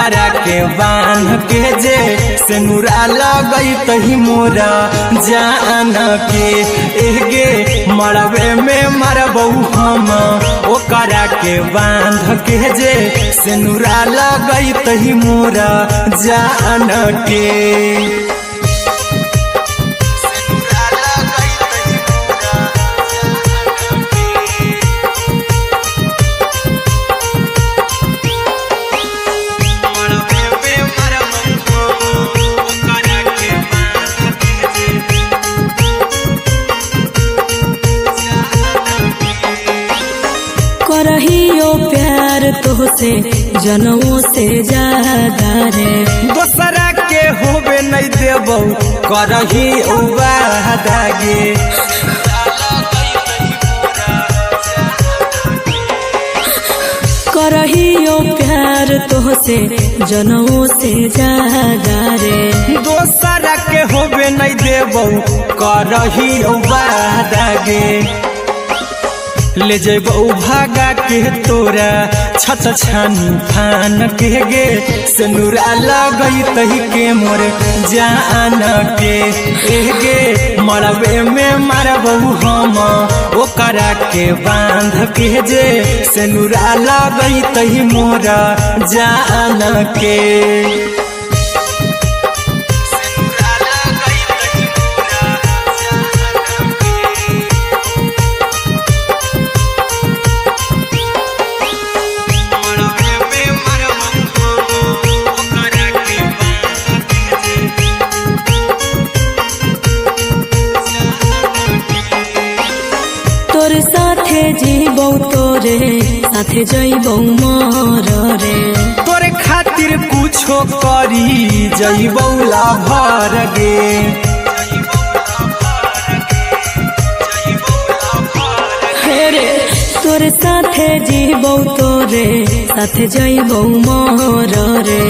ओकरा के बांध के जे सिनुरा लगई तही मोरा जान के एगे मरबे में मरबौ हम ओकरा के बांध के जे सिनुरा लगई तही मोरा जान के करहियो प्यार तोहसे जनमों से ज्यादा रे दोसरा के होबे नहीं देबौ करही वादा गे करहियो प्यार तोहसे जनमों से ज्यादा रे दोसरा के होबे नहीं देबौ करही वादा गे ले जेबौ भागा के तोरा छछ छानी फान के गे सिनुरा लगई तही के मोर जान के एगे मरबे में मरबौ हम ओकरा के बांध के जे सिनुरा लगई तही मोरा जान के तोर साथे जीबौ तोरे साथे जइबौ मर रे तोरे खातिर कुछो करी जइबौ लाभर गे रे तोर साथे जीबौ तोरे साथे जइबौ मर रे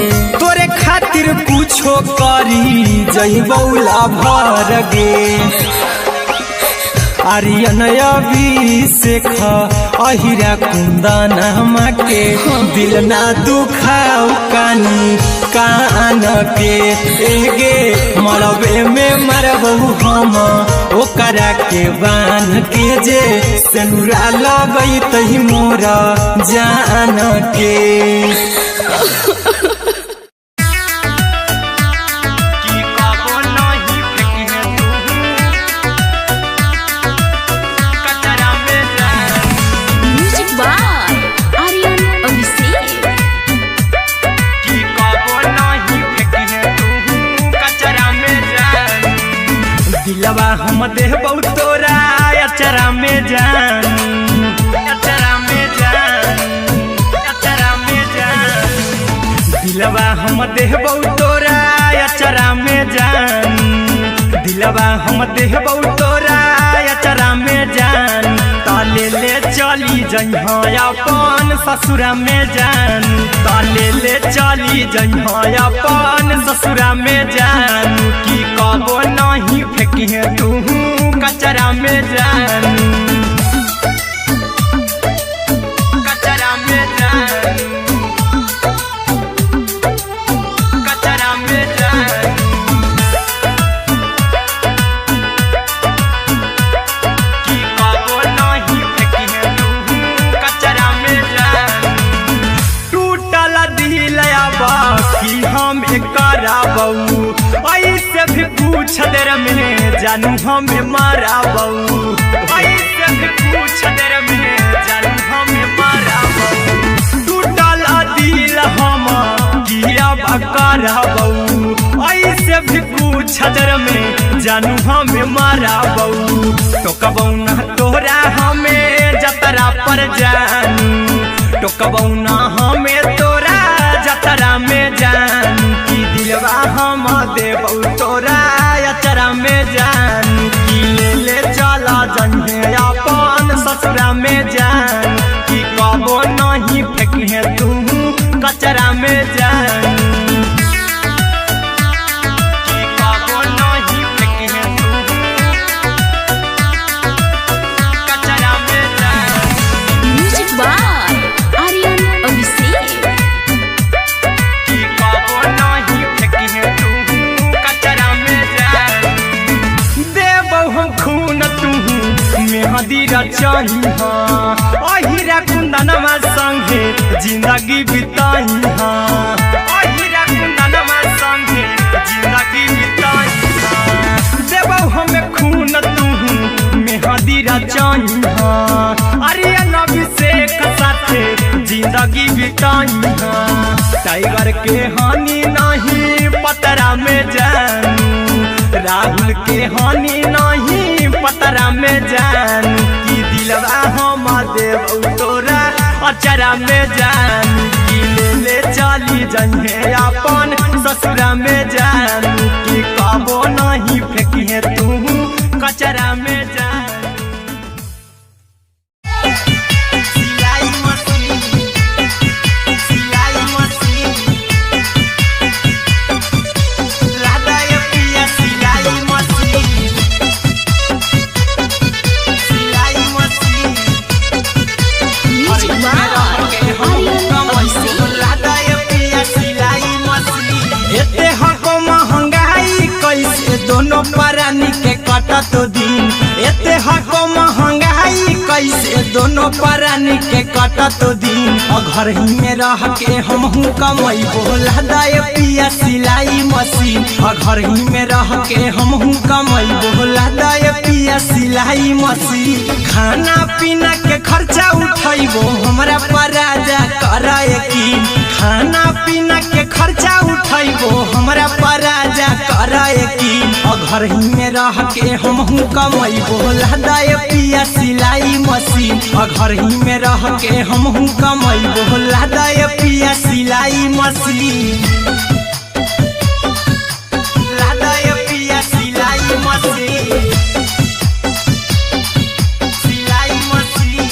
तोरे खातिर कुछो करी जइबौ लाभर गे आर्यन अभिषेक अहिरा कुंदन के दिल ना दुखाऊ कानी कान के एगे मरबे में मरबौ हम ओकरा के बांध के जे सिनुरा लगई तही मोरा जान के दिलवा हम देबौ तोरा अचरा में जान अचरा में जान अचरा में जान दिलवा हम देबौ तोरा अचरा में जान दिलवा हम देबौ तोरा अचरा में जान ताले ले चली जइहा अपन ससुरा में जान ताले ले चली जइहा अपन ससुरा में जान की कबो नहीं फेंकी तू कचरा में जान कचरा में जान कचरा में जान की कबो नहीं फेंकी तू कचरा में जान टूटल दिल बाकी हम कराबौ ऐसे भी पूछ देर में जानू हमें माराबौ ऐसे भी पूछ देर में जानू हमें माराबौ टूटल दिल हम किया कराबौ ऐसे भी पूछ देर में जानू हमें माराबौ टोकबौ ना तोरा हमें जतरा पर जानू टोकबौ ना हमें तोरा जतरा में जानू की दिलवा हम देबौ तोरा अचरा में जानू की ले चला जन्हे अपन ससुरा में जान की कबो नहीं फेंकी तू कचरा में जानू की कबो नहीं फेंकी तू कचरा में जानू म्यूजिक बाय आर्यन अभिषेक की मेहंदी रचाई अहिरा कुंदनमा संगे जिंदगी बिताई अहिरा कुंदनमा संगे जिंदगी बिताई देबौ हमें खून तू मेहंदी रचाई अरे अभिषेक साथे जिंदगी बिताई टाइगर के हानि नहीं पतरा में जानू राहुल के हानि नहीं पतरा में जानू कि दिलवा हम देव तोरा अचरा में जानू कि ले चली जइहे अपन ससुरा में जानू कि कबो नहीं फेंकिहे तू कचरा में जानू दोनों परानी के कटत दिन एते हको महंगाई कैसे दोनों परानी के कटत दिन घर ही में रह के हमहू कमैबो लदाय पिया सिलाई मशीन घर ही में रह के हमहू कमैबो लदाय पिया सिलाई मशीन खाना पीना के खर्चा उठैबो हमरा पराजा कराए की खाना पीना के खर्चा उठैबो हमरा पराजा कराए की घर ही में रह के हमहू कमैबो लदाय पिया सिलाई मशीन घर ही में रह के हमहू कमैबो लदाय पिया सिलाई मशीन लदाय पिया सिलाई मशीन सिलाई मशीन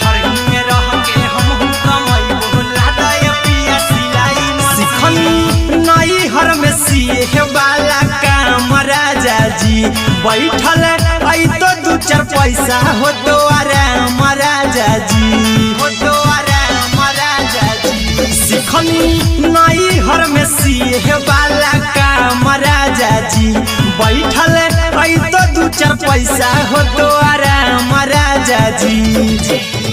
घर ही में रह के हमहू कमैबो लदाय पिया सिलाई मशीन नई हर में सिए वाला काम राजा जी बैठल आई तो दू चार पैसा हो तो आराम राजा जी हो तो आराम राजा जी सिखनी नई हर में सिए वाला काम राजा जी बैठल आई तो दू चार पैसा हो तो आराम राजा जी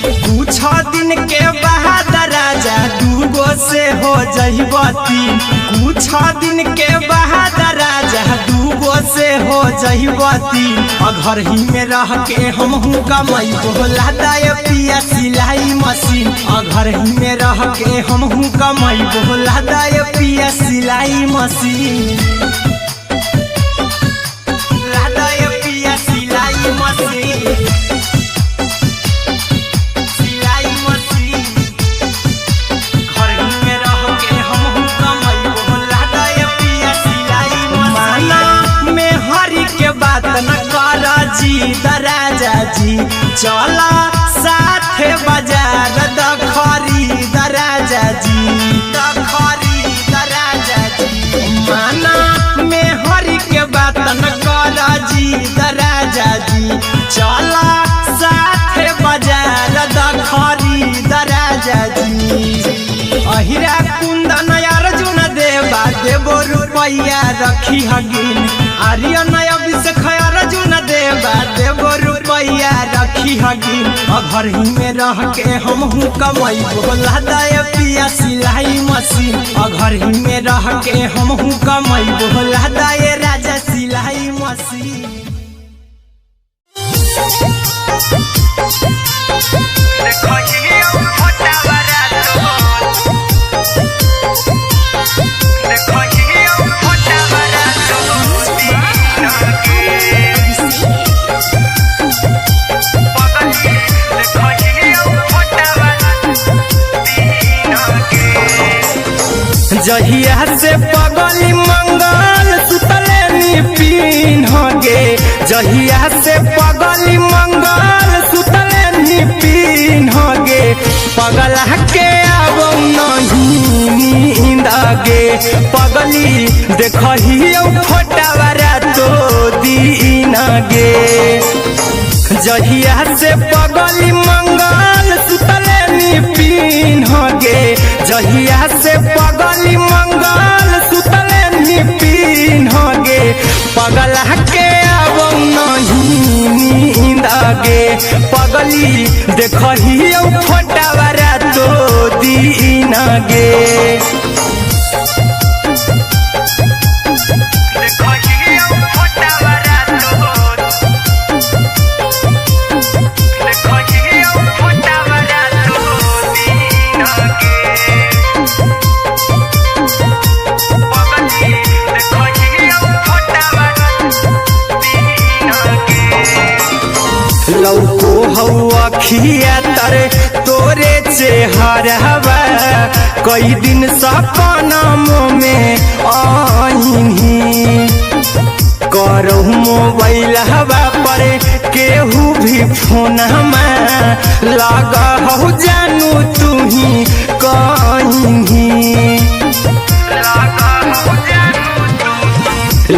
कुछ दिन के बाद राजा दूगो से हो जइबती कुछ दिन के बाद राजा दूगो से हो जइबती घर ही में रह के हमहू कमैबो लदाय पिया सिलाई मशीन घर ही में रह के हमहू कमैबो लदाय पिया सिलाई मशीन लदाय पिया सिलाई मशीन राजा जी चला साथे बाजार द खरीद राजा जी द खरीद राजा जी माना में हरी के बात न कर जी द राजा जी चला साथे बाजार द खरीद राजा जी अहिरा कुंदन अर्जुन देवा देबो रुपया रखी हगिन आर्यन अभिषेक अर्जुन देवा देबो रुपया रखी हगिन घर ही में रह के हमहू कमैबो लदाय पिया सिलाई मशीन घर ही में रह के हमहू कमैबो लदाय राजा सिलाई मशीन जहिया से पगली मंगल सुतले निपिन गे जहिया से पगली मंगल सुतले निपिन गे पगला के आवो नहीं नींद गे पगली देखहियो फोटावारा तो दीन गे जहिया से पगली मंगल सुतले निपिन गे जहिया से पगली मंगल सुतले निपिन गे पगला के आवो नहीं पगली देखही फोटावारा तो दीन गे लौको हवा खिया तरे तोरे चेहरवा कई दिन सपनम में आईनी करहु मोबाइल हवा पर केहू भी फोन लगा हो जानू तू ही कहीं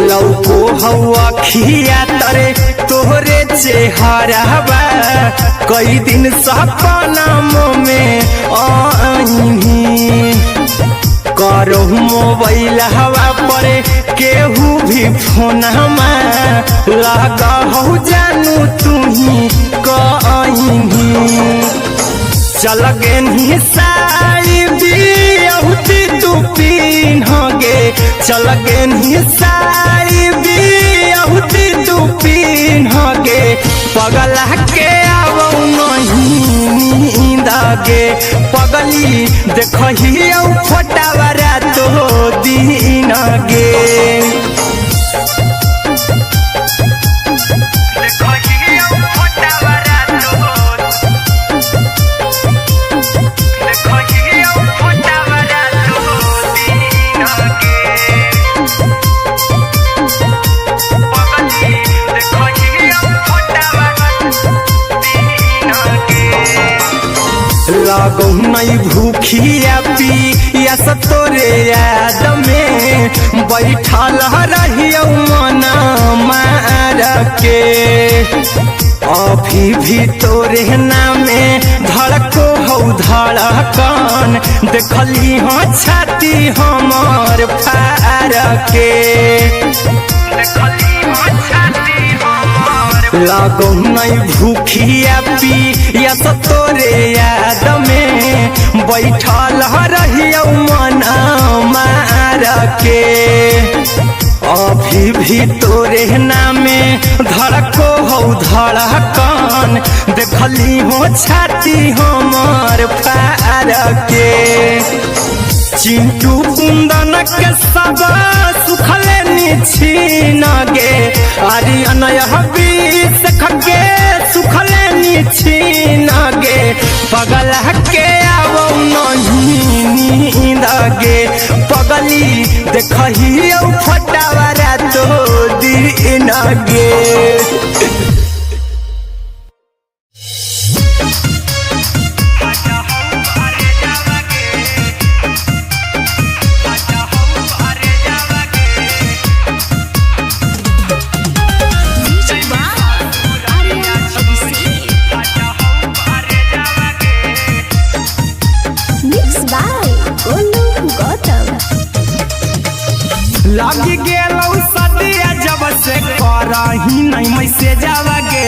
लौको हवा खिया तरे तोहरे चेहरवा कई दिन सपनम में आईनी करहु मोबाइल हवा पर केहू भी फोन लगा हो जानू तू ही कहीं चल गे साड़ी बियहुती तू पिन्हगे चल गे साड़ी बियहुती तू पिन्हगे पगला के आवौ नहीं नींद गे पगली देखही फोटावारा तो दीन गे लागो नहीं भूखिया पिया तोरे याद में बैठल रहियो मन मार के अभी भी तोरे नामे धड़को हो धड़कन देखली हाँ छाती हमर फार के लागो नहीं भूखिया पिया तोरे याद में बैठल रहियो मन मार के अभी भी तोरे नामे धड़को हो धड़कन देखली हो छाती हमर फार के चिंटू कुंदन के सब सुखले निछीन गे आर्यन बीस खगे सुखले निछीन गे पगला के आवो नहीं नींद गे पगली देखही फोटावारा तो दीन गे लगी गेलौ सदिया जब से करही नहीं मैसेजवा गे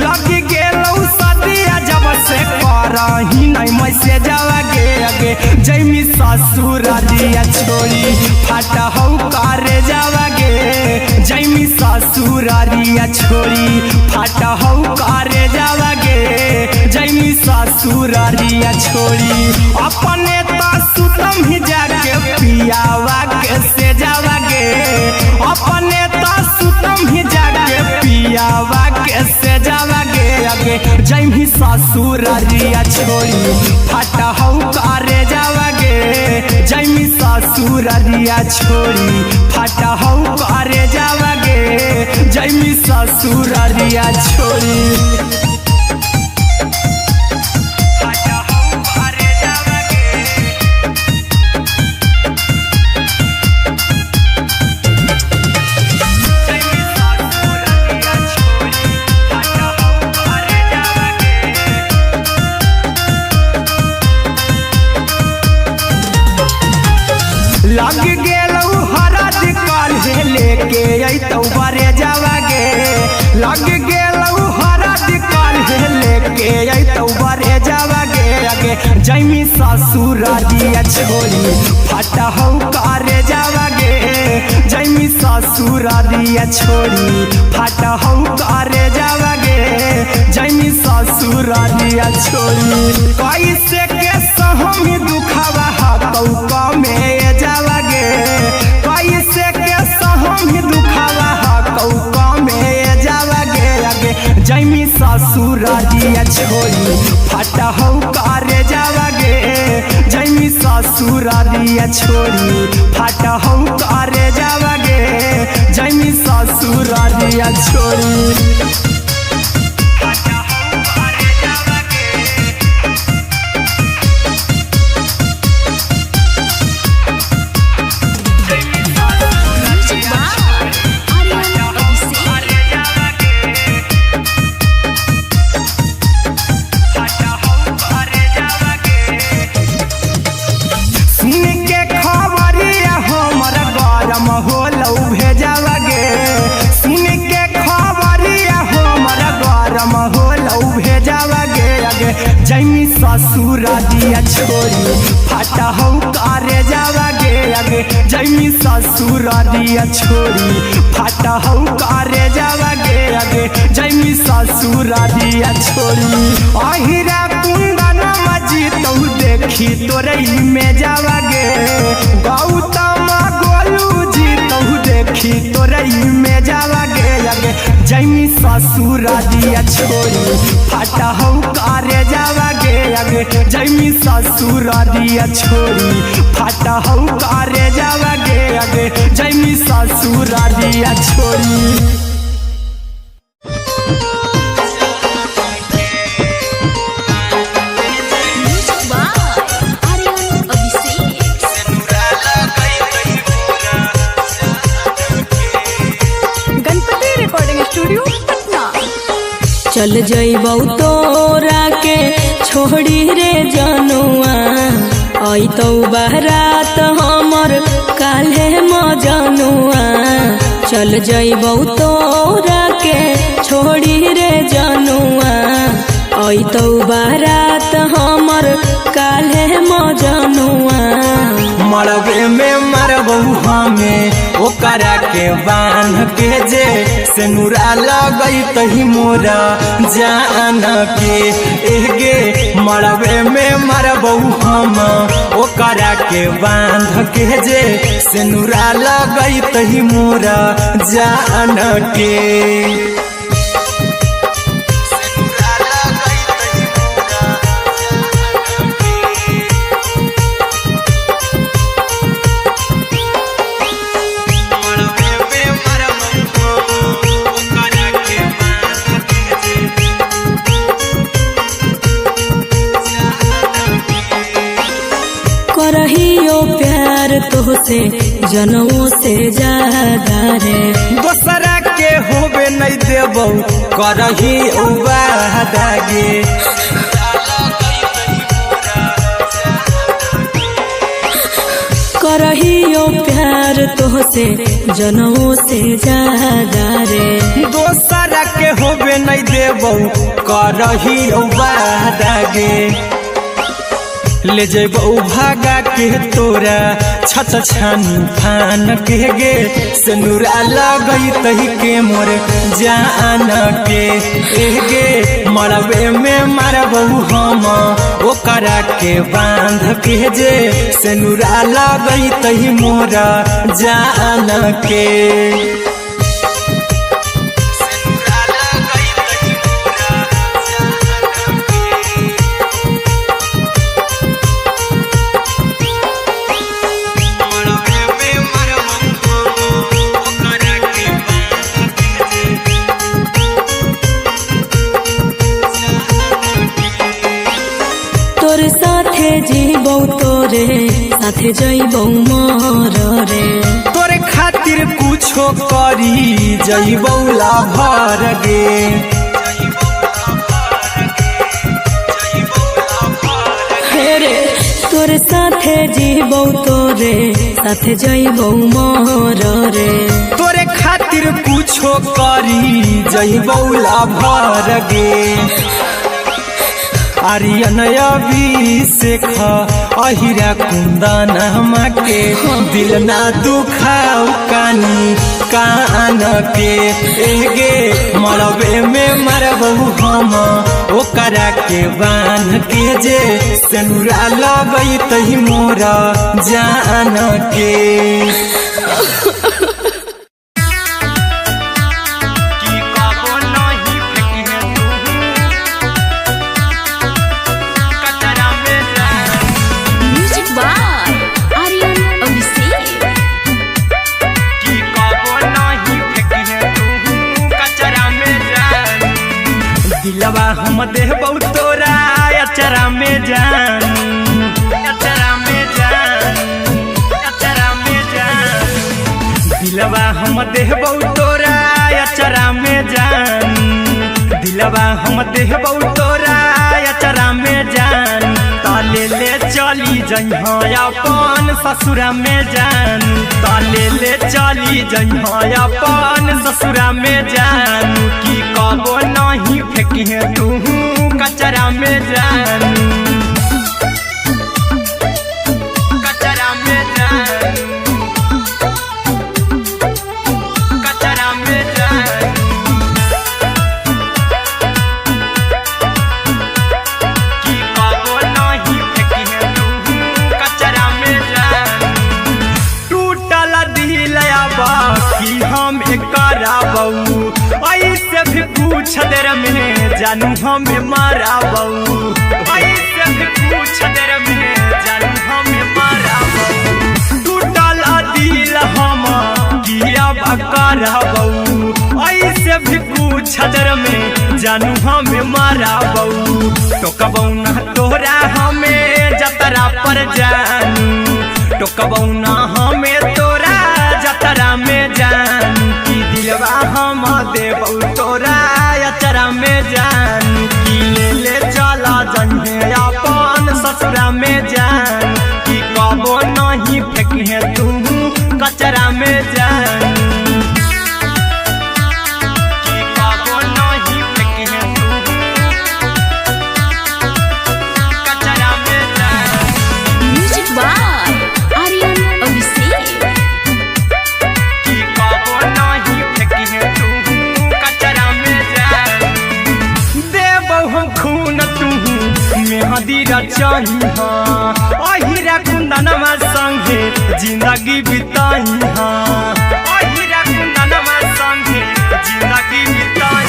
लगी गेलौ सदिया जब से करही नहीं मैसेजवा गे अगे जैमी ससुरारिया छोड़ी फाटा हौ करे जावा गे जैमी ससुरारिया छोड़ी फाटा हौ करे जावा गे जैमी ससुरारिया छोड़ी अपने तो सुतम ही जाके पियावा के से जावा गे अपने तो सुतम ही जाके पियावा के से जावा गे अगे जैमी ससुरारिया छोड़ी फाटा हौ करे जावा गे जैमी ससुरारिया छोड़ी फाटा हौ करे जावा गे जैमी ससुरारिया छोड़ी लग गेलौ हरद काल्हे लेके अइतौ बरे जावा गे लग गेलौ हरद काल्हे लेके जैमी ससुरारिया छोड़ी फटा हौ करे जावागे जैमी ससुरारिया छोड़ी फटा हौ करे जावागे जैमी ससुरारिया छोड़ी कैसे के सहमी दुखावा हतौ कमे जावागे कैसे के सहमी दुखावा हतौ कमे जावागे आगे जैमी ससुरारिया छोड़ी फटा हौ करे जावागे जैमी ससुरारिया छोड़ी फटा हौ करे जावागे जैमी ससुरारिया छोड़ी जैमी ससुरारिया छोड़ी फटा हौ करे जावागे आगे जैमी ससुरारिया छोड़ी फटा हौ करे जावागे आगे जैमी ससुरारिया छोड़ी अहिरा कुंदन मजी तौ देखी तोरई में जावागे गौतम गोलू जी तौ देखी तोरई में जावागे आगे जैमी ससुरारिया छोड़ी फटा हौ करे जावागे आगे जैमी ससुरारिया छोड़ी फटा हौ करे जावागे आगे जैमी ससुरारिया छोड़ी चल जइबौ तोरा के छोड़ी रे जनुआ अइतौ बारात हमर काल्हे मजनुआ चल जइबौ तोरा के छोड़ी रे जनुआ अइतौ बारात हमर काल्हे मजनुआ मरबे में मरबौ हमें ओकरा के बांध के जे सेनुरा लगई तही मोरा जान के एगे मरबे में मरबौ हम ओकरा के बांध के जे सेनुरा लगई तही मोरा जान के करहियो प्यार तोहसे जनों से ज्यादा रे दोसरा के होबे नहीं देबौ करही वादागे करहियो प्यार तोहसे जनों से ज्यादा रे दोसरा के होबे नहीं देबौ करही वादागे ले जइबौ भागा के तोरा छछ छानी फान के गे सेनुरा लगई तही के मोर जान के एगे मरबे में मरबौ हम ओकरा के बांध के जे सेनुरा लगई तही मोरा जान के जीबौ तोरे साथे जइबौ मोर रे तोरे खातिर कुछो करी जइबौ लाभर गे रे तोरे साथे जीबौ तोरे साथे जइबौ मोर रे तोरे खातिर कुछो करी जइबौ लाभर गे आर्यन अभिषेक अहिरा कुंदन के दिल ना दुखाऊ कानी कान के एगे मरबे में मरबू हम ओकरा के बांध के जे सेनुरा लगई तही मोर जान के दिलवा हम देबौ तोरा अचरा में जान अचरा में जान अचरा में जान दिलवा हम देबौ तोरा अचरा में जान दिलवा हम देबौ तोरा अचरा में जान ताले ले चली जइहा अपन ससुरा में जान ताले ले चली जइहा अपन ससुरा में जान की कबो नहीं फेंकी तू कचरा में जान कचरा में जान कचरा में जान की कबो नहीं फेंकी तू कचरा में जान टूटल दिल बाकी हम कराबू ऐसे भी पूछ देर में जानू हमें माराबू ऐसे भी पूछ देर में जानू हमें माराबू टूटल दिल हम किया कराबू ऐसे भी पूछ देर में जानू हमें माराबू टोकबौ ना तोरा हमें जतरा पर जानू टोकबौ ना हमें तोरा जतरा में जानू की दिलवा हम देबौ तोरा अचरा में जान की ले चला जन्हे अपन ससुरा में जान की कबो नहीं फेंकी तू कचरा में जान की कबो नहीं फेंकी तू कचरा में जान म्यूजिक बाय आर्यन अभिषेक की कबो नहीं फेंकी तू कचरा में जान देबौ हम खून तू मेहंदी रचाही अहिरा कुंदनमा संगे जिंदगी बिताई अहिरा कुंदनमा संगे जिंदगी बिताई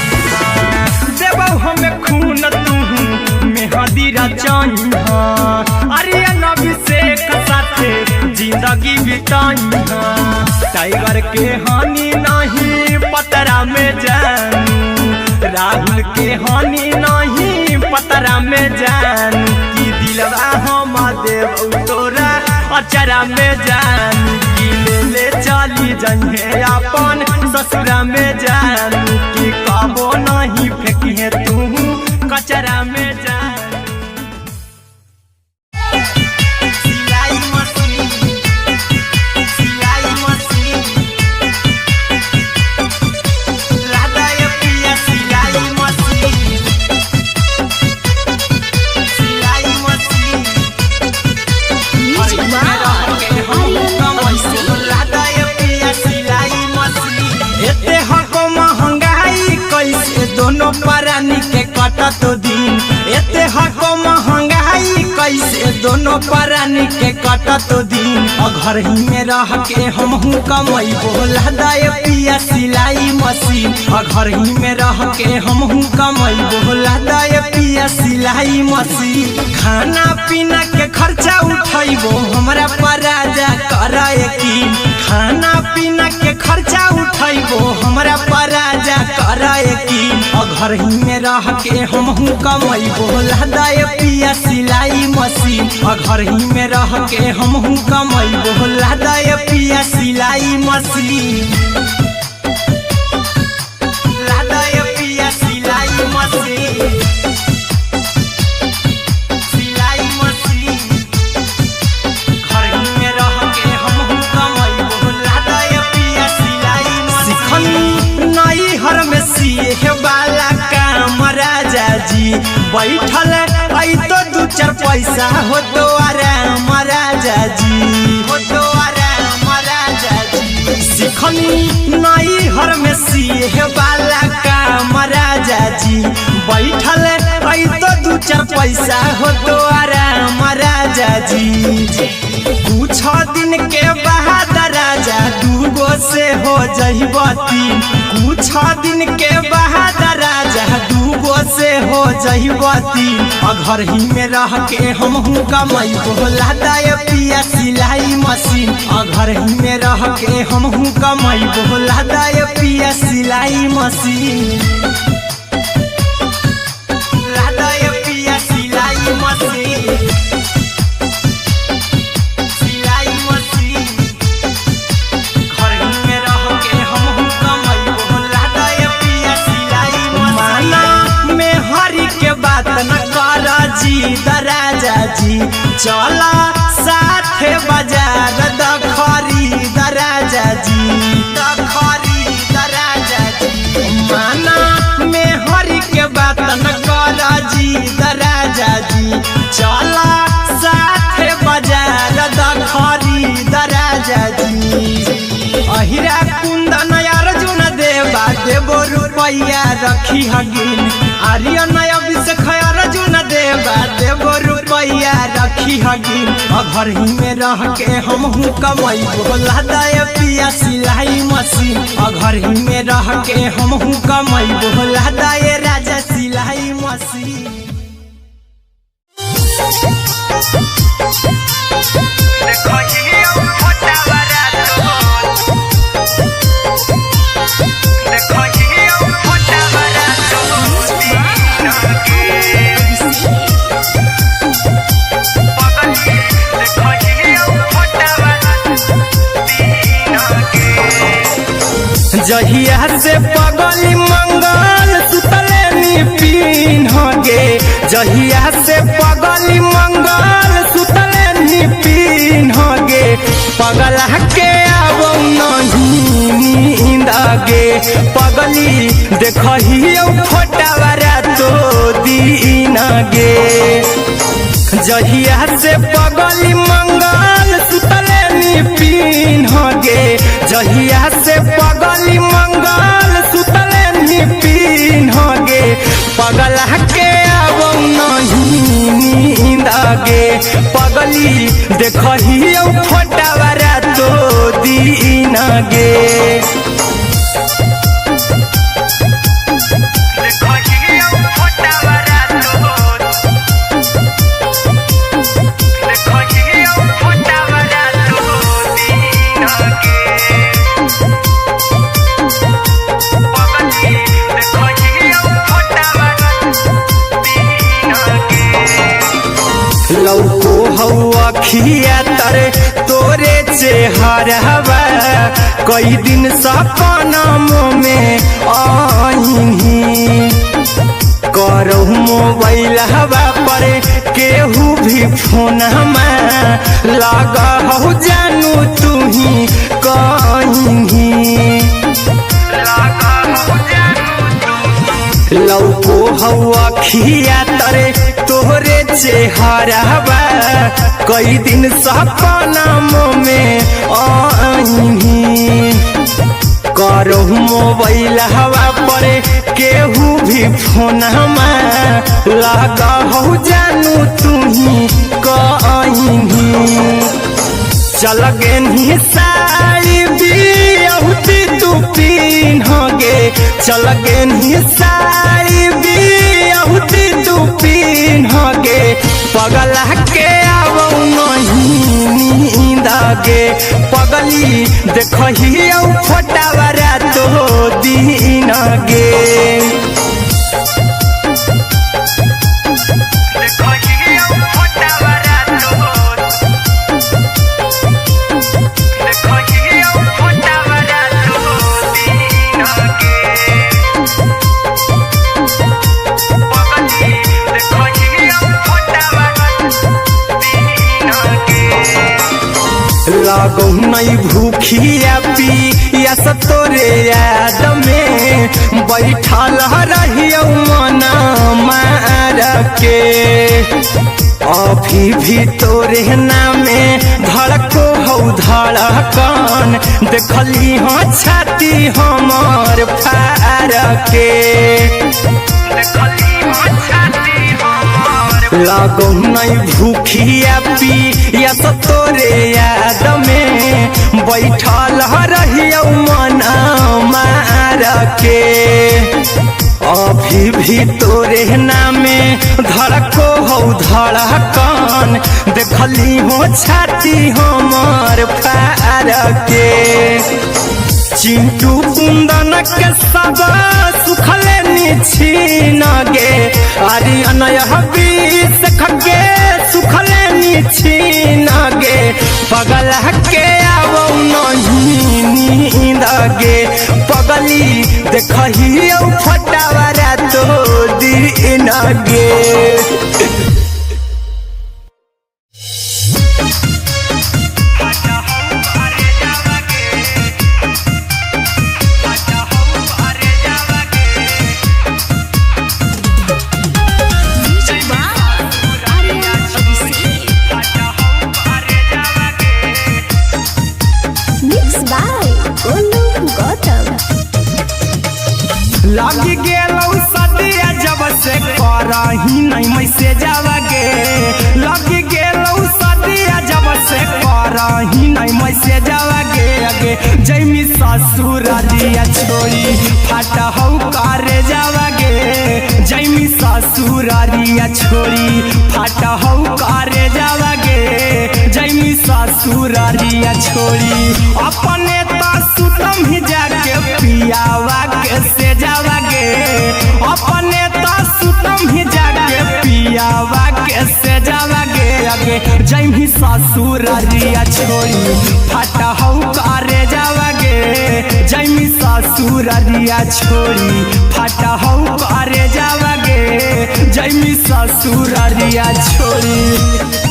देबौ हमें खून तू मेहंदी रचाही आर्यन अभिषेक साथे जिंदगी बिताई टाइगर के हानि नहीं पतरा में जानू राहुल के हानि नहीं पतरा में जानू की दिलवा हम देबौ तोरा अचरा में जानू की ले चली जइहे अपन ससुरा में जानू की कबो नहीं फेंकी तू कचरा में जानू दोनों परानी के कटत दिन एते हको महंगाई कैसे दोनों परानी के कटत दिन घर ही में रह के हमहू कमैबो लदाय पिया सिलाई मशीन घर ही में रह के हमहू कमैबो लदाय पिया सिलाई मशीन खाना पीना के खर्चा उठैबो हमरा पराजा कराए की खाना पीना के खर्चा उठैबो हमरा पराजा कराए की घर ही में रह के हमहू कमैबो लदाय पिया सिलाई मशीन घर ही में रह के हमहू कमैबो लदाय पिया सिलाई मशीन लदाय पिया सिलाई मशीन सिलाई मशीन घर ही में रह के हमहू कमैबो लदाय पिया सिलाई मशीन नई हर में सिए वाला काम राजा जी बैठल पैसा हो तो आराम राजा जी, हो तो आराम राजा जी। सिखनी नई हर में सीहे वाला काम राजा जी, बैठल आई तो 2-4 पैसा हो तो आराम राजा जी। कुछ दिन के बाद राजा 2 से हो जइब 3, कुछ दिन के बाद राजा 2 से हो जइब 3। घर ही में रह के हमहू कमाई बोला दाय पिया सिलाई मशीन, घर ही में रह के हमहू कमाई बोला दाय पिया सिलाई मशीन, दाय पिया सिलाई मशीन, सिलाई मशीन। घर ही में रह के हमहू कमाई बोला दाय पिया सिलाई मशीन। माना में हरी के बात न कर जी दराजा जी, चला साथे बाजार द खरीद राजा जी, द खरीद राजा जी। माना में हरी के बात न कर जी दराजा जी, चला साथे बाजार द खरीद राजा जी। अहिरा कुंदन अर्जुन देवा देवो रुपया रखी हगिन, आर्यन अभिषेक अर्जुन देवा देवो रुपया रखी हगिन। घर ही में रह के हमहू कमाई बोला दाय पिया सिलाई मशीन, घर ही में रह के हमहू कमाई बोला दाय राजा सिलाई मशीन। जहिया से पगली मंगल सुतले निपिन गे, जहिया से पगली मंगल सुतले निपिन गे, पगला के आवो नहीं नींद गे, पगली देखही फोटावारा तो दीन गे। जहिया से पगली मंगल सुतले निपिन गे, जहिया से पगली मंगल सुतले निपिन गे, पगला के आवो नहीं नींद गे, पगली देखही फोटावारा तो दीन गे। लौको हवा खिया तरे तोरे चेहरवा, कई दिन सपना में आईनी, करहु मोबाइल हवा पर केहू भी फोन में लगा हो जानू तू ही कहीं, लौको हवा खिया तरे तोहरे चेहरवा, कई दिन सपना में आईनी, करहु मोबाइल हवा पर केहू भी फोन में लगा हो जानू तू ही कहीं। चल गे साड़ी बियाहुती तू पीन गे, चल गे साड़ी बियाहुती तू पीन गे, पगला के आवो नहीं नींद गे, पगली देखही फोटावारा तो दीन गे। लागो नहीं भूखिया पिया तोरे याद में, बैठल रहियो मना मार के, अभी भी तोरे नामे धड़को हौ धड़कन देखली हाँ छाती हमर फार के लागो नहीं भूखिया पिया तो तोरे याद में बैठल रहियो मन मार के अभी भी तोरे नामे धड़को हौ धड़कन देखली हो छाती हमर फार के चिंटू कुंदन के सब सुखले निछीन गे आर्यन बीस खगे सुखले निछीन गे पगल के आवो नहीं नींद गे पगली देखही फटावरा तो दिन गे लगी गेलौ सदिया जब से करही नहीं मैसेज आवागे लगी गेलौ सदिया जब से करही नहीं मैसेज आवागे आगे जैमी ससुरालिया छोड़ी फाटा हौ करे जावागे जैमी ससुरालिया छोड़ी फाटा हौ करे जावागे जैमी ससुरालिया छोड़ी अपने तो सुतम ही जाके पियावा के से जावागे अपने तो सुतम ही जाके पियावा के से जावागे आगे जैमी ससुरालिया छोड़ी फाटा हौ करे जावागे जैमी ससुरालिया छोड़ी फाटा हौ करे जावागे जैमी ससुरालिया छोड़ी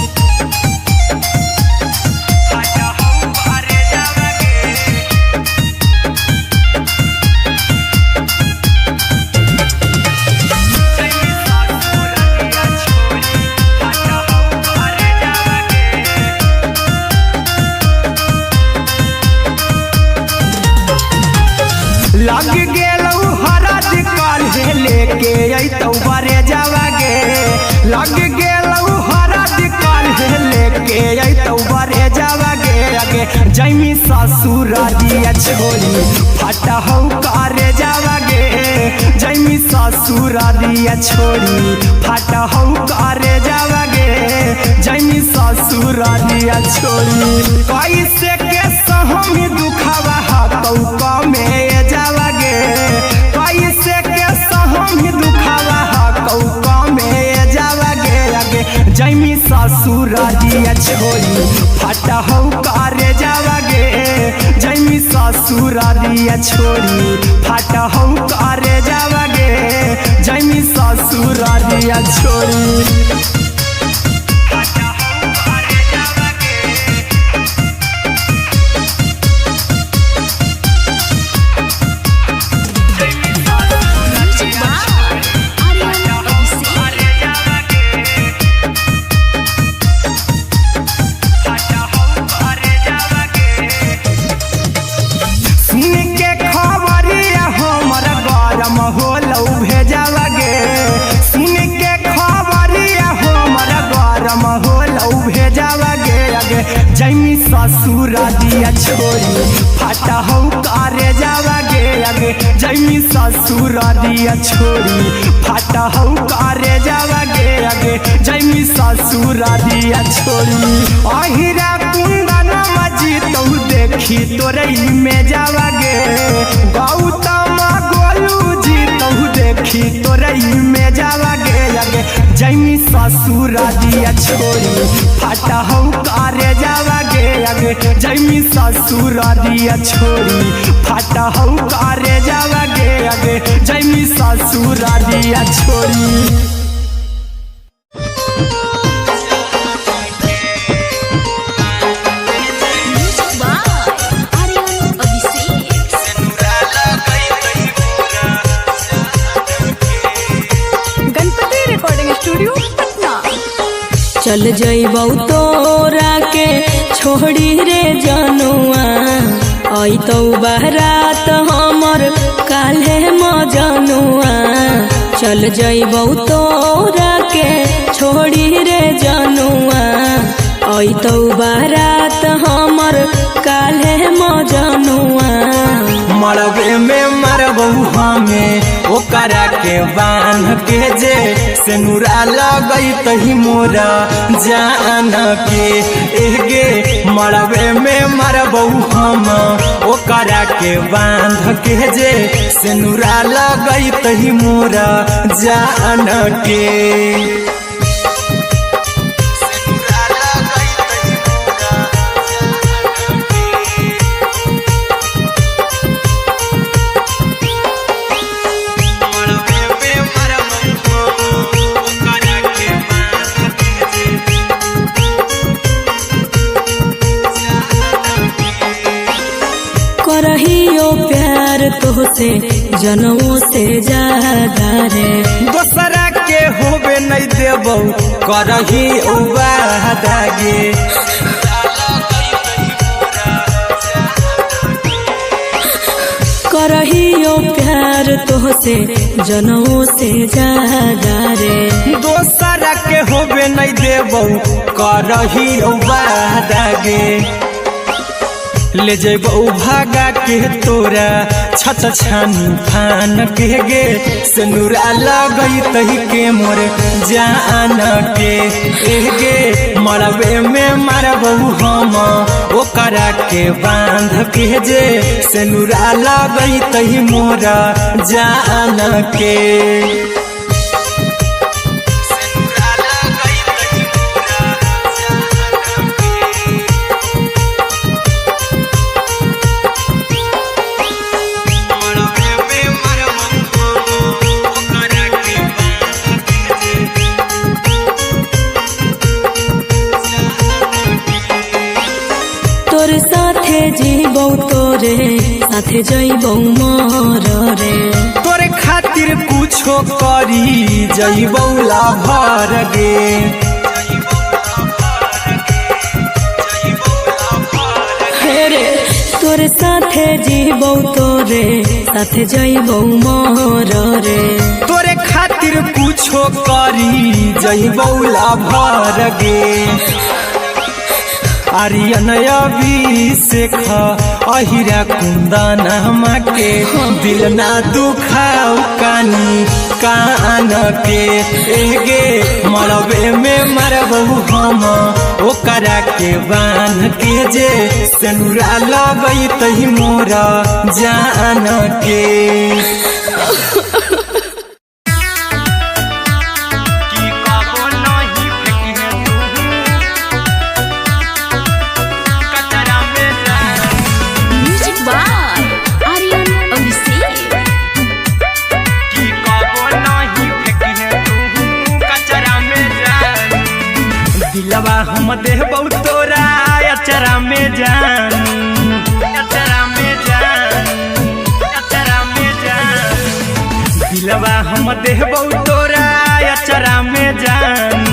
लग गेलौ हरद काल्हे लेके अइतौ बरे जावागे लग गेलौ हरद काल्हे लेके अइतौ बरे जावागे आगे जैमी ससुरालिया छोड़ी फाटा हौ करे जावागे जैमी ससुरालिया छोड़ी फाटा हौ करे जावागे जैमी ससुरालिया छोड़ी कैसे के सहम दुखावा हतौ कमे जावागे कैसे के सहम दुखावा हतौ कमे जावागे आगे जैमी ससुरालिया छोड़ी फाटा हौ करे जावागे जैमी ससुरालिया छोड़ी फाटा हौ करे जावागे जैमी ससुरालिया छोड़ी जैमी ससुरालिया छोड़ी फाटा हौ करे जावागे आगे जैमी ससुरालिया छोड़ी फाटा हौ करे जावागे आगे जैमी ससुरालिया छोड़ी अहिरा कुंदन मजी तो देखी तोरई में जावागे गौतम गोलू जी तो देखी तोरई में जावागे आगे जैमी ससुरालिया छोड़ी फाटा हौ करे जावागे आगे जैमी ससुरालिया छोड़ी फाटा हौ करे जावागे आगे जैमी ससुरालिया छोड़ी चल जइबौ तोरा के छोड़ी रे जनुआ अइतौ बारात हमर काल्हे मजनुआ चल जइबौ तोरा के छोड़ी रे जनुआ अइतौ बारात हमर काल्हे मजनुआ मरबे में मरबौ हमें ओकरा के बांध के जे सेनुरा लगई तही मोरा जान के एगे मरबे में मरबौ हम ओकरा के बांध के जे सेनुरा लगई तही मोरा जान के करहियो प्यार तोहसे जनमों से ज्यादा रे दोसरा के होबे नहीं देबौ करही वादा गे करहियो प्यार तोहसे जनमों से ज्यादा रे दोसरा के होबे नहीं देबौ करही वादा गे ले जइबौ भागा के तोरा छत छानी फान के गे सेनुरा लगई तही के मोर जान के एगे मरबे में मरबौ हम ओकरा के बांध के जे सेनुरा लगई तही मोरा जान के तोरे साथे जीबौ तोरे साथे जइबौ मर रे तोरे खातिर कुछो करी जइबौ लाभर गे रे तोरे साथे जीबौ तोरे साथे जइबौ मर रे तोरे खातिर कुछो करी जइबौ लाभर गे आर्यन अभिषेक अहिरा कुंदन के दिल ना दुखाऊ कानी कान के एगे मरबे में मरबौ हम ओकरा के बांध के जे सेनुरा लगई तही मोरा जान के दिलवा हम देबौ तोरा अचरा में जान अचरा में जान अचरा में जान दिलवा हम देबौ तोरा अचरा में जान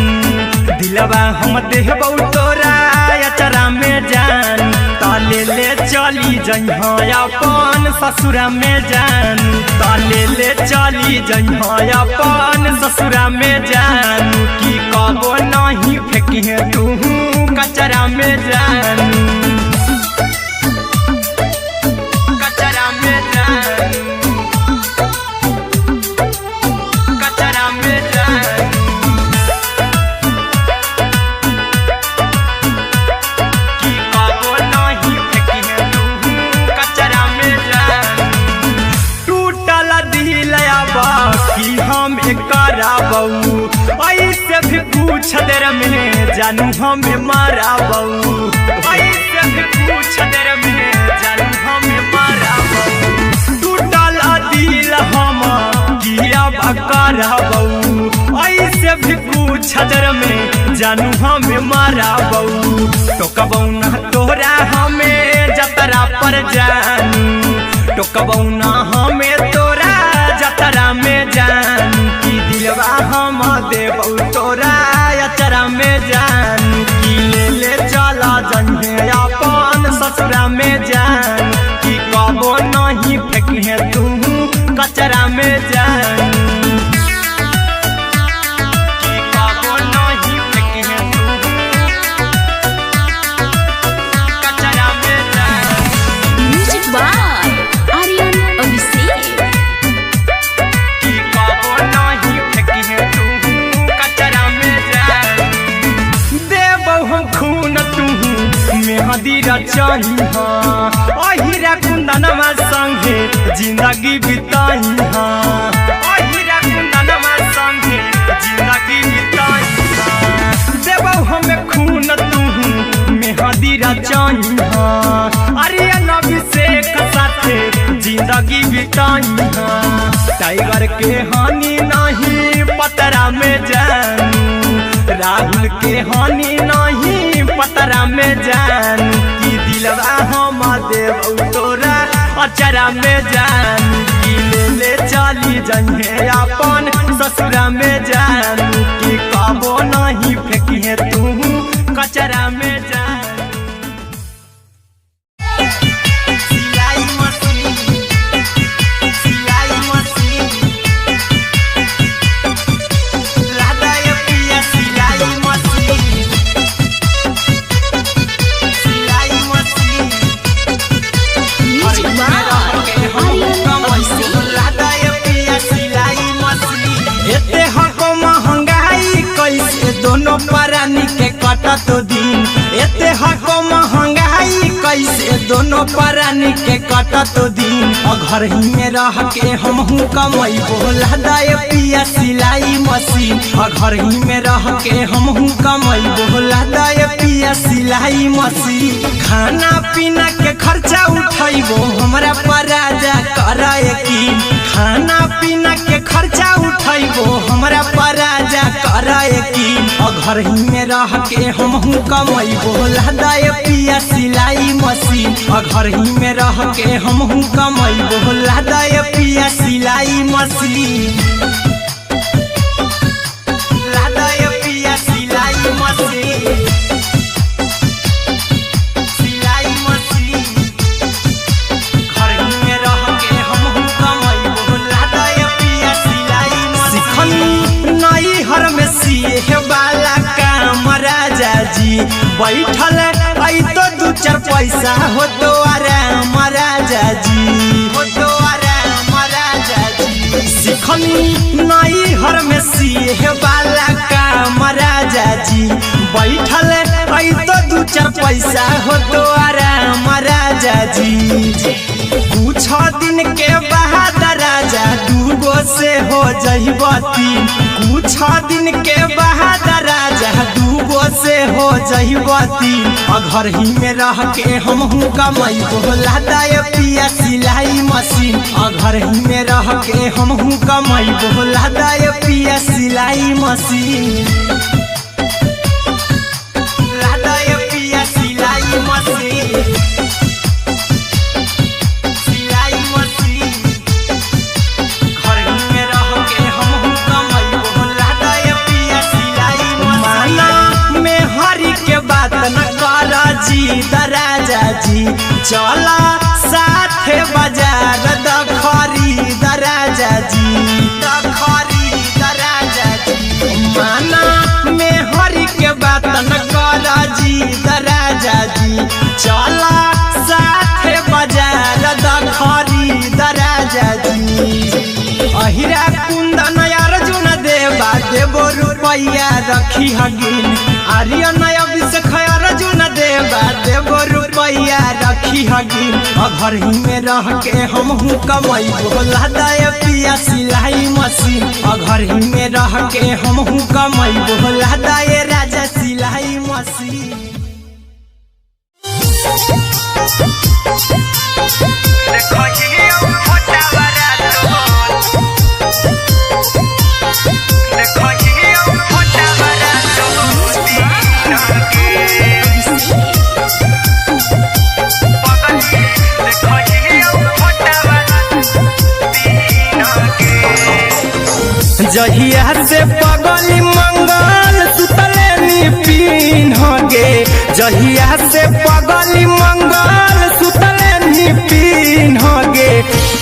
दिलवा हम देबौ तोरा अचरा में जान ताले ले चली जइहा अपन ससुरा में जान ताले ले चली जइहा अपन ससुरा में जान की कबो नहीं फेंकी तू कचरा में जान कचरा में जान कचरा में जान की कबो नहीं फेंकी तू कचरा में जान टूटल दिल बाकी हम कराबौ ऐसे भी कुछ देर में जानू हमें माराबौ ऐसे भी कुछ देर में जानू हमें माराबौ टूटल दिल हम किया कराबौ ऐसे भी कुछ देर में जानू हमें माराबौ टोकबौ ना तोरा हमें जतरा पर जानू टोकबौ ना हमें तोरा जतरा में जानू की दिलवा हम देबौ तोरा अचरा में जान ससुरा में जान कि कबो नहीं फेंकिहे तू कचरा में जान कि कबो नहीं फेंकिहे तू कचरा में जान। Music by Aryan Abhishek. कि कबो नहीं फेंकिहे तू कचरा में जान। देबौ हम खून तू मेहदी रचही अहिरा कुंदनमा संगे जिंदगी बिताई अहिरा कुंदनमा संगे जिंदगी बिताई देबौ हमें खून तू मेहदी रचही अरे अभिषेक साथे जिंदगी बिताई टाइगर के हानि नहीं पतरा में जानू राहुल के हानि नहीं पतरा में जान कि दिलवा हम देव तोरा अचरा में जान कि ले चली जइहे अपन ससुरा में जान कि कबो नहीं फेंकिहे तू कचरा में जान। सिलाई मशीन सिलाई मशीन दोनों परानी के कटत दिन एते हको महंगाई कैसे दोनों परानी के कटत दिन घर ही में रह के हमहू कमैबो लदाए पिया सिलाई मशीन घर ही में रह के हमहू कमैबो लदाए पिया सिलाई मशीन खाना पीना के खर्चा उठैबो हमरा पराजा कराए की खाना पीना के खर्चा उठैबो हमरा पराजा कराए की घर ही में रह के हमहू कमैबो लदाए पिया सिलाई मशीन घर ही में रह के हमहू कमैबो लदाए पिया सिलाई मशीन लदाए पिया सिलाई मशीन सिलाई मशीन घर ही में रह के हमहू कमैबो लदाए पिया सिलाई मशीन नई हर में सिए वाला काम राजा जी बैठल आई तो दू चार पैसा हो तो आराम राजा जी हो तो आराम राजा जी सिखनी नई हर में सिए वाला काम राजा जी बैठल आई तो दू चार पैसा हो तो आराम राजा जी कुछ दिन के बाद राजा दूगो से हो जइबती कुछ दिन के बाद राजा दूगो से हो जइबती घर ही में रह के हमहू कमैबो लदाए पिया सिलाई मशीन घर ही में रह के हमहू कमैबो लदाए पिया सिलाई मशीन लदाए पिया सिलाई मशीन राजा जी चला साथे बाजार द खरीद राजा जी द खरीद राजा जी माना में हरी के बात न कर जी द राजा जी चला साथे बाजार द खरीद राजा जी अहिरा कुंदन अर्जुन देवा देबो रुपया रखी हगिन आर्यन अभिषेक अर्जुन देवा देबो रुपया रखी हगिन घर ही में रह के हमहू कमैबो लदाए पिया सिलाई मशीन घर ही में रह के हमहू कमैबो लदाए राजा सिलाई मशीन। जहिया से पगली मंगल सुतले नी पीन गे जहिया से पगली मंगल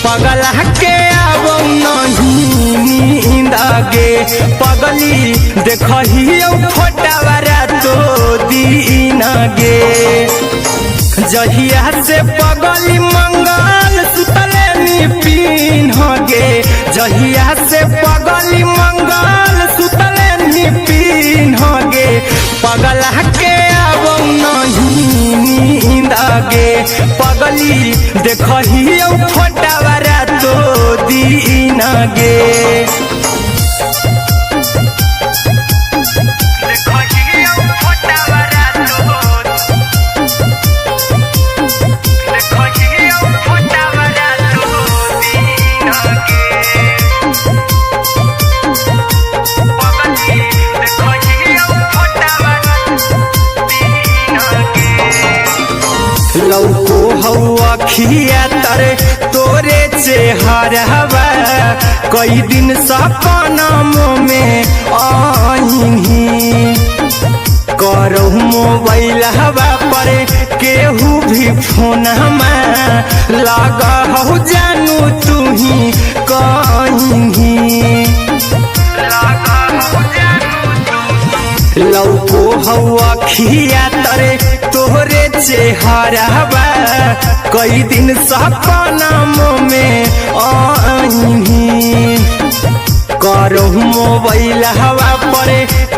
पगला के आवो नहीं नींद गे पगली देखही फोटावा रातो दिन गे जहिया से पगली मंगल सुतले निपिन गे जहिया से पगली मंगल सुतले निपिन गे पगला के आवो नहीं नींद गे पगली देखही फोटावा रातो दिन गे लौको हवा खिया तरे तोरे चेहरवा कई दिन सपनम में आईनी करो मोबाइल हवा पर केहू भी फोन लगा हो जानू तू ही कहीं लौको हवा खिया तरे तोहरे चेहरवा कई दिन सपनम में आईनी करो मोबाइल हवा पर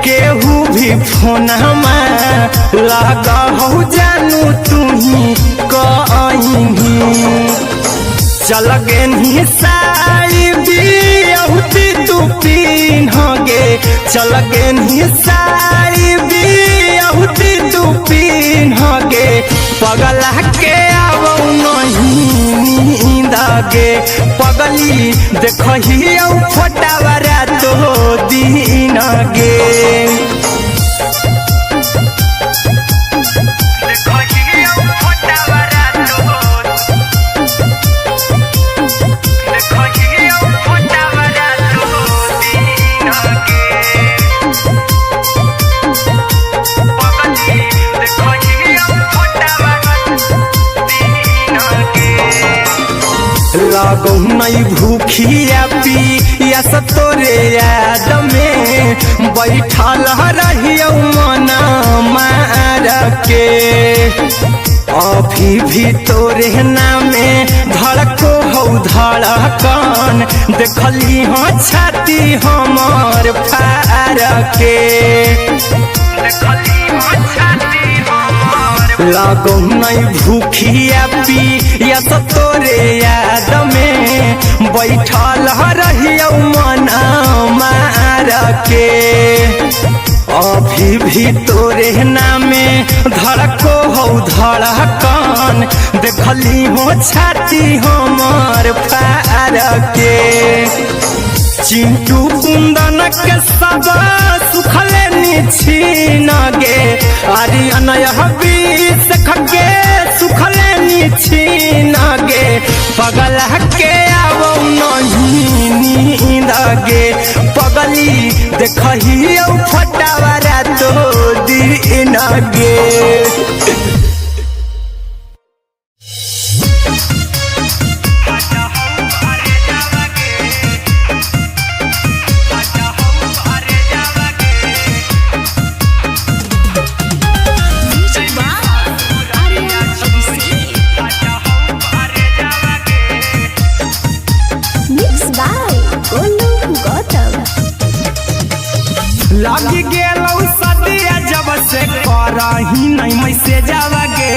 केहू भी फोन लगा हो जानू तू ही कहीं चल गे साड़ी बिहुती तू पीन गे चल गे साड़ी बिहुती तू पीन गे पगला के आवो नहीं नींद गे पगली देखही फोटावा रातो दिन गे लागो नहीं भूखिया पिया तोरे याद में बैठल रहियो मन मार के अभी भी तोरे नामे धड़को हो धड़कन देखली हाँ छाती हमार फार के लागो नहीं भूखिया पिया तोरे याद में बैठल रहियो मन मार के अभी भी तोरे नामे धड़को हो धड़कन देखली हो छाती हमार फार के चिंटू कुंदन के सब सुखले निछीन गे आर्यन बीस खगे सुखले निछीन गे पगला के आवो नहीं नींद गे पगली देखही फोटावा रातो दिन गे लगी गेलौ सदिया जब से करही नहीं मैसेजवा गे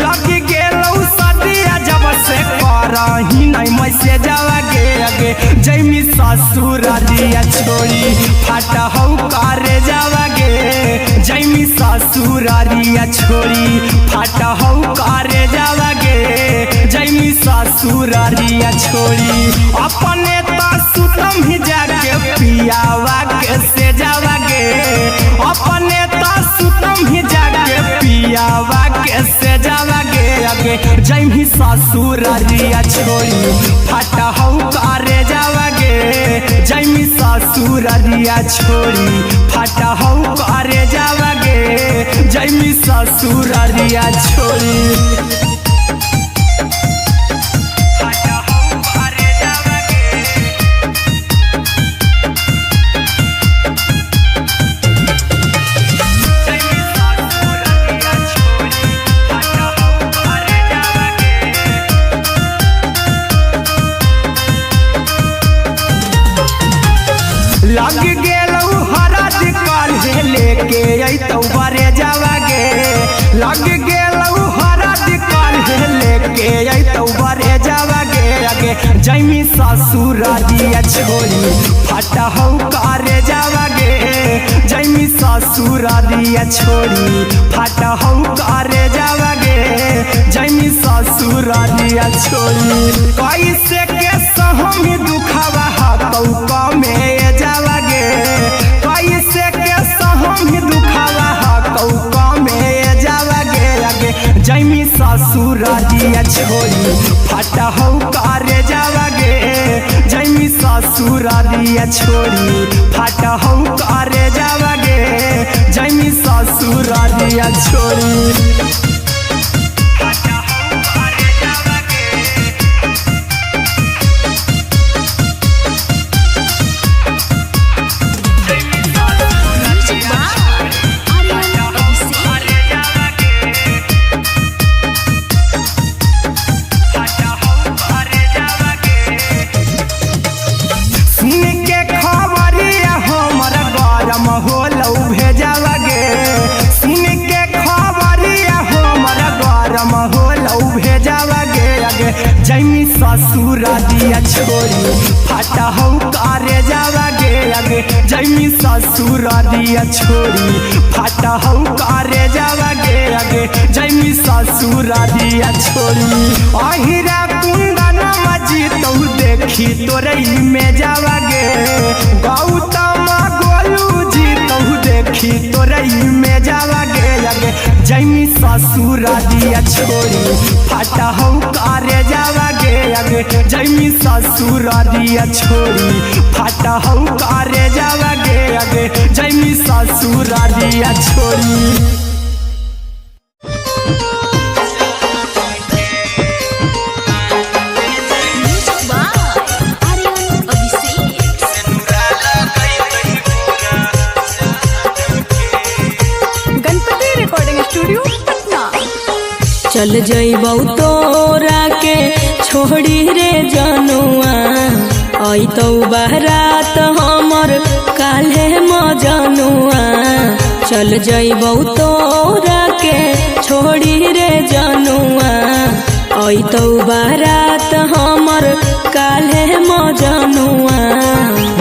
लगी गेलौ सदिया जब से करही नहीं मैसेजवा गे अगे जैमी ससुरारिया छोड़ी फाटा हौ करे जावा गे जैमी ससुरारिया छोड़ी फाटा हौ करे जावा गे जैमी ससुरारिया छोड़ी अपने तो सुतम ही जाके पियावा के से जावा गे अपने तो सुतम ही जाके पियावा के से जावा गे अगे जैमी ससुरारिया छोड़ी फाटा हौ करे जावा गे जैमी ससुरारिया छोड़ी फाटा हौ करे जावा गे जैमी ससुरारिया छोड़ी फाटा जैमी ससुरारिया छोड़ी फटा हौ करे जावागे जैमी ससुरारिया छोड़ी फटा हौ करे जावागे जैमी ससुरारिया छोड़ी कैसे के सहमी दुखावा हतौ कमे जावागे कैसे के सहमी दुखावा हतौ कमे जावागे आगे जैमी ससुरारिया छोड़ी फटा हौ करे जावागे जैमी ससुरारिया छोड़ी फटा हौ करे जावागे जैमी ससुरारिया छोड़ी जैमी ससुरारिया छोड़ी फटा हौ करे जावागे आगे जैमी ससुरारिया छोड़ी फटा हौ करे जावागे आगे जैमी ससुरारिया छोड़ी अहिरा कुंदन मजी तो देखी तोरई में जावागे गौतम गोलू जी तो देखी तोरई में जावागे आगे जैमी ससुरारिया छोड़ी फटा हौ करे जावागे आगे जैमी ससुरारिया छोड़ी फटा हौ करे जावागे आगे जैमी ससुरारिया छोड़ी चल जइबौ तोरा के छोड़ी रे जनुआ अइतौ बारात हमर काल्हे मजनुआ चल जइबौ तोरा के छोड़ी रे जनुआ अइतौ बारात हमर काल्हे मजनुआ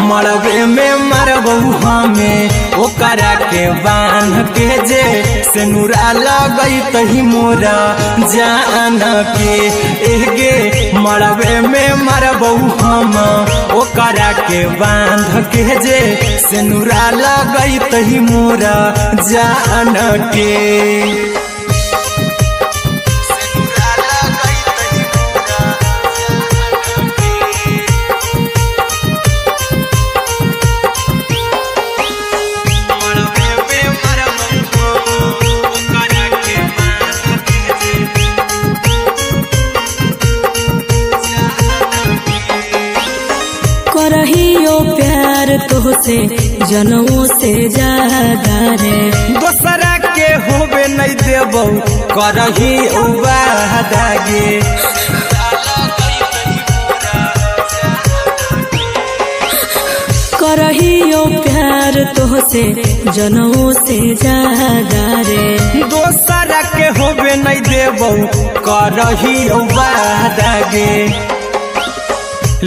मरबे में मरबौ हमें ओकरा के बांध के जे सेनुरा लगई तही मोरा जान के एगे मरबे में मरबौ हम ओकरा के बांध के जे सेनुरा लगई तही मोरा जान के करहियो प्यार तोहसे जनों से ज्यादा रे दोसरा के होबे नहीं देबौ करही वादागे करहियो प्यार तोहसे जनों से ज्यादा रे दोसरा के होबे नहीं देबौ करही वादागे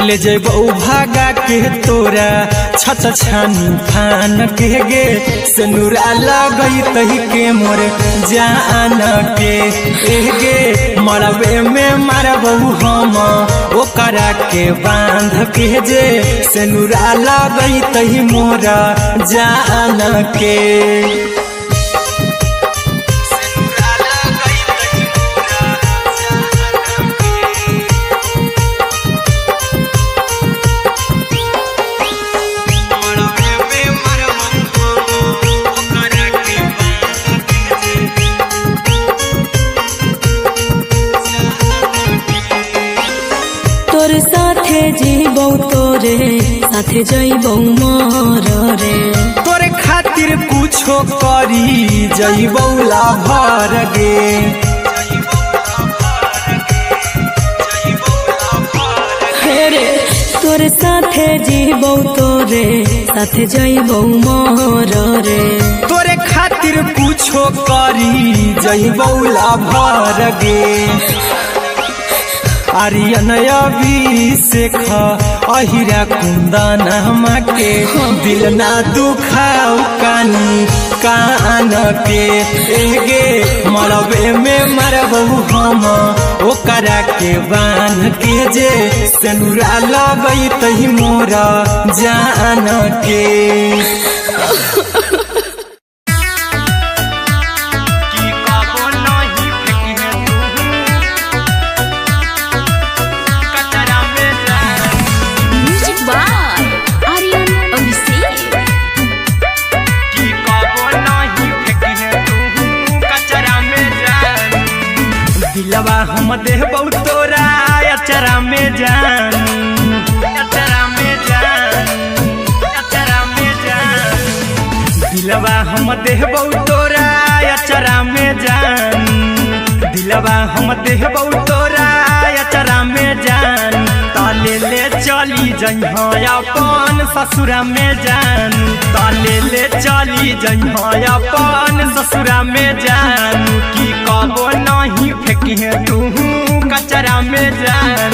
ले जेबौ भागा के तोरा छछ छानी फान के गे सेनुरा लगई तही के मोर जान के एगे मरबे में मरबौ हम ओकरा के बांध के जे सेनुरा लगई तही मोरा जान के जीबौ तोरे साथे जइबौ मोर रे तोरे खातिर कुछो करी जइबौ लाभर गे रे तोरे साथे जीबौ तोरे साथे जइबौ मोर रे तोरे खातिर कुछो करी जइबौ लाभर गे आर्यन अभिषेक अहिरा कुंदन के दिल ना दुखाऊ कानी कान के एगे मरबे में मरबू हम ओकरा के बांध के जे सेनुरा लगई तही मोरा जान के दिलवा हम देहबौ तोरा अचरा में जान अचरा में जान अचरा में जान दिलवा हम देहबौ तोरा अचरा में जान दिलवा हम देहबौ तोरा अचरा में जान ताले ले चली जइहा अपन ससुरा में जान ताले ले चली जइहा अपन ससुरा में जान की कबो नहीं फेंकी तू कचरा में जान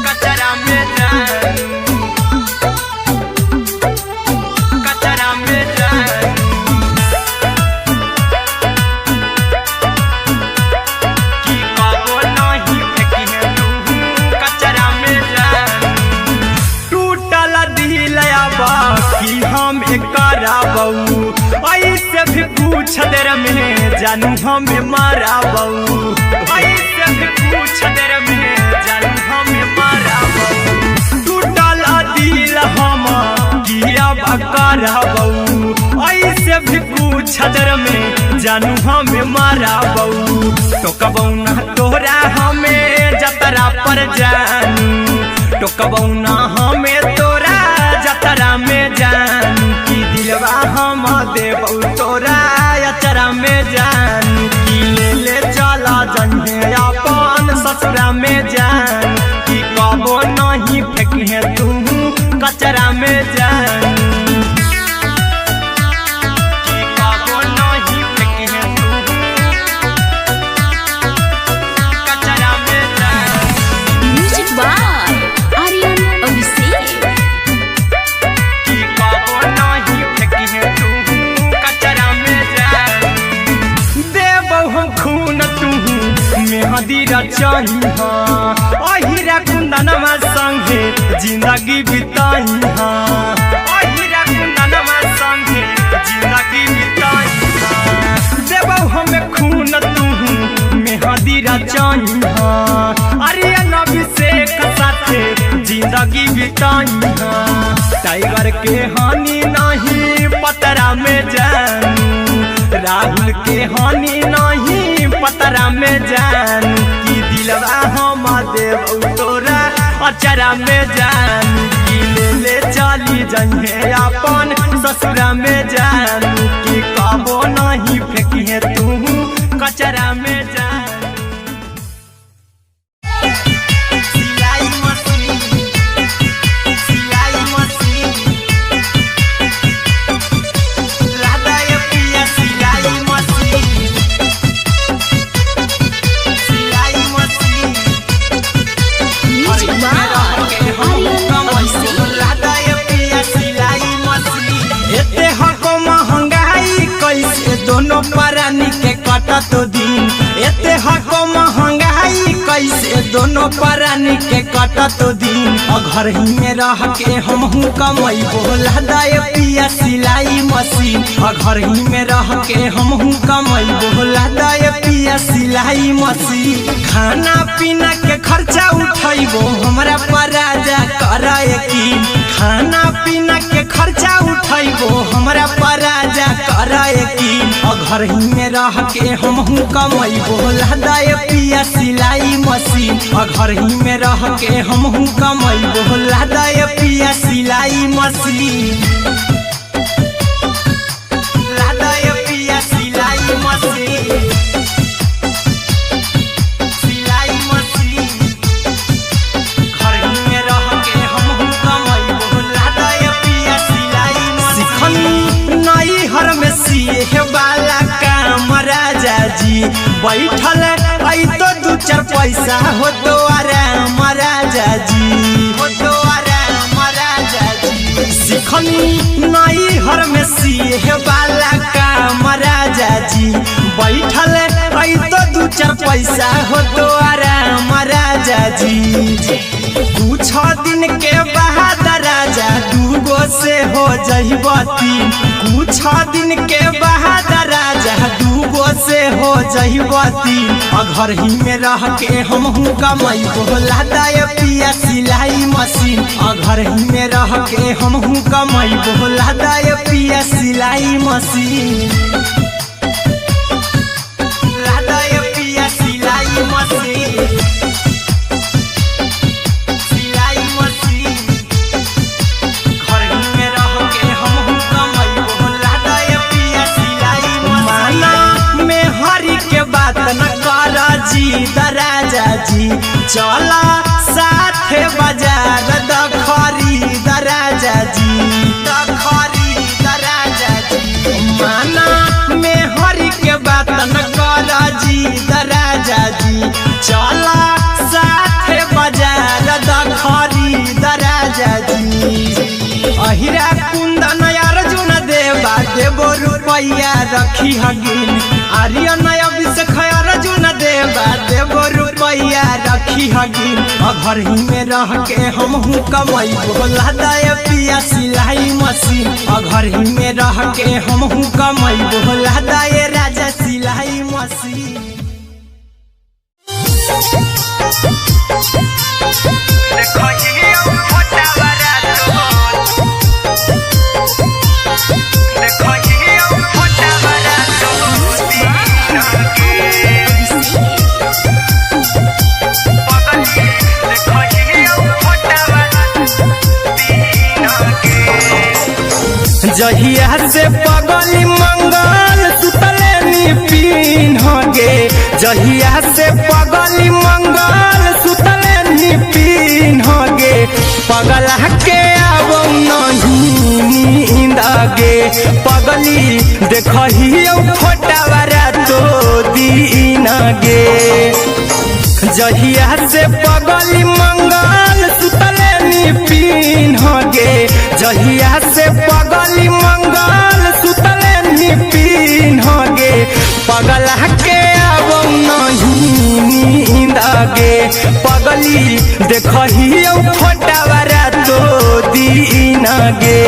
कचरा में जान कचरा में जान की कबो नहीं फेंकी तू कचरा में जान टूटल दिल बाकी हम कराबू ऐसे भी पूछ देर में जानू हमें माराबू ऐसे भी पूछ देर में जानू हमें माराबू टूटल दिल हम किया कराबू ऐसे भी पूछ देर में जानू हमें माराबू टोकबौ ना तोरा हमें जतरा पर जानू टोकबौ ना हमें तोरा जतरा में जानू की दिलवा हम देबौ तोरा अचरा में जानू की ले चला जन्हे अपन ससुरा में जान की कबो नहीं फेंकी तू कचरा में जानू की कबो नहीं फेंकी तू कचरा में जानू म्यूजिक बाय आर्यन अभिषेक की कबो नहीं फेंकी तू कचरा में जान देबौ हम खून तू मेहंदी रचाही अहिरा कुंदनमा संगे जिंदगी बिताई अहिरा कुंदनमा संगे जिंदगी बिताई देबौ हमें खून तू मेहंदी रचाही आर्यन अभिषेक साथे जिंदगी बिताई टाइगर के हानि नहीं पतरा में जानू राहुल के हानि नहीं पतरा में जानू की दिलवा हम देबौ तोरा अचरा में जानू की ले चली जइहे अपन ससुरा में जानू की कबो नहीं फेंकी तू कचरा में जानू सिलाई मशीन सिलाई मशीन लादा ये पिया सिलाई मशीन सिलाई machine music by Aryan Abhishek लादा ये पिया सिलाई मशीन एते हको महंगाई कैसे दोनों परानी के कटत दिन एते हको महंगाई कैसे दोनों परानी के कटत दिन घर ही में रह के हमहू कमैबो लादा ये पिया सिलाई मशीन घर ही में रह के हमहू कमैबो लादा ये पिया सिलाई मशीन खाना पीना के खर्चा उठैबो हमरा पराजा करे की खाना पीना के खर्चा उठैबो हमरा पराजा करे की घर ही में रह के हमहू कमैबो लादा ये पिया सिलाई मशीन घर ही में रह के हमहू कमैबो लादा ये पिया सिलाई मशीन लादा ये पिया सिलाई मशीन सिलाई मशीन घर ही में रह के हमहू कमैबो लादा ये पिया सिलाई मशीन नई हर में सिए वाला काम राजा जी बैठल आई तो दू चार पैसा हो तो आराम राजा जी, हो तो आराम राजा जी। सिखनी नई हर में सीहे वाला काम राजा जी, बैठल आई तो दू चार पैसा हो तो आराम राजा जी। कुछ दिन के बाद राजा दूगो से हो जहिबती, कुछ दिन के बाद राजा दूगो से हो जहिबती। घर ही में रह के हम कमाई बोला दाय पिया सिलाई मशीन, घर ही में रह के हम कमाई बोला दाय पिया सिलाई मशीन, दाय पिया सिलाई मशीन, सिलाई मशीन। घर ही में रह के हम कमाई बोला दाय पिया सिलाई मशीन। माना में हरी के बात न कर जी दराजा जी, चला साथे बाजार द खरीद राजा जी, द खरीद राजा जी। माना में हरी के बात न कर जी दराजा जी, चला साथे बाजार द खरीद राजा जी। अहिरा कुंदन अर्जुन देवा देवो रुपया रखी हगिन, आर्यन अभिषेक अर्जुन देवा देवो रुपया रखी हगिन। घर ही में रह के हम कमाई बोला दाय पिया सिलाई मशीन, घर ही में रह के हम कमाई बोला दाय राजा सिलाई मशीन। जहिया से पगली मंगल सुतले निपिन गे, जहिया से पगली मंगल सुतले निपिन गे। पगला के आवो नहीं नींद गे, पगली देखही फोटावा रातो दिन गे। जहिया से पगली मंगल सुतले निपिन गे, जहिया से पगली मंगल सुतले निपिन गे। पगला के आवो नहीं नींद गे, पगली देखही फोटावा रातो दिन गे।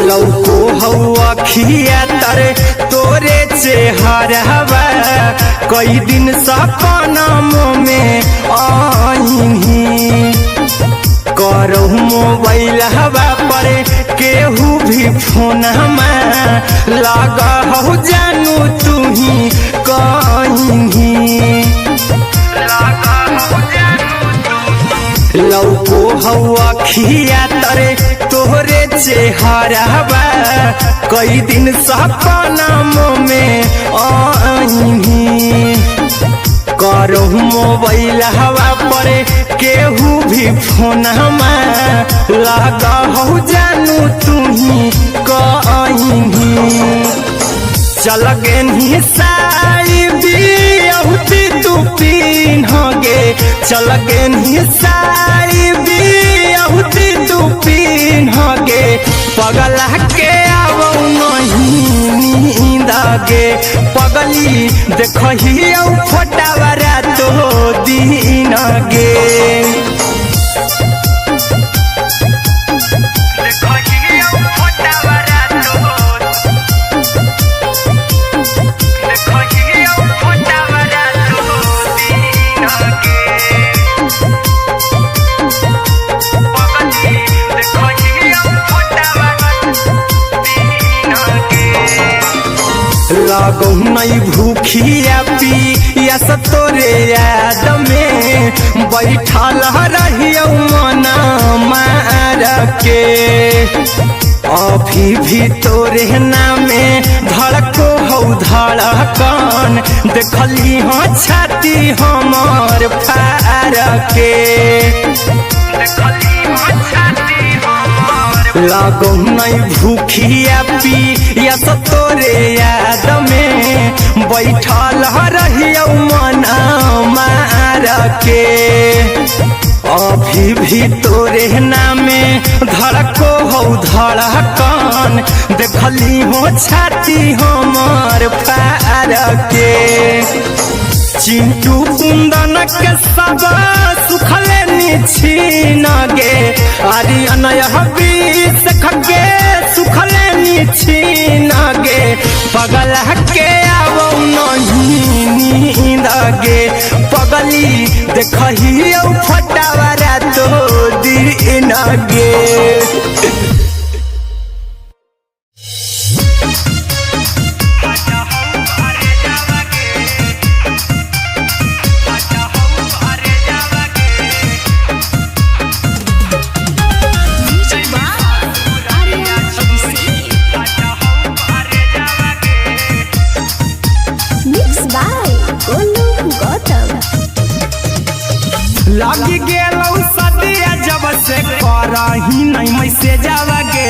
लौको हवा खिया तरे तोरे चेहरवा, कई दिन सपनों में आईनी। करहु मोबाइल हवा पर केहू भी फोन लगा हो जानू तू ही कहीं। लौको हवा खिया तरे तोहरे चेहरवा, कई दिन सपनों में आईनी। करहु मोबाइल हवा पर केहू भी फोन लगा हो जानू तू ही कहीं। चल गे साड़ी बियहुती तू पीन गे, चल गे साड़ी बियहुती तू पीन गे। पगला के आवो नहीं नींद गे, पगली देखही फोटावा रातो दिन गे। लागो नहीं भूखिया पिया तोरे याद में, बैठल रहियो मन मार के। अभी भी तोरे नामे धड़को हौ धड़कन, देखली हाँ छाती हमर फार के। लागो नहीं भूखिया पिया तो तोरे याद में बैठल रहियो मन मार के। अभी भी तोरे नामे धड़को हौ धड़कन, देखली हो छाती हमर फार के। चिंटू कुंदन के सब सुखले निछीन गे, आर्यन बीस खगे सुखले निछीन गे। पगल के आवो नहीं नींद गे, पगली देखही फटावरा तो दिन गे। लगी गेलौ सदिया जब से करही नहीं मैसेजवा गे,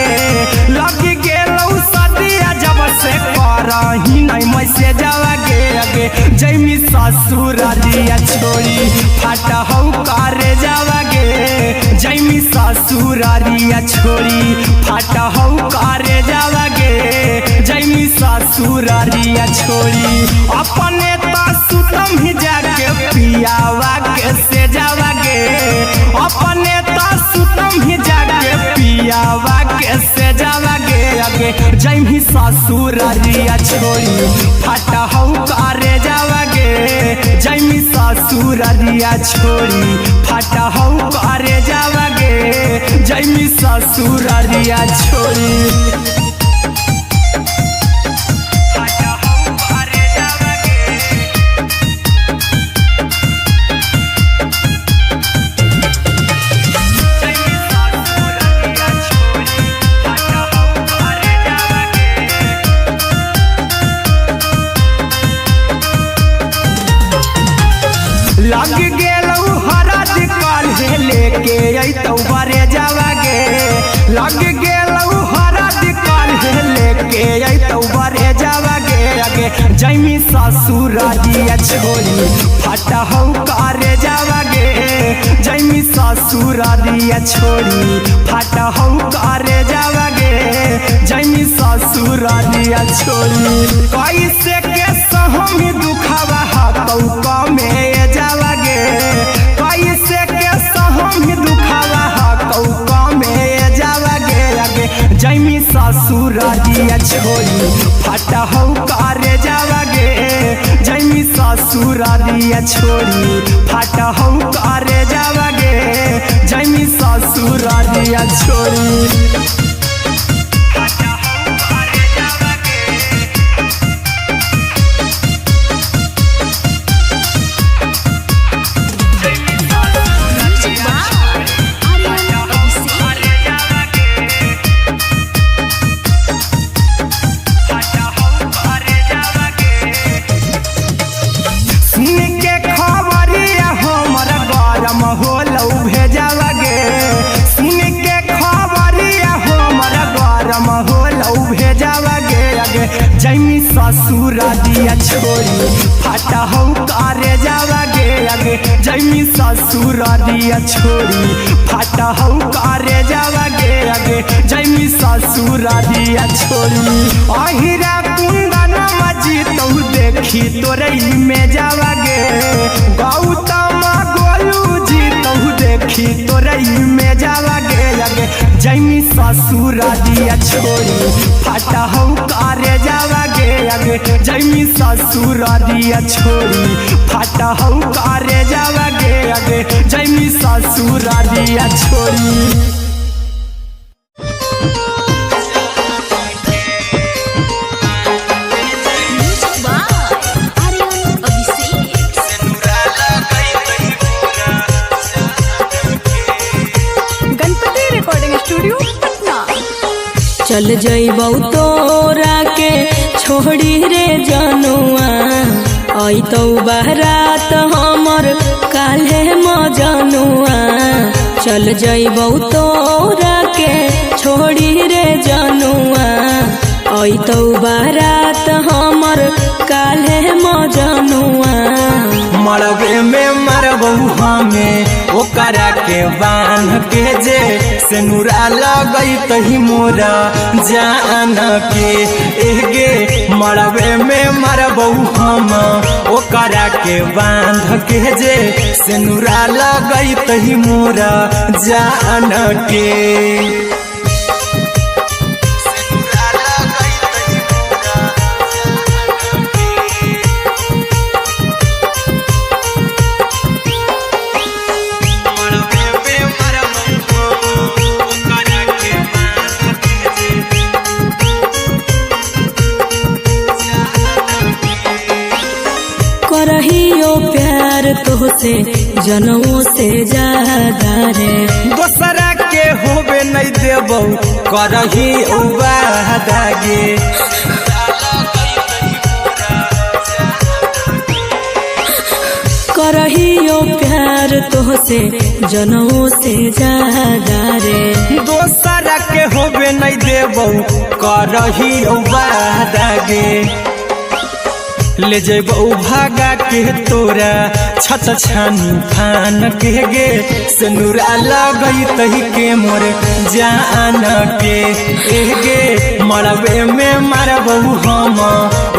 लगी गेलौ सदिया जब से करही नहीं मैसेजवा गे। अगे जैमी ससुरारिया छोड़ी फाटा हौ करे जावा गे, जैमी ससुरारिया छोड़ी फाटा हौ करे जावा गे, जैमी ससुरारिया छोड़ी अपने सुतम ही जाके पियावा के से जावा गे, अपने सुतम ही जाके पियावा के से जावा गे। अगे जैमी ससुरारिया छोड़ी फाटा हौ करे जावा गे, जैमी ससुरारिया छोड़ी फाटा हौ करे जावा गे, जैमी ससुरारिया छोड़ी। लग गेलौ हरद काल्हे लेके अइतौ बरे जावा गे, लग गेलौ हरद काल्हे लेके अइतौ बरे जावा गे। अगे जैमी ससुरारिया छोड़ी फाटा हौ करे जावा गे, जैमी ससुरारिया छोड़ी फाटा हौ करे जावा गे, जैमी ससुरारिया छोड़ी। कैसे के सहम दुखवा हतौ कमे जावा गे, कैसे के सहम दुखवा हतौ कमे जावा गे। अगे जैमी ससुरारिया छोड़ी फाटा हौ करे जावा गे, जैमी ससुरारिया छोड़ी फाटा हौ करे जावा गे, जैमी ससुरारिया छोड़ी। जैमी ससुरारिया छोड़ी फाटा हौ करे जावा गे, अगे जैमी ससुरारिया छोड़ी फाटा हौ करे जावा गे। अगे जैमी ससुरारिया छोड़ी अहिरा कुंदन मजीतौ देखी तोरई में जावा गे, गौतम गोलू जीतौ देखी तोरई में जावा गे। अगे जैमी ससुरारिया छोड़ी फाटा हौ करे जावा गे, अगे जैमी ससुरारिया छोड़ी फाटा हौ करे जावा गे, अगे जैमी ससुरारिया छोड़ी। चल जइबौ तोरा के छोड़ी रे जनुआ अइतौ बारात हमर काल्हे मजनुआ चल जइबौ तोरा के छोड़ी रे जनुआ अइतौ बारात हमर काल्हे मजनुआ मरबे में मरबौ हमें ओकरा के बांध के जे सेनुरा लगई तही मोरा जान के एगे मरबे में मरबौ हम ओकरा के बांध के जे सेनुरा लगई तही मोरा जान के करहियो प्यार तोहसे जनमों से ज्यादा रे दोसरा के होबे नहीं देबौ करही वादा गे करहियो प्यार तोहसे जनमों से ज्यादा रे दोसरा के होबे नहीं देबौ करही वादा गे ले जेबौ भागा के तोरा छत छानी फान के गे सेनुरा लगई तही के मोर जान के एगे मरबे में मरबौ हम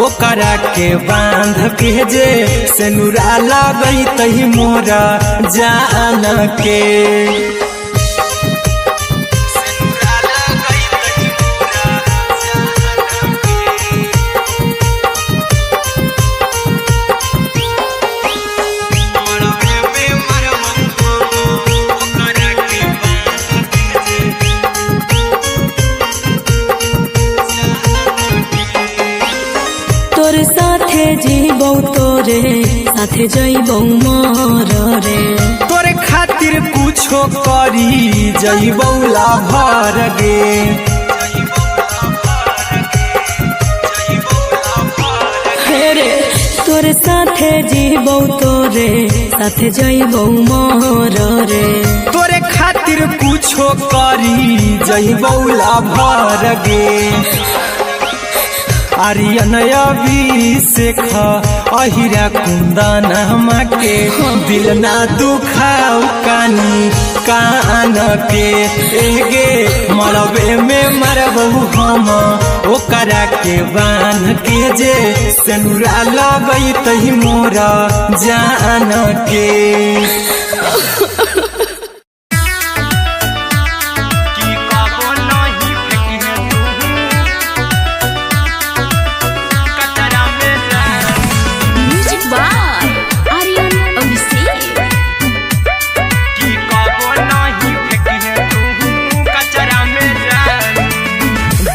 ओकरा के बांध के जे सेनुरा लगई तही मोरा जान के तोरे साथे जीबौ तोरे साथे जइबौ मर रे तोरे खातिर कुछो करी जइबौ लाभर गे रे तोरे साथे जीबौ तोरे साथे जइबौ मर रे तोरे खातिर कुछो करी जइबौ लाभर गे आर्यन अभिषेक अहिरा कुंदन के दिल ना दुखाऊ कानी कान के एगे मरबे में मरबौ हम ओकरा के बांध के जे सेनुरा लगई तही मोरा जान के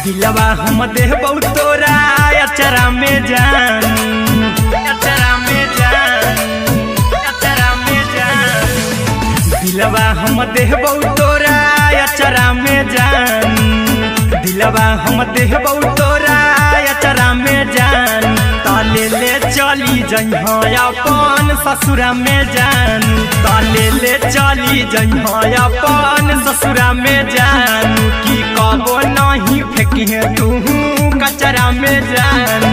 दिलवा हम देबौ तोरा अचरा में जान अचरा में जान अचरा में जान दिलवा हम देबौ तोरा अचरा में जान दिलवा हम देबौ तोरा अचरा में जान ताले ले चली जइहा अपन ससुरा में जान ताले ले चली जइहा अपन ससुरा में जान की कबो नहीं फेंकिहे तू कचरा में जान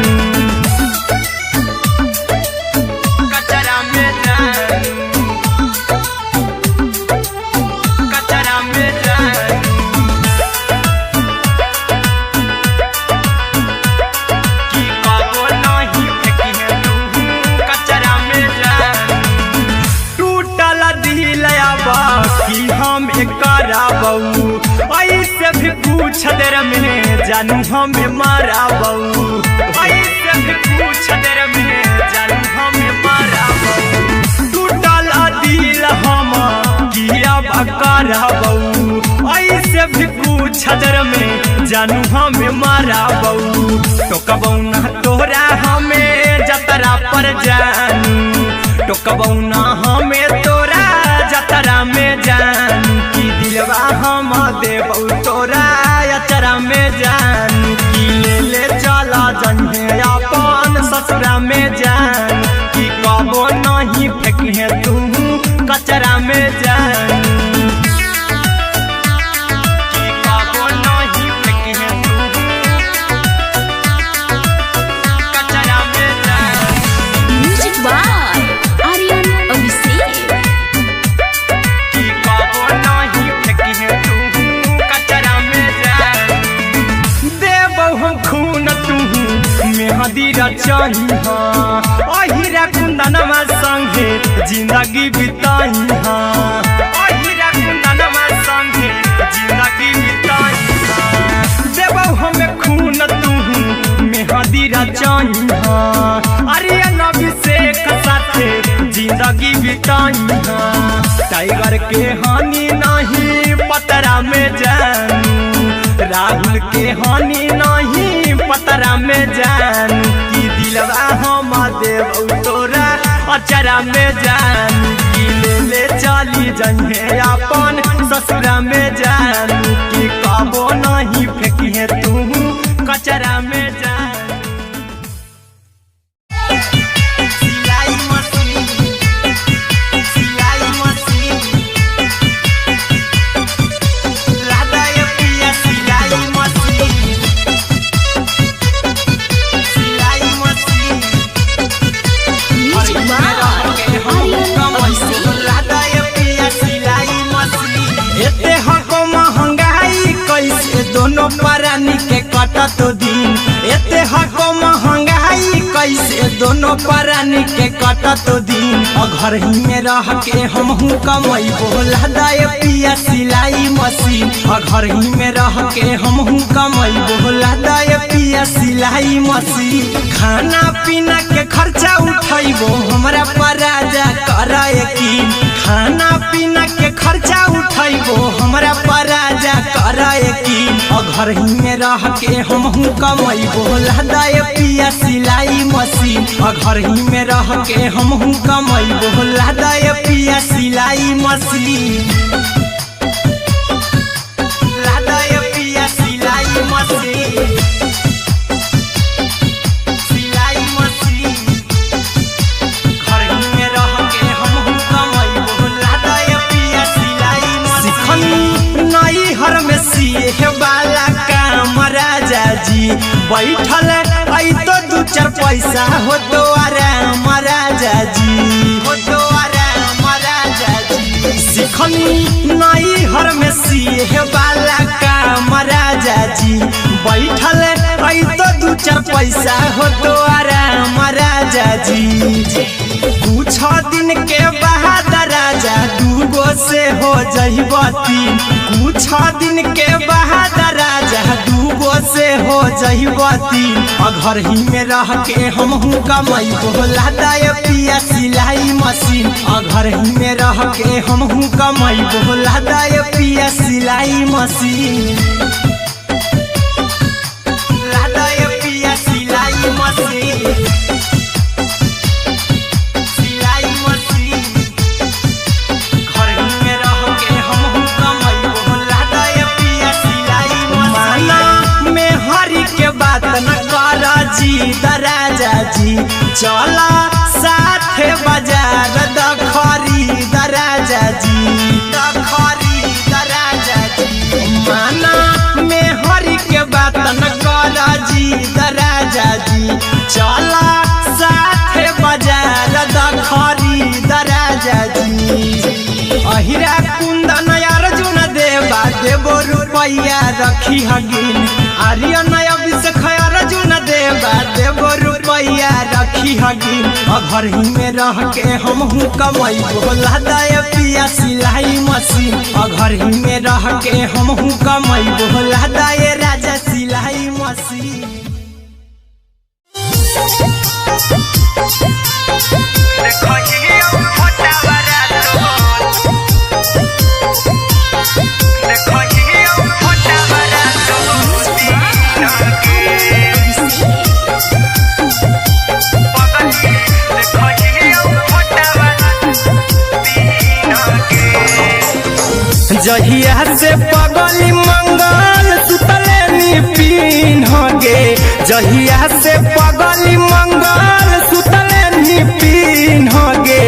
कचरा में जान कचरा में जान की कबो नहीं फेंकिहे तू कचरा में जान टूटल दिल बाकी हम कराबौ ऐसे भी पूछ देर में जानू हमें माराबौ ऐसे भी पूछ देर में जानू हमें माराबौ टूटल दिल हम किया कराबौ ऐसे भी पूछ देर में जानू हमें माराबौ टोकबौ ना तोरा हमें जतरा पर जानू टोकबौ ना हमें तोरा जतरा में जानू की दिलवा हम देबौ तोरा अचरा में जान मेहदी रचही अहिरा कुंदनमा संगे जिंदगी बिताई अहिरा कुंदनमा संगे जिंदगी बिताई देबौ हमें खून तू मेहदी रचही अरे अभिषेक साथे जिंदगी बिताई टाइगर के हानि नहीं पतरा में जानू राहुल के हानि नहीं पतरा में जानू कि दिलवा हम देव तोरा अचरा में जानू कि ले चली जइहे अपन ससुरा में जानू कि कबो नहीं फेंकिहे तू कचरा में जानू दोनों परानी के कटत दिन एते हको महंगाई कैसे दोनों परानी के कटत दिन घर ही में रह के हमहू कमैबो लदाए पिया सिलाई मशीन घर ही में रह के हमहू कमैबो लदाए पिया सिलाई मशीन खाना पीना के खर्चा उठैबो हमरा पराजा कराए की खाना पीना के खर्चा उठैबो हमरा पराजा कराए की घर ही में रह के हमहू कमैबो लदाए पिया सिलाई मशीन घर ही में रह के हमहू कमैबो लदाए पिया सिलाई मशीन लदाए पिया सिलाई मशीन सिलाई मशीन घर ही में रह के हमहू कमैबो लदाए पिया सिलाई मशीन नई हर में सिए वाला काम राजा जी बैठल आई तो दू चार पैसा हो तो आराम राजा जी हो तो आराम राजा जी सिखनी नई हर में सिए वाला काम राजा जी बैठल आई तो दू चार पैसा हो तो आराम राजा जी कुछ दिन के बाद राजा दूगो से हो जइबो तीन कुछ दिन के बाद राजा दूगो से हो जइबो तीन घर ही में रह के हमहू कमैबो लदाए पिया सिलाई मशीन घर ही में रह के हमहू कमैबो लदाए पिया सिलाई मशीन लदाए पिया सिलाई मशीन राजा जी चला साथे बाजार द खरीद राजा जी द खरीद राजा जी माना में हरी के बात न कर जी द राजा जी चला साथे बाजार द खरीद राजा जी अहिरा कुंदन अर्जुन देवा देबो रुपया रखी हगिन आर्यन अभिषेक अर्जुन देवा देबो रुपया रखी हगिन घर ही में रह के हमहू कमैबो लदाए पिया सिलाई मशीन घर ही में रह के हमहू कमैबो लदाए राजा सिलाई मशीन जहिया से पगली मंगल सुतले निपिन गे जहिया से पगली मंगल सुतले निपिन गे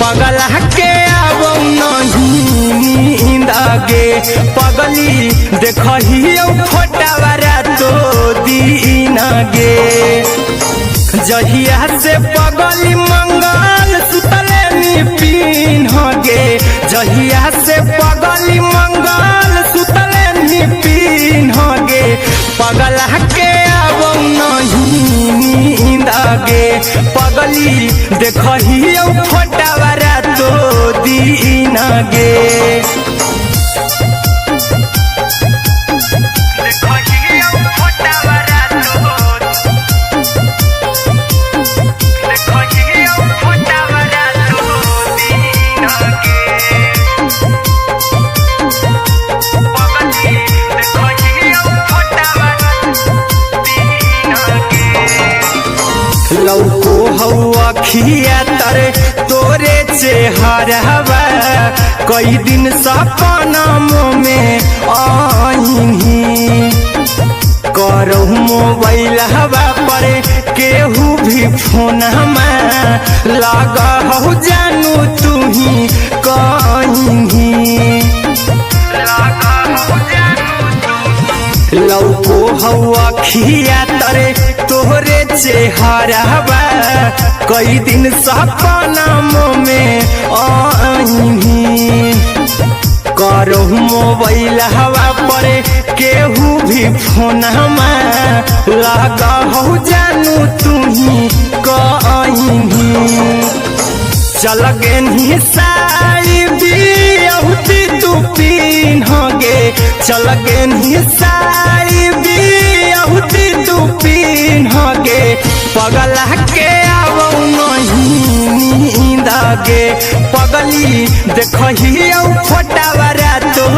पगला के आबो नहीं नींद गे पगली देखहियो फोटावा तो दीन गे जहिया से पगली मंगल सुतले निपिन गे जहिया से पगली मंगल सुतले निपिन गे पगला के आबो नहीं नींद पगली देखही फोटावारा तो दिन गे लौको हवा खिया तरे तोरे चेहरवा कई दिन सपना में आईनी करहु मोबाइल हवा पर केहू भी फोन लगा हो जानू तू ही कहीं लौको हवा खिया तरे तोहरे चेहरवा कई दिन सपना में आईनी करहु मोबाइल हवा पर केहू भी फोन लगा हो जानू तू ही कहीं चल गे साड़ी बियहुती तू पिन्हगे चल गे साड़ी बियहुती तू पिन्हगे पगला के आवो नहीं नींद गे पगली देखही फोटावारा तो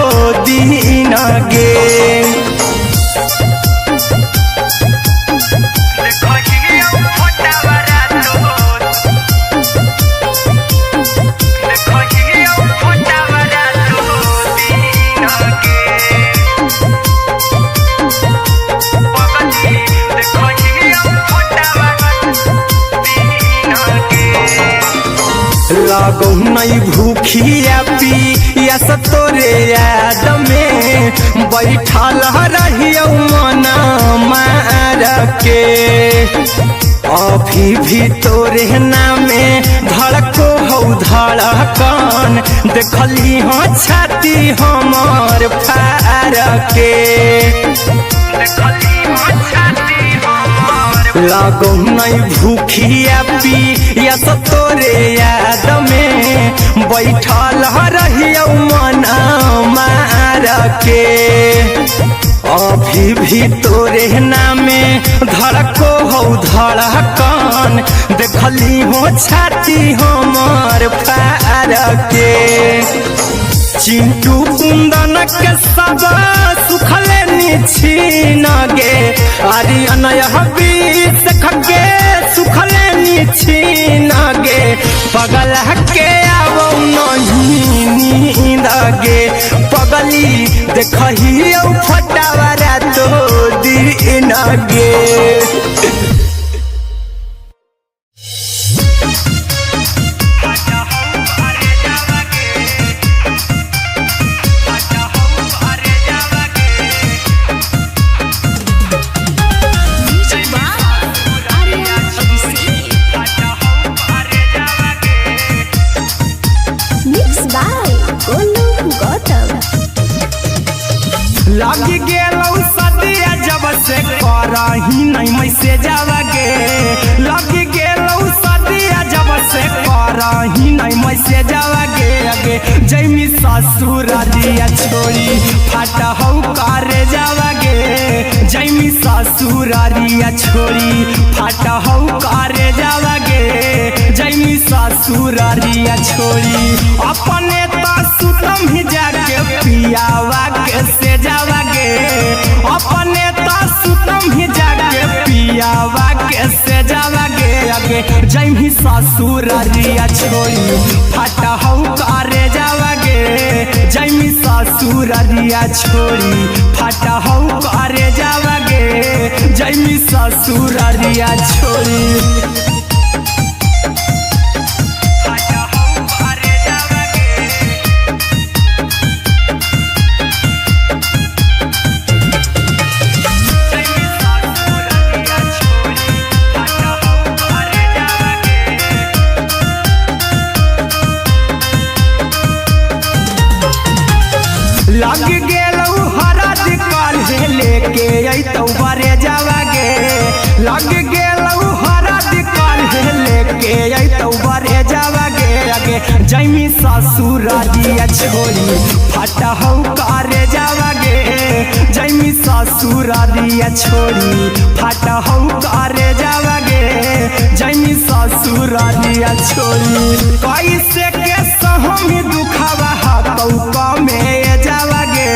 दिन गे लागो नहीं भूखिया पिया तोरे याद में बैठल रहियो मना मार के अभी भी तोरे नामे धड़को हो धड़कन देखली हाँ छाती हमार फार के लागो नहीं भूखिया पिया तोरे याद में बैठल रहियो मना मार के अभी भी तोरे नामे धड़को हो धड़कन देखली हो छाती हमार फार के चिंटू कुंदन के सब सुखले निछीन गे आर्यन बीस खगे सुखले निछीन गे पगल के आवो नहीं नींद गे पगली देखही फटावारा तो दिन गे लगी गेलौ सदिया जब से करही नहीं मैसेजवा गे लगी गेलौ सदिया जब से करही नहीं मैसेजवा गे अगे जैमी ससुरारिया छोड़ी फाटा हौ करे जावा गे जैमी ससुरारिया छोड़ी फाटा हौ करे जावा गे जैमी ससुरारिया छोड़ी अपने तो सुतम ही जाके पियावा के से जावा गे अपने तो सुतम ही जाके पियावा के से जावा गे अगे जैमी ससुरारिया छोड़ी फाटा हौ करे जावा गे जैमी ससुरारिया छोड़ी फाटा हौ करे जावा गे जैमी ससुरारिया छोड़ी लग गेलौ हरद काल्हे लेके अइतौ बरे जावा गे लग गेलौ हरद काल्हे लेके जैमी ससुरारिया छोड़ी फटा हौ करे जावागे जैमी ससुरारिया छोड़ी फटा हौ करे जावागे जैमी ससुरारिया छोड़ी कैसे के सहमी दुखावा हाथौ कमे जावागे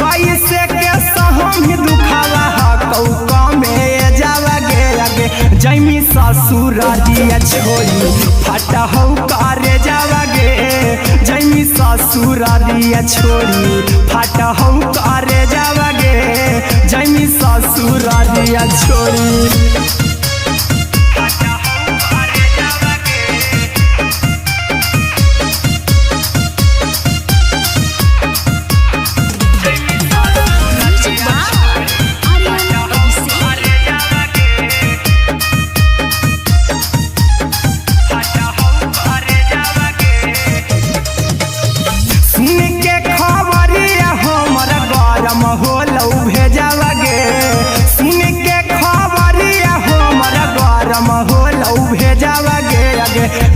कैसे के सहमी दुखावा हाथौ कमे जावागे आगे जैमी ससुरारिया छोड़ी फटा हौ करे जावागे जैमी ससुरारिया छोड़ी फटा हौ करे जावागे जैमी ससुरारिया छोड़ी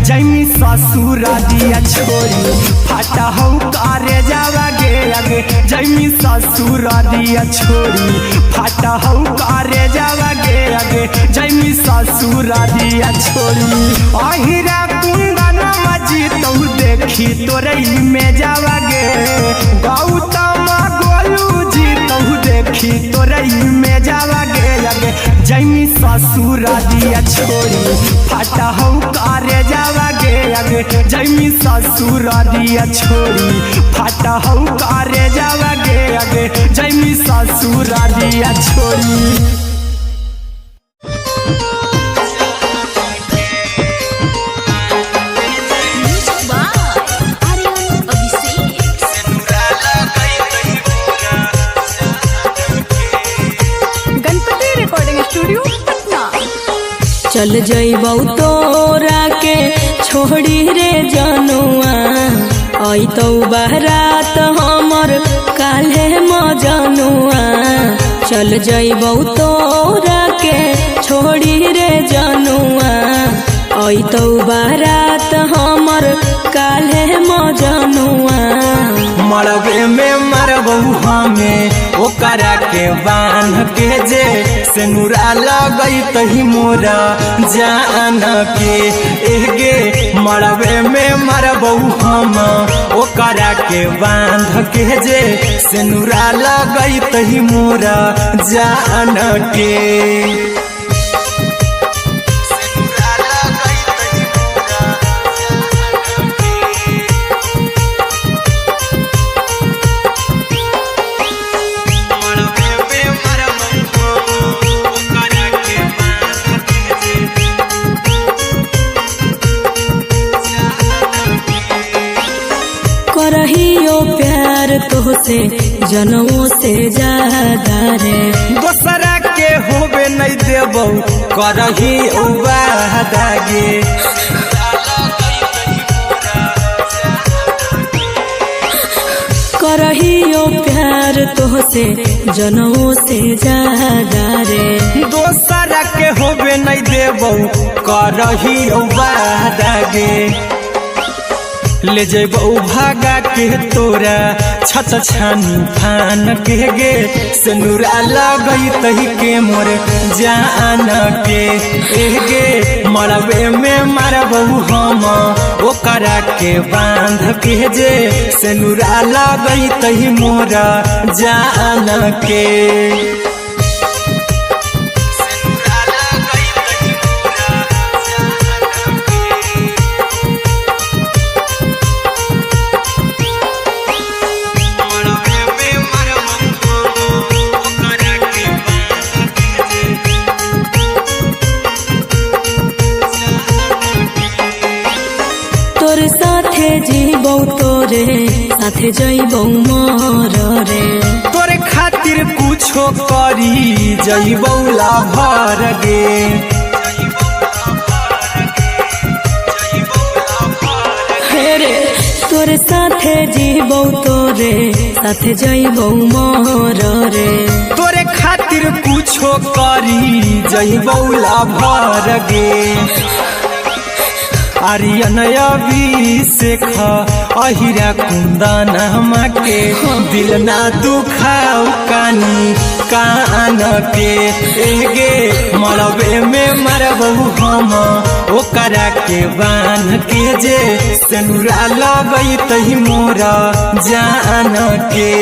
जैमी ससुरारिया छोड़ी फटा हौ करे जावागे आगे जैमी ससुरारिया छोड़ी फटा हौ करे जावागे आगे जैमी ससुरारिया छोड़ी अहिरा कुंदन मजी तो देखी तोरई में जावागे गौतम गोलू जी तो देखी तोरई में जावागे आगे जैमी ससुरारिया छोड़ी फटा हौ करे जावागे आगे जैमी ससुरारिया छोड़ी फटा हौ करे जावागे आगे जैमी ससुरारिया छोड़ी चल जइबौ तोरा के छोड़ी रे जनुआ अइतौ बारात हमर काल्हे मजनुआ चल जइबौ तोरा के छोड़ी रे जनुआ अइतौ बारात हमर काल्हे मजनुआ मरबे में मरबौ हमें ओकरा के बांध के जे सेनुरा लगई तही मोरा जान के एगे मरबे में मरबौ हम ओकरा के बांध के जे सेनुरा लगई तही मोरा जान के करहियो प्यार तोहसे जनमों से ज्यादा रे दोसरा के होबे नहीं देबौ करही वादागे करहियो प्यार तोहसे जनमों से ज्यादा रे दोसरा के होबे नहीं देबौ करही वादागे ले जइबौ भागा के तोरा छछ छानी फान के गे सेनुरा लगई तही के मोर जान के एगे मरबे में मरबौ हम ओकरा के बांध के जे सेनुरा लगई तही मोरा जान के तोरे साथे जइबौ मोर रे तोरे खातिर कुछो करी जइबौ लाभर गे रे तोरे साथे जीबौ तोरे साथे जइबौ मोर रे तोरे खातिर कुछो करी जइबौ लाभर गे आर्यन अभिषेक अहिरा कुंदन के दिल ना दुखाऊ कानी कान के एगे मरबे में मरबू हम ओकरा के बांध के जे सेनुरा लगई तही मोर जान के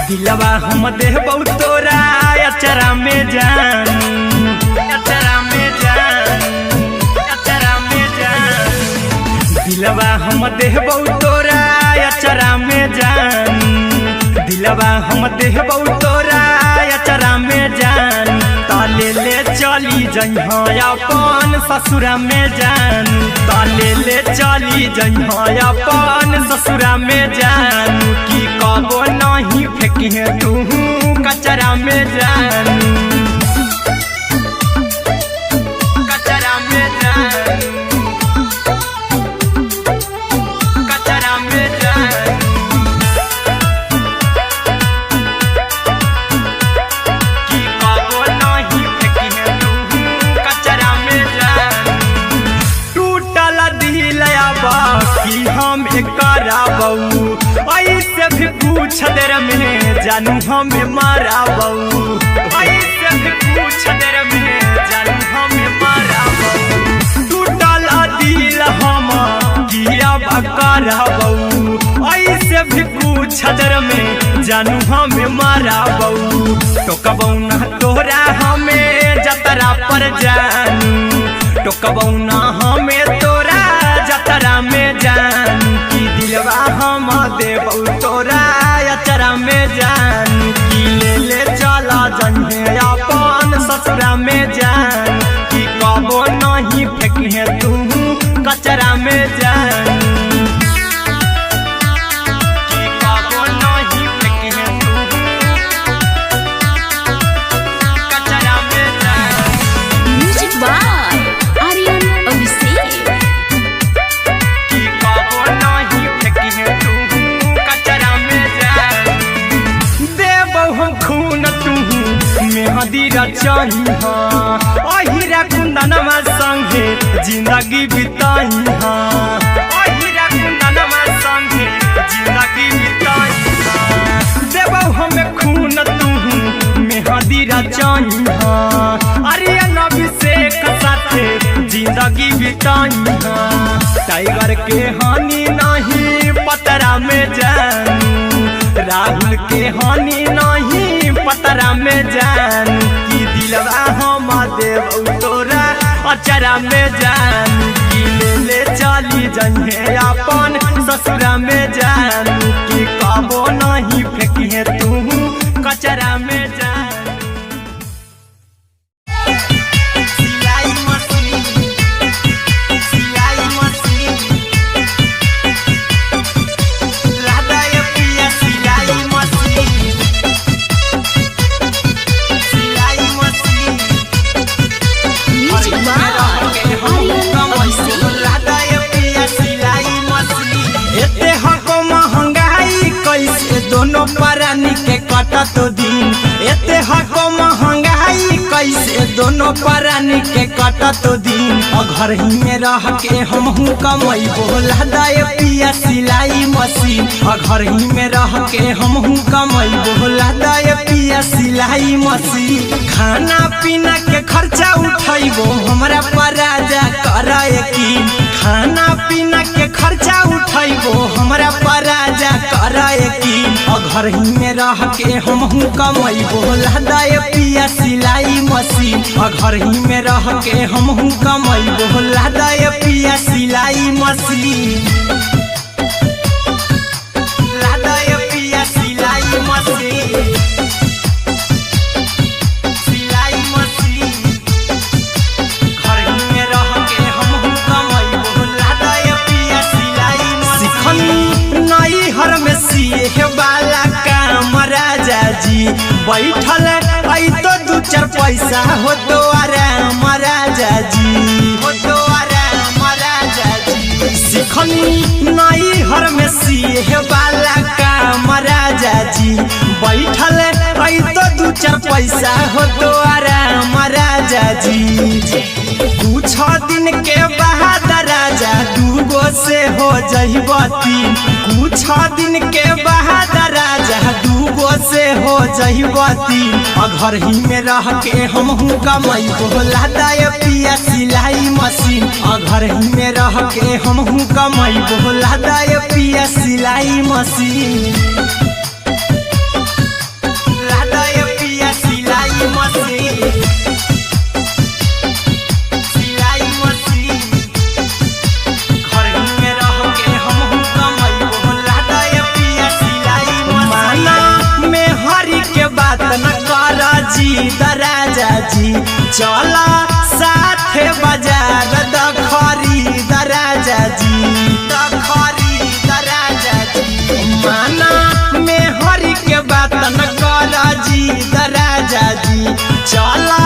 दिलवा हम देबौ तोरा अचरा में जान अचरा में जान अचरा में जान दिलवा हम देबौ तोरा अचरा में जान दिलवा हम देबौ तोरा अचरा में जान ताले ले चली जइहा अपन ससुरा में जान ताले ले चली जइहा अपन ससुरा में जान की कबो नहीं फेंकी तू कचरा में जान कचरा में जान कचरा में जान की कबो नहीं फेंकी तू कचरा में जान टूटल दिल बाकी हम कराबू ऐसे भी पूछ देर में जानू हमें माराबू ऐसे भी पूछ देर में जानू हमें माराबू टूटल दिल हम किया कराबू ऐसे भी पूछ देर में जानू हमें माराबू टोकबौ ना तोरा हमें जतरा पर जानू टोकबौ ना हमें तोरा जतरा में जानू की दिलवा हम देबौ तोरा अचरा में जान की ले चला जन्हे अपन ससुरा में जान की कबो नहीं फेंकी तू कचरा में जान की कबो नहीं फेंकी तू कचरा में जान म्यूजिक बाय आर्यन अभिषेक की कबो नहीं फेंकी तू कचरा में जान देबौ हम खून तू मेहंदी रचाही अहिरा कुंदनमा संगे जिंदगी बिताई अहिरा कुंदनमा संगे जिंदगी बिताई देबौ हमें खून तू मेहंदी रचाही आर्यन अभिषेक साथे जिंदगी बिताई टाइगर के हानि नहीं पतरा में जानू राहुल के हानि नहीं पतरा में जानू की दिलवा हम देबौ तोरा अचरा में जानू की ले चली जइहे अपन ससुरा में जानू की कबो नहीं फेंकी तू कचरा में जानू दोनों परानी के कटा तो दिन एते हको महंगाई कैसे दोनों परानी के कटा तो दिन घर ही में रह के हमहू कमई बोला दाए पिया सिलाई मशीन घर ही में रह के हमहू कमई बोला दाए पिया सिलाई मशीन खाना पीना के खर्चा उठाइबो हमरा पराजा कराए की खाना पीना के खर्चा उठाइबो हमरा पराजा कराए की घर ही में रह के हमहू कमई बोला दाए पिया सिलाई मशीन घर ही में रह के हमहू कमई बोला दाए पिया सिलाई मशीन लादाए पिया सिलाई मशीन सिलाई मशीन घर ही में रह के हमहू कमई बोला दाए पिया सिलाई मशीन नई हर में सिए वाला काम राजा जी बैठल चार पैसा हो तो आराम राजा जी, हो तो आराम राजा जी। सिखनी नई हर में सीहे वाला काम राजा जी, बैठल आई तो दू चार पैसा हो तो आराम राजा जी। कुछ दिन के बाद राजा दूगो से हो जहिबती, कुछ दिन के बाद राजा दूगो से हो जहिबती। घर ही में रह के हम कमाई बोला दाय पिया सिलाई मशीन, घर ही में रह के हम कमाई बोला दाय पिया सिलाई मशीन, दाय पिया सिलाई मशीन, सिलाई मशीन। घर ही में रह के हम कमाई बोला दाय पिया सिलाई मशीन। माना में हरी के बात न कर जी दराजा जी, चला साथे बाजार दखरी दराजा जी, दखरी दराजा जी। माना में हरी के बात न कर जी दराजा जी, चला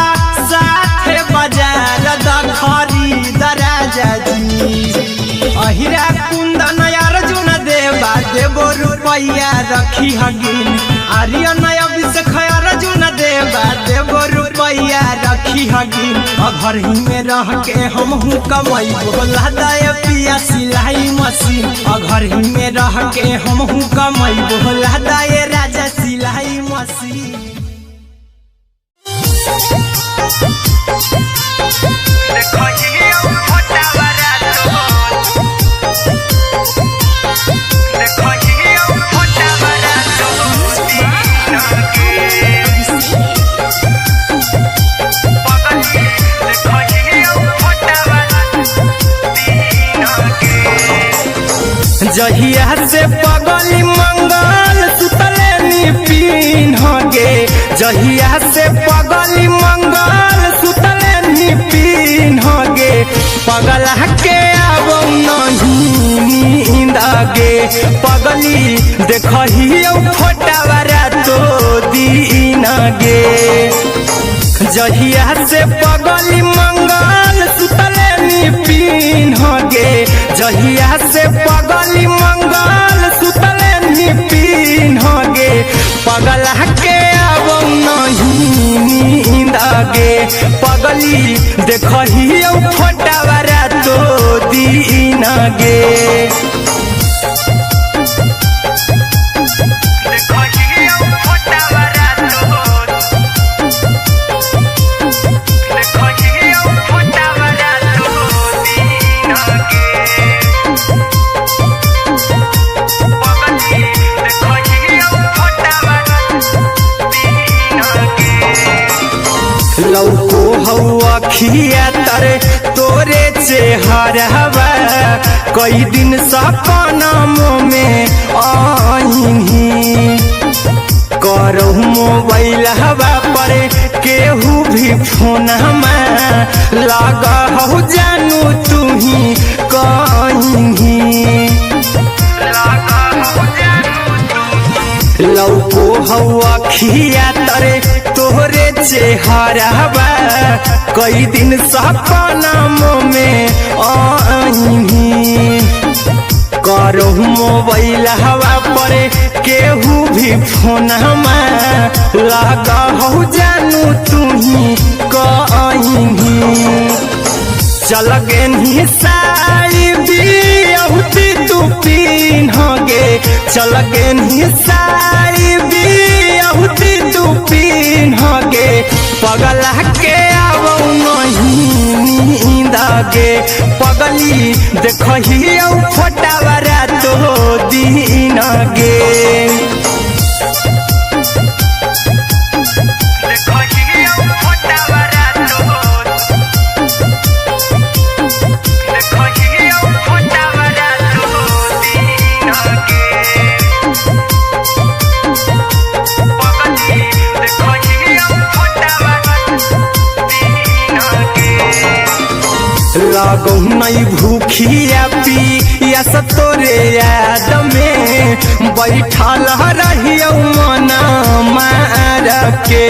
साथे बाजार दखरी दराजा जी। अहिरा कुंदन अर्जुन देवा देवो रुपैया रखी हगिन, आर्यन अभिषेक अर्जुन देवा देवो रुपैया रखी हगिन। घर ही में रह के हम कमाई बोला दाय पिया सिलाई मशीन, घर ही में रह के हम कमाई बोला दाय राजा सिलाई मशीन। जहिया से पगली मंगल सुतले निपिन गे, जहिया से पगली मंगल सुतले निपिन गे। पगला के आवो नहीं नींद गे, पगली देखही फोटावा रातो दिन गे। जहिया से पगली मंगल सुतले निपिन गे, जहिया से पगली मंगल सुतले निपिन गे। पगला के आवो नहीं नींद गे, पगली देखही फोटावा रातो दिन गे। लौको हवा खिया तरे तोरे चेहरवा, कई दिन सपनों में आईनी। करहु मोबाइल हवा पर केहू भी फोन लगा हो जानू तू ही कहीं। लौको हवा खिया तरे तोहरे चेहरवा, कई दिन सपनों में आईनी। करहु मोबाइल हवा पर केहू भी फोन लगा हो जानू तू ही कहीं। चल गे साड़ी बियाहुती तू पीन गे, चल गे साड़ी बियाहुती तू पीन गे। पगला के आवो नहीं नींद गे, पगली देखही फोटावा रातो दिन गे। लागो नहीं भूखिया पिया तोरे याद में बैठल रहियो मन मारा के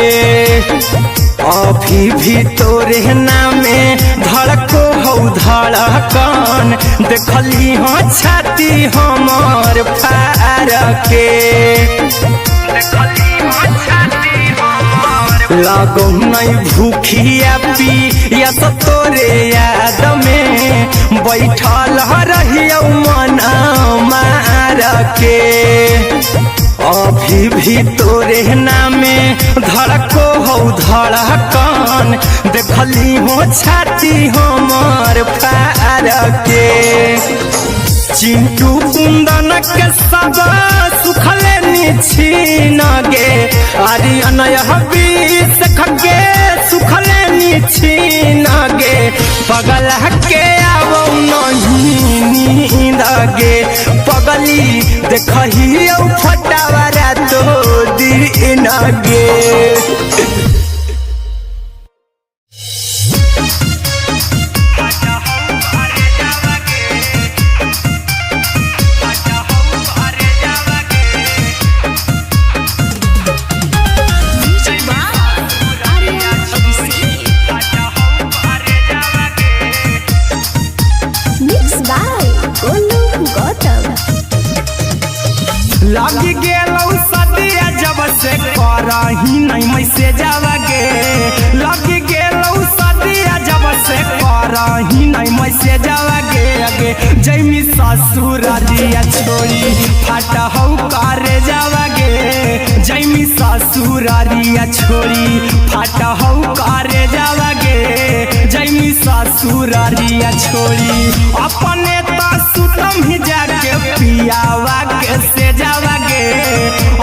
अभी भी तोरे नामे धड़को हौ धड़कन देखली हो छाती हमर फार के लागो नहीं भूखिया पिया तो तोरे याद में बैठल रहियो मन मार के अभी भी तोरे नामे धड़को हौ धड़कन देखली हो छाती हमर फार के चिंटू कुंदन के सब सुखले निछीन गे आर्यन हबीस खगे सुखले निछीन गे पगल के आवो नहीं नींद गे पगली देखही फटावरा तो दिन गे लगी गेलौ सदिया जब से करही नहीं मैसेजवा गे लगी गेलौ सदिया जब से करही नहीं मैसेजवा गे अगे जैमी ससुरारिया छोड़ी फाटा हौ करे जावा गे जैमी ससुरारिया छोड़ी फाटा हौ करे जावा गे जैमी ससुरारिया छोड़ी अपने तो सुतम ही जाके पियावा के से जावा गे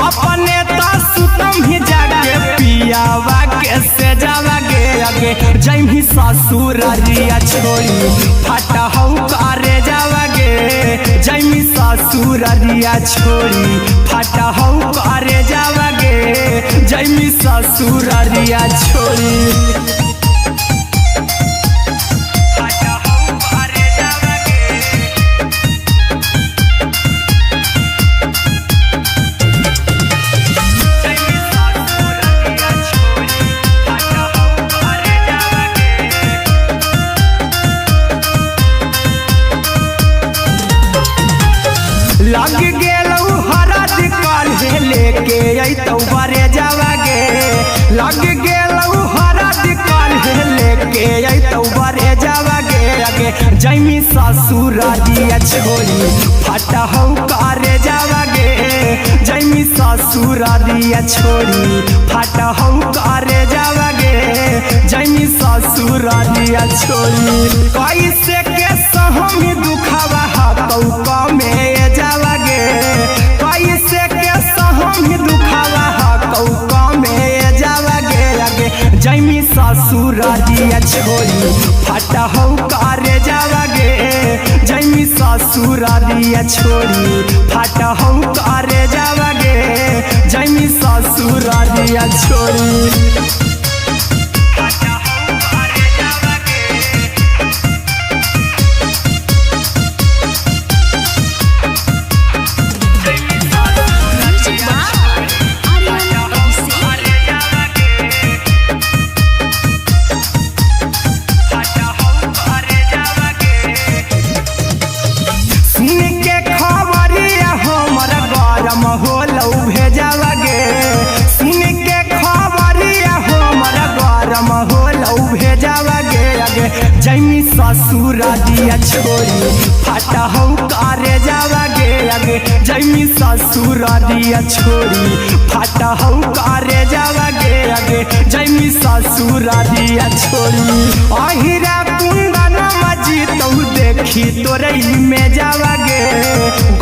अपने तो सुतम ही जाके पियावा के से जावा गे अगे जैमी ससुरारिया छोड़ी फाटा हौ करे जावा गे जैमी ससुरारिया छोड़ी फाटा हौ करे जावा गे जैमी ससुरारिया छोड़ी लग गेलौ हरद काल्हे लेके अइतौ बरे जावा गे लग गेलौ हरद काल्हे लेके अइतौ बरे जावा गे अगे जैमी ससुरारिया छोड़ी फाटा हौ करे जावा गे जैमी ससुरारिया छोड़ी फाटा हौ करे जावा गे जैमी ससुरारिया छोड़ी कैसे के सहमी दुखावा हतौ कमे जावा गे कैसे के सहमी दुखावा हतौ कमे जावा गे अगे जैमी ससुरारिया छोड़ी फाटा हौ करे जावा गे जैमी ससुरारिया छोड़ी फाटा हौ करे जावा गे जैमी ससुरारिया छोड़ी जैमी ससुरारिया छोड़ी फाटा हौ करे जावा गे अगे जैमी ससुरारिया छोड़ी फाटा हौ करे जावा गे अगे जैमी ससुरारिया छोड़ी अहिरा कुंदन मजी तौ देखी तोरई में जावा गे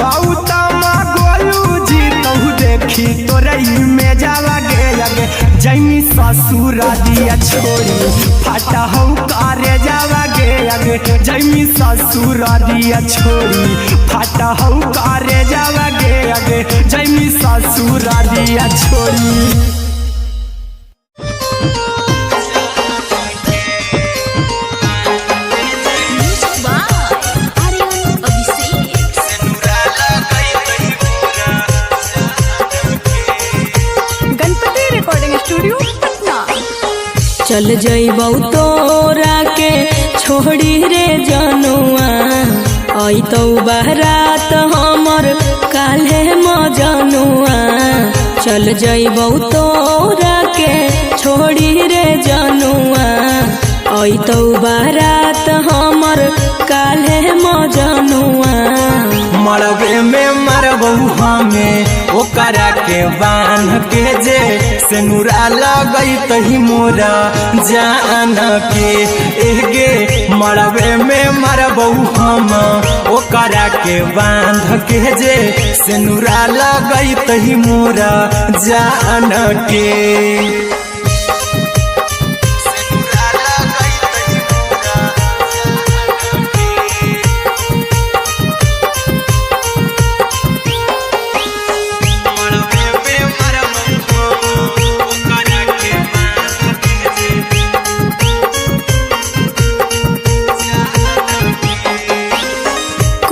गौतम गोलू जी तौ देखी तोरई में जावा गे अगे जैमी ससुरारिया छोड़ी फाटा हौ करे जावा गे अगे जैमी ससुरारिया छोड़ी फाटा हौ करे जावा गे अगे जैमी ससुरारिया छोड़ी गणपति रिकॉर्डिंग स्टूडियो चल जइबौ तोरा के छोड़ी रे जनुआ अइतौ बारात हमर काल्हे मजनुआ चल जइबौ तोरा के छोड़ी रे जनुआ अइतौ बारात हमर काल्हे मजनुआ मरबे में मरबौ हमें ओकरा के बांध के जे सेनुरा लगई तही मोरा जान के एगे मरबे में मरबौ हम ओकरा के बांध के जे सेनुरा लगई तही मोरा जान के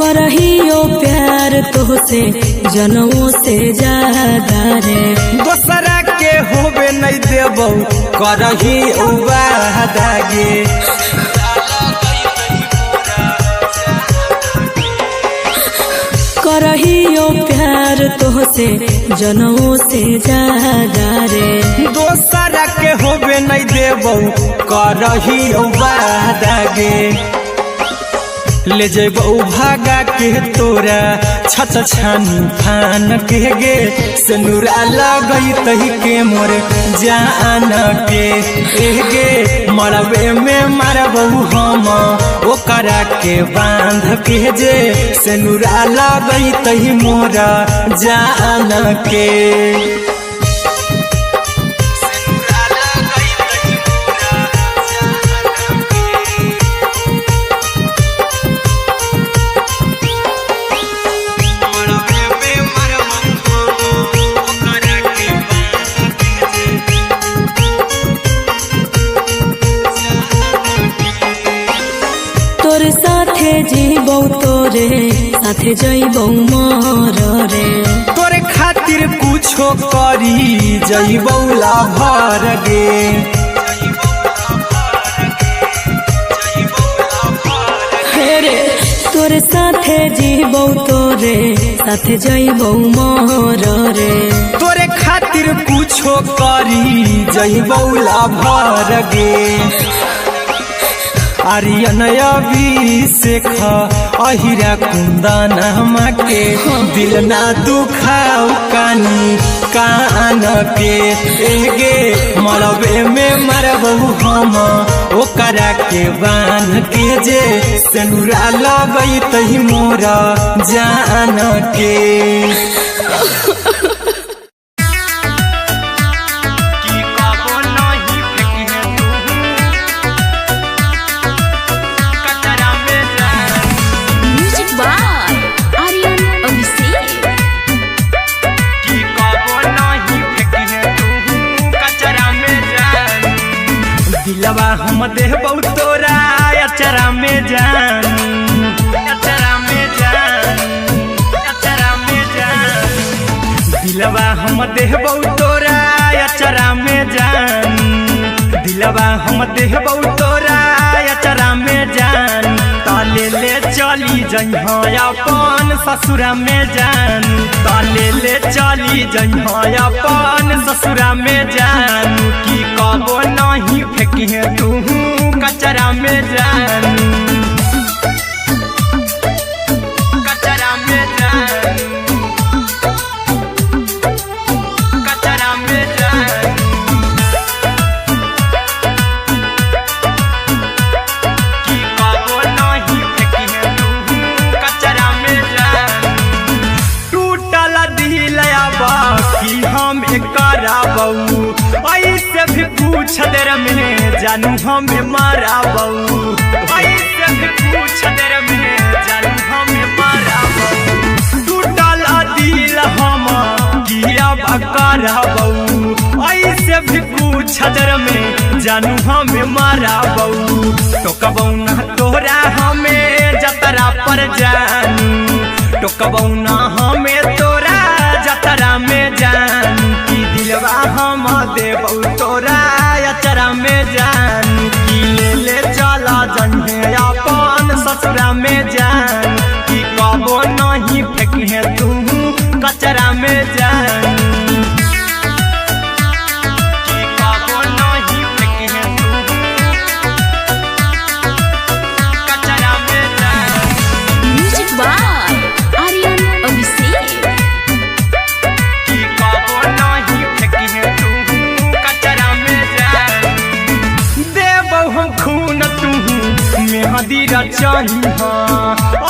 करहियो प्यार तोहसे जनमों से ज्यादा रे दोसरा के होबे नहीं देबौ करही वादा गे करहियो प्यार तोहसे जनमों से ज्यादा रे दोसरा के होबे नहीं देबौ करही वादा गे ले जइबौ भागा के तोरा छछ छानी फान के गे सेनुरा लगई तही के मोर जान के एगे मरबे में मरबौ हम ओकरा के बांध के जे सेनुरा लगई तही मोरा जान के तोर साथे जीबौ तोरे साथे जइबौ मर रे तोरे खातिर कुछो करी जइबौ लाभर गे रे तोर साथे जीबौ तोरे साथे जइबौ मर रे तोरे खातिर कुछो करी जइबौ लाभर गे आर्यन अभिषेक अहिरा कुंदन के दिल ना दुखाऊ कानी कान के एगे मरबे में मरबौ हम ओकरा के बांध के जे सेनुरा लगई तही मोरा जान के दिलवा हम देबौ तोरा अचरा में जान अचरा में जान अचरा में जान दिलवा हम देबौ तोरा अचरा में जान दिलवा हम देबौ तोरा अचरा में जान ताले ले चली जइहा अपन ससुरा में जान ताले ले चली जइहा अपन ससुरा में जान की कबो नहीं फेंकिहे तू कचरा में जान कचरा में जान कचरा में जान की कबो नहीं फेंकिहे तू कचरा में जान टूटल दिल बाकी हम कराबौ ऐसे भी पूछ देर में जानू हमें माराबौ ऐसे भी पूछ देर में जानू हमें माराबौ टूटल दिल हम किया कराबौ ऐसे भी पूछ देर में जानू हमें माराबौ टोकबौ ना तोरा हमें जतरा पर जानू टोकबौ ना हमें तोरा जतरा में जानू की दिलवा हम देबौ तोरा अचरा में जान ससुरा में जान कि कबो नहीं फेंके तू कचरा में जान कि कबो नहीं फेंके तू कचरा में जान। Music by Aryan Abhishek. कि कबो नहीं फेंके तू कचरा में जान। देबो हम खून तू मेहंदी रचाई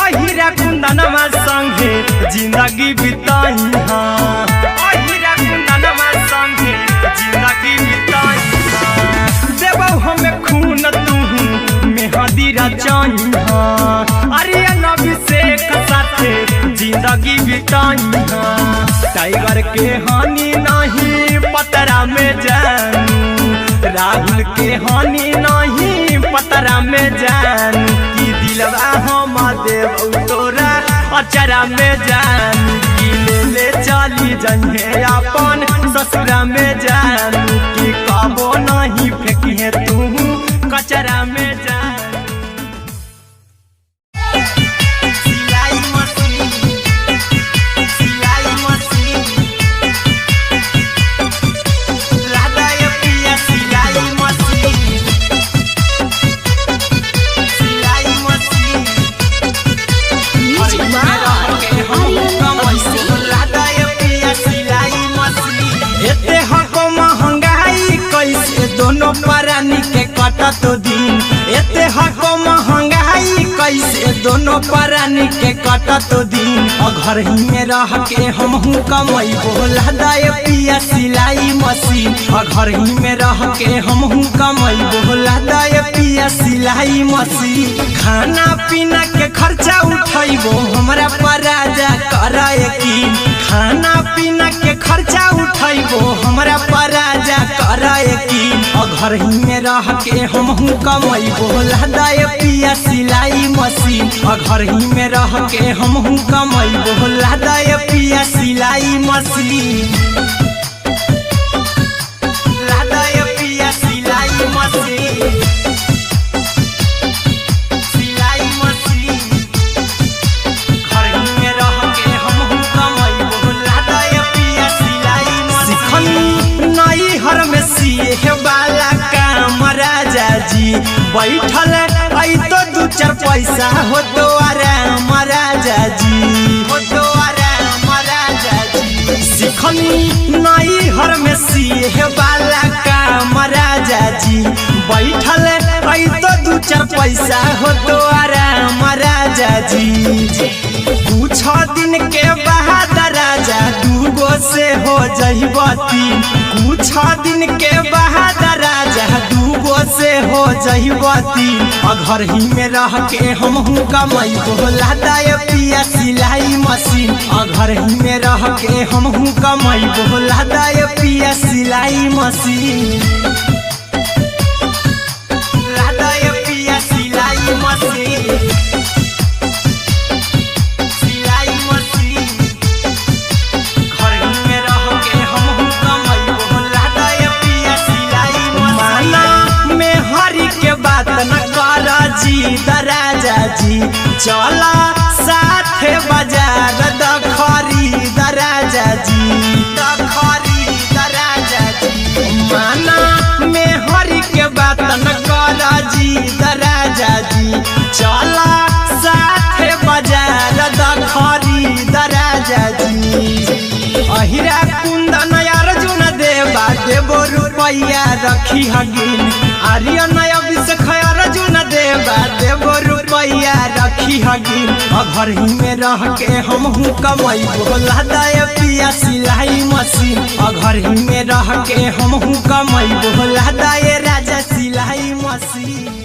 अहिरा कुंदनमा संगे जिंदगी बिताई अहिरा कुंदनमा संगे जिंदगी बिताई देबो हमें खून तू मेहंदी रचाई अरे अभिषेक साथे जिंदगी बिताई टाइगर के हानि नहीं पतरा में जानू राहुल के हानि नहीं पतरा में जान कि दिलवा हम देव तोरा अचरा में जान कि ले चली जहे अपन ससुरा में जान कि कबो नहीं फेंकिए तू कचरा में जान। सिलाई मशीन सिलाई मशीन दोनों परानी के कटत दिन एते हको महंगाई कैसे दोनों परानी के कटत दिन घर ही में रह के हमहू कमई बोला दाए पिया सिलाई मशीन घर ही में रह के हमहू कमई बोला दाए पिया सिलाई मशीन खाना पीना के खर्चा उठैबो हमरा पराजा कराए की खाना पीना के खर्चा उठैबो हमरा पराजा कराए की घर ही में रह के हमहू कमई बोला दाए पिया सिलाई मशीन घर ही में रह के हमहू कमई बोला दाए पिया सिलाई मशीन लादाए पिया सिलाई मशीन सिलाई मशीन घर ही में रह के हमहू कमई बोला दाए पिया सिलाई मशीन नई हर में सिए वाला काम राजा जी बैठल आई तो दू चार पैसा हो तो आराम राजा जी हो तो आराम राजा जी सिखनी नई हर में सिए वाला काम राजा जी बैठल आई तो दू चार पैसा हो तो आराम राजा जी कुछ दिन के बाद राजा दूगो से हो जहिबती कुछ दिन के बाद राजा दूगो से हो जहिबती घर ही में रह के हमहू कमई बोला दाए पिया सिलाई मशीन घर ही में रह के हमहू कमई बोला दाए पिया सिलाई मशीन लादाए पिया सिलाई मशीन राजा जी चला साथे बाजार द खरीद राजा जी द खरीद राजा जी माना में हरी के बात न कर जी द राजा जी चला साथे बाजार द खरीद राजा जी अहिरा कुंदन अर्जुन देवा देबो रुपया रखी हगिन आर्यन अभिषेक अर्जुन देवा देबो रुपया रखी हगिन घर ही में रह के हमहू कमई बोला दाए पिया सिलाई मशीन घर ही में रह के हमहू कमई बोला दाए राजा सिलाई मशीन।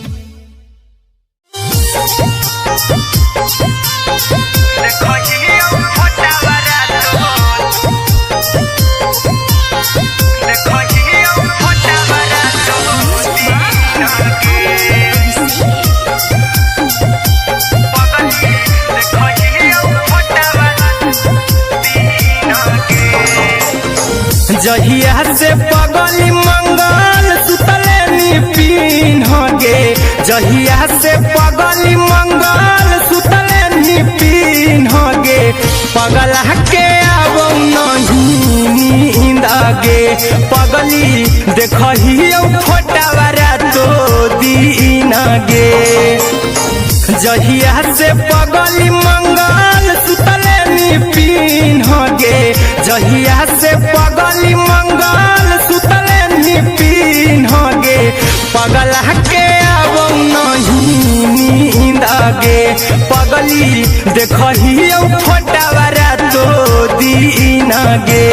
जहिया से पगली मंगल सुतले नी पीन गे जहिया से पगली मंगल के आवो नहीं नींद गे पगली देखही फोटावा रातो दिन गे जहिया से पगली मंगल सुतले निपिन गे जहिया से पगली मंगल सुतले निपिन गे पगला के आवो नहीं नींद गे पगली देखही फोटावा रातो दिन गे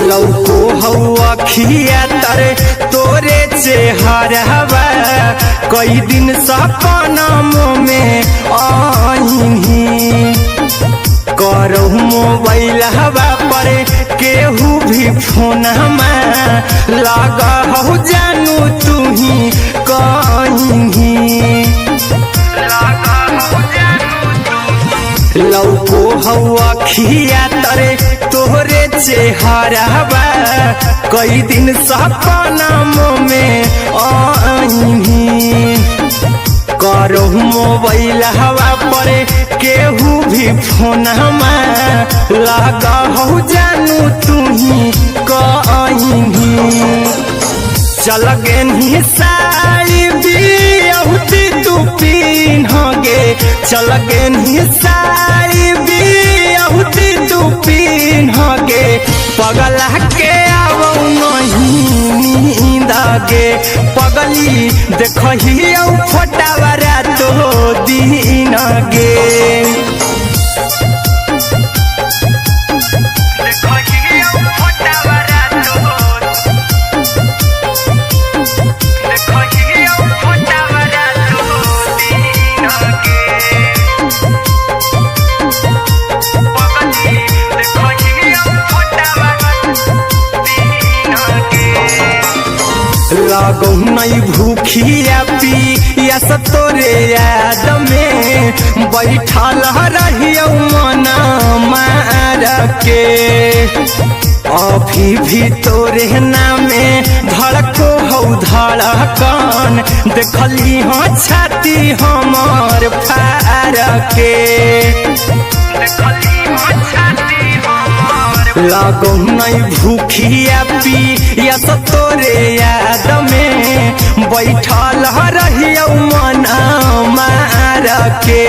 लौको हवा खिया तरे तोरे चेहरवा कई दिन सपनम में आईनी करो मोबाइल हवा पर केहू भी फोन लगा हो जानू तू ही कहीं लौको हवा खिया तरे तोहरे चेहरवा कई दिन सपनम में आईनी करो मोबाइल हवा पर केहू भी फोन लगा हो जानू तू ही कहीं चल गे साड़ी बियहुती तू पीन गे चल गे साड़ी बियहुती तू पीन गे पगला के आवो नहीं नींद गे पगली देखही फोटावा रातो दिन गे लागो नहीं भूखिया पिया तोरे याद में बैठल रहियो मना मार के अभी भी तोरे नामे धड़को हो धड़कन देखली हो छाती हमर फार के लागो नहीं भूखिया पिया तोरे याद में बैठल रहियो मना मार के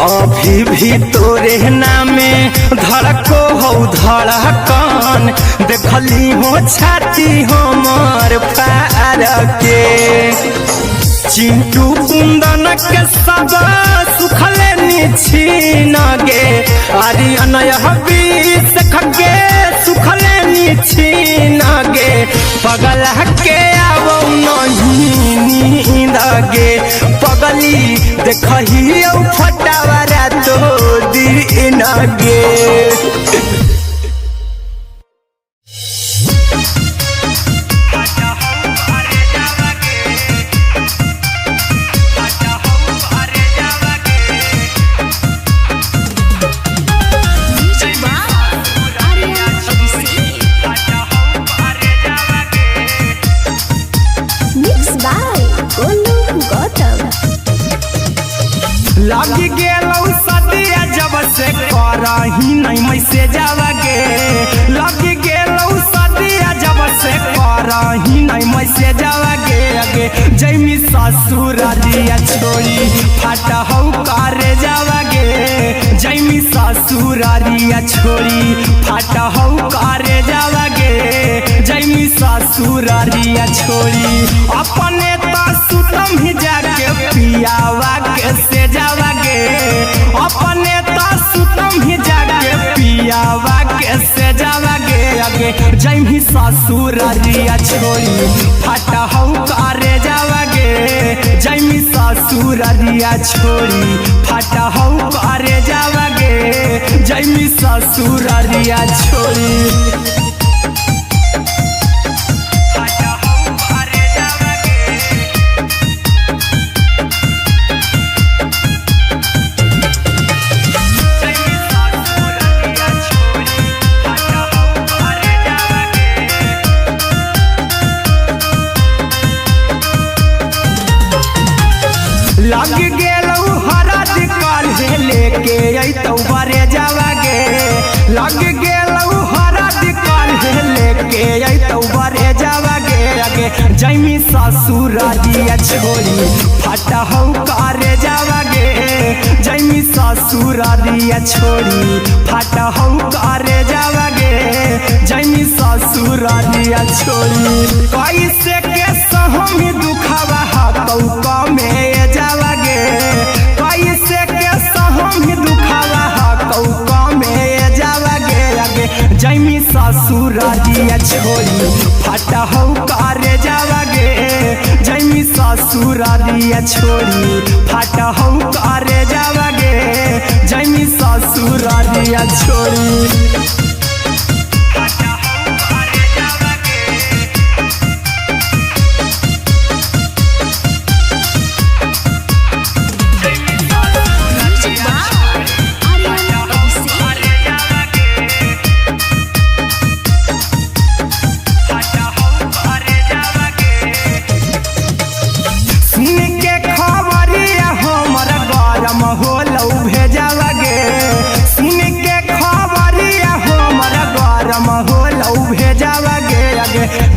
अभी भी तोरे नामे धड़को हो धड़कन देखली हो छाती हमर फार के चिंटू कुंदन के सब सुखले निछीन गे आर्यन हबीस खगे सुखले निछीन गे पगला के आवो नहीं नींद गे पगली देखही फोटावा रातो दिन गे लगी गेलौ सदिया जब से करही नहीं मैसेजवा गे लगी गेलौ सदिया जब से करही नहीं मैसेजवा गे अगे जैमी ससुरारिया छोड़ी फाटा हौ करे जावा गे जैमी ससुरारिया छोड़ी फाटा हौ करे जावा गे जैमी ससुरारिया छोड़ी अपने तो सुतम ही जाके पियावा के से जावा गे अपने तो सुतम ही जाके पियावा के से जावा गे अगे जैमी ससुरारिया छोड़ी फाटा हौ करे जावा गे जैमी ससुरारिया छोड़ी फाटा हौ करे जावा गे जैमी ससुरारिया छोड़ी फाटा हौ करे तो बरे जावागे लग गेलौ हरद काल्हे लेके तो बरे जावागे आगे जैमी ससुरारिया छोरी फटा हौ करे जावागे जैमी ससुरारिया छोरी फटा हौ करे जावागे जैमी ससुरारिया छोरी कैसे के सहमी दुखावा हतौ कमे जावागे कैसे के सहमी दुखावा हतौ कमे जावागे आगे जैमी ससुरारिया छोरी फटा हौ करे जावागे जैमी ससुरारिया छोरी फटा हौ करे जावागे जैमी ससुरारिया छोरी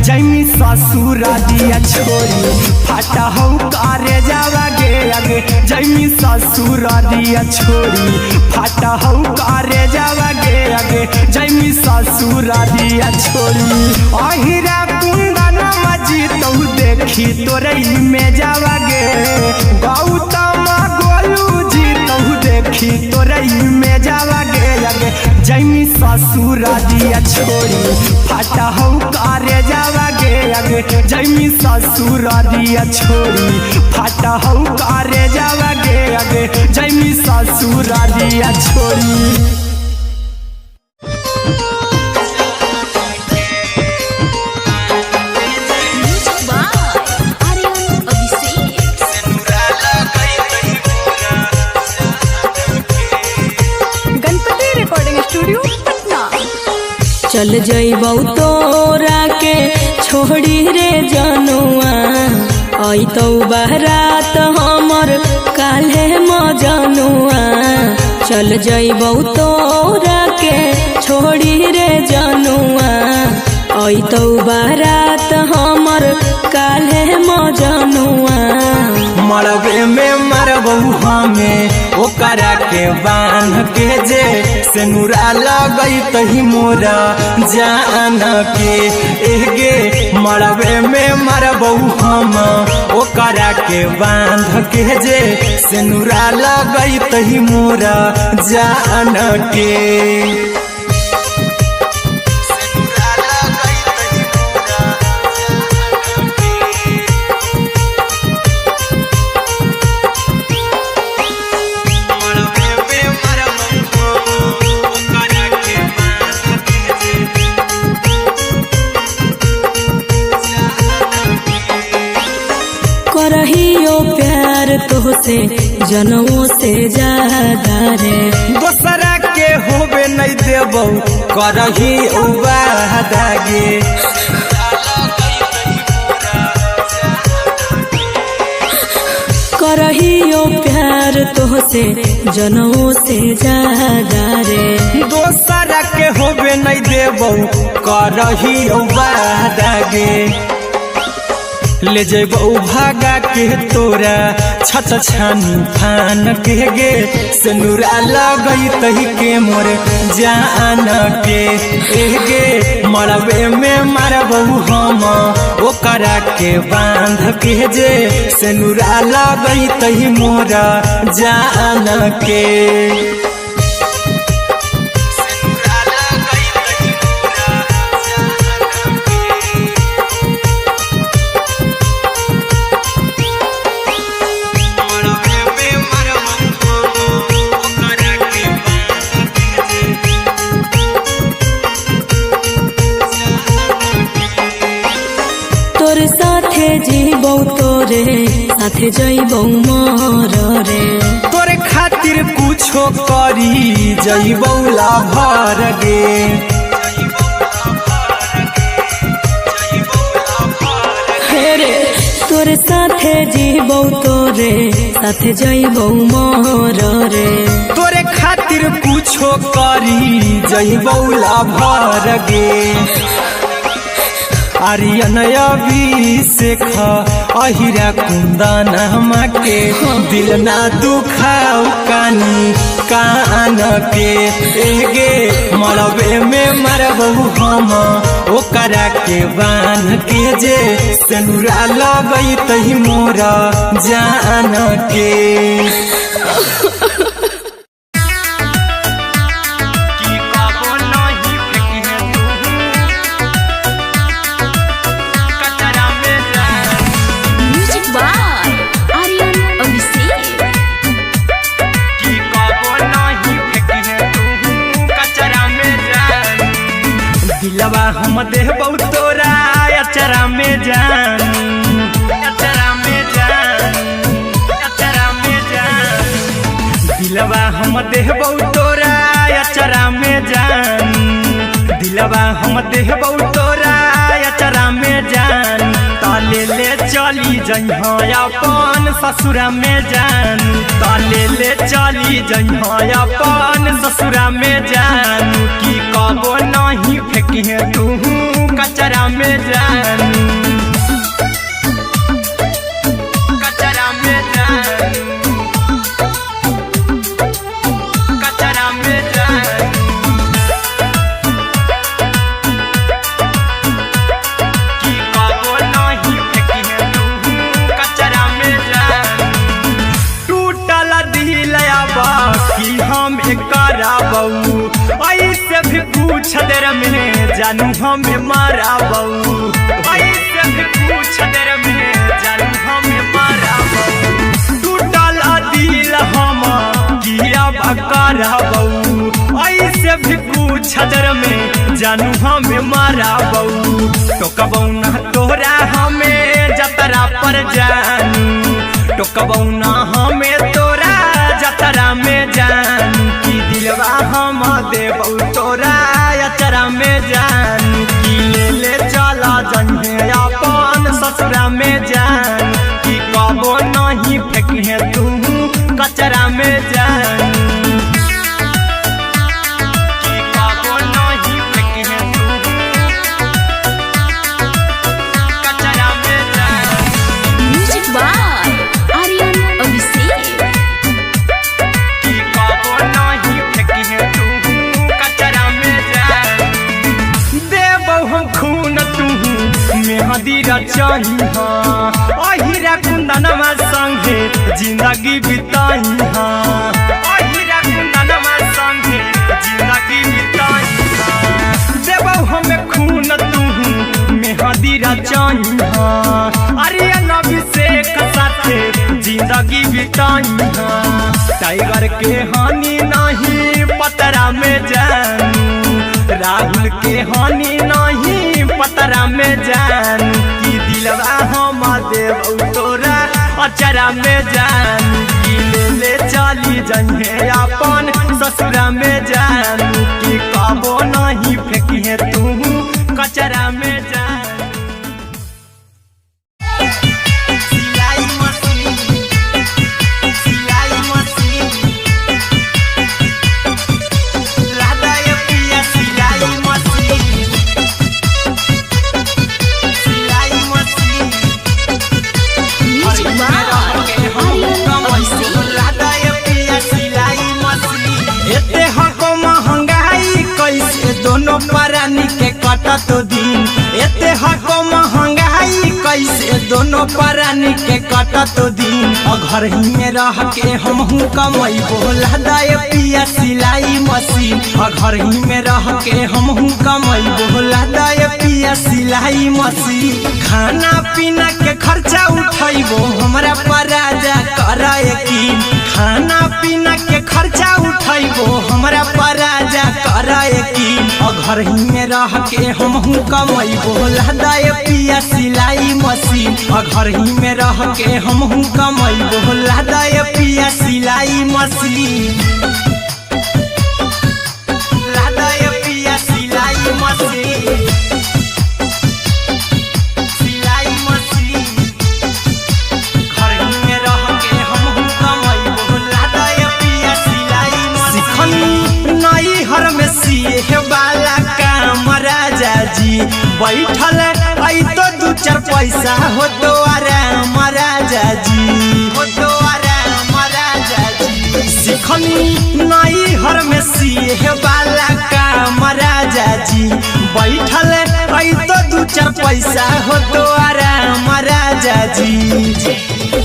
जैमी ससुरारिया छोरी फटा हौ करे जावागे आगे जैमी ससुरारिया छोरी फटा हौ करे जावागे आगे जैमी ससुरारिया छोरी अहिरा कुंदन मजी तो देखी तोरई में जावागे गौतम गोलू जी तो देखी तोरई में जावागे आगे जैमी ससुरारिया छोरी फटा हौ करे जावागे आगे जैमी ससुरारिया छोरी फटा हौ करे जावागे आगे जैमी ससुरारिया छोरी चल जइबौ तोरा के छोड़ी रे जनुआ अइतौ बारात हमर काल्हे मजनुआ चल जइबौ तोरा के छोड़ी रे जनुआ अइतौ बारात हमर काल्हे मजनुआ मरबे में मरबौ हमें ओकरा के बांध के जे सेनुरा लगई तही मोरा जान के एगे मरबे में मरबौ हम ओकरा के बांध के जे सेनुरा लगई तही मोरा जान के करहियो प्यार तोहसे जनमों से ज्यादा रे दोसरा के होबे नहीं देबौ करही उबादागे करहियो प्यार तोहसे जनमों से ज्यादा रे दोसरा के होबे नहीं देबौ करही उबादागे ले जइबौ भागा के तोरा छछ छानी फान के गे सेनुरा लगई तही के मोर जान के एगे मरबे में मरबौ हम ओकरा के बांध के जे सेनुरा लगई तही मोरा जान के जीबौ तोरे साथे जइबौ मोर रे तोरे खातिर कुछो करी जइबौ लाभर गे हेरे तोरे साथे जीबौ तोरे साथे जइबौ मोर रे तोरे खातिर कुछो करी जइबौ लाभर गे आर्यन अभिषेक अहिरा कुंदन के दिल ना दुखाऊ कानी कान के एगे मरबे में मरबू हम ओकरा के बांध के जे सेनुरा लगई तही मोर जान के दिलवा हम देबौ तोरा अचरा में जान अचरा में जान अचरा में जान दिलवा हम देबौ तोरा अचरा में जान दिलवा हम देबौ तोरा अचरा में जान ताले ले चली जइहा अपन ससुरा में जान ताले ले चली जइहा अपन ससुरा में जान की कबो नहीं फेंकी तू कचरा में जान कचरा में जान कचरा में जान की कबो नहीं फेंकी तू कचरा में जान टूटल दिल बाकी हम कराबू ऐसे भी पूछ देर में जानू हमें माराबू ऐसे भी पूछ देर में जानू हमें माराबू टूटल दिल हम किया कराबू ऐसे भी पूछ देर में जानू हमें माराबू टोकबौ ना तोरा हमें जतरा पर जानू टोकबौ ना हमें तोरा जतरा में जानू की दिलवा हम देबौ तोरा अचरा में जानू की ले चला जन्हे अपन ससुरा में जान की कबो नहीं फेंकी तू कचरा में जानू की कबो नहीं फेंकी तू कचरा में जानू म्यूजिक बाय आर्यन अभिषेक की कबो नहीं फेंकी तू कचरा में जान देबौ हम खून तू मेहंदी रचही अहिरा कुंदनमा संगे जिंदगी बिताई अहिरा कुंदनमा संगे जिंदगी बिताई देबौ हमें खून तू मेहंदी रचही आर्यन अभिषेक साथे जिंदगी बिताई टाइगर के हानि नहीं पतरा में जानू राहुल के हानि नहीं पतरा में जानू की दिलवा हम देबौ तोरा अचरा में जानू की ले चली जइहे अपन ससुरा में जानू की कबो नहीं फेंकी तू कचरा में जानू दोनों परानी के कटत दिन एते हको महंगाई कैसे दोनों परानी के कटत दिन घर ही में रह के हमहू कमैबो लदाए पिया सिलाई मशीन घर ही में रह के हमहू कमैबो लदाए पिया सिलाई मशीन खाना पीना के खर्चा उठैबो हमरा पराजा कराए की खाना पीना के खर्चा उठैबो हमरा पराजा कराए की घर ही में रह के हमहू कमैबो लदाए पिया सिलाई मशीन घर ही में रह के हमहू कमैबो लदाए पिया सिलाई मशीन लदाए पिया सिलाई मशीन सिलाई मशीन बैठल आई तो दू चार पैसा हो तो आराम राजा जी, हो तो आराम राजा जी। सिखनी नई हर में सीहे वाला काम राजा जी, बैठल आई तो दू चार पैसा हो तो आराम राजा जी।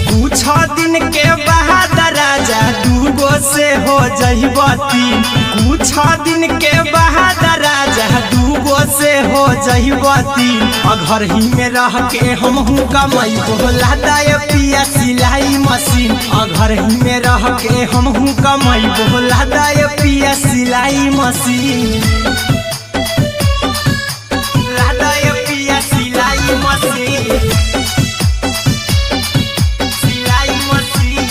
कुछ दिन के बाद राजा दूगो से हो जहिबती, कुछ दिन के बाद राजा दूगो से हो जहिबती। घर ही में रह के हमहू कमाई बोला दाय पिया सिलाई मशीन, घर ही में रह के हमहू कमाई बोला दाय पिया सिलाई मशीन, दाय पिया सिलाई मशीन, सिलाई मशीन।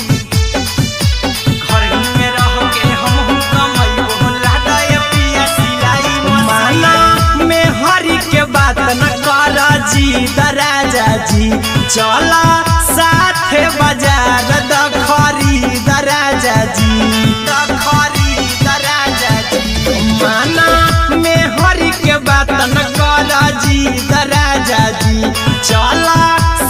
घर ही में रह के हमहू कमाई बोला दाय पिया सिलाई मशीन। माना में हरी के बात न कर जी दराजा जी, चला साथे बाजार द खरीद राजा जी, द खरीद राजा जी। माना में हरी के बात न कर जी दराजा जी, चला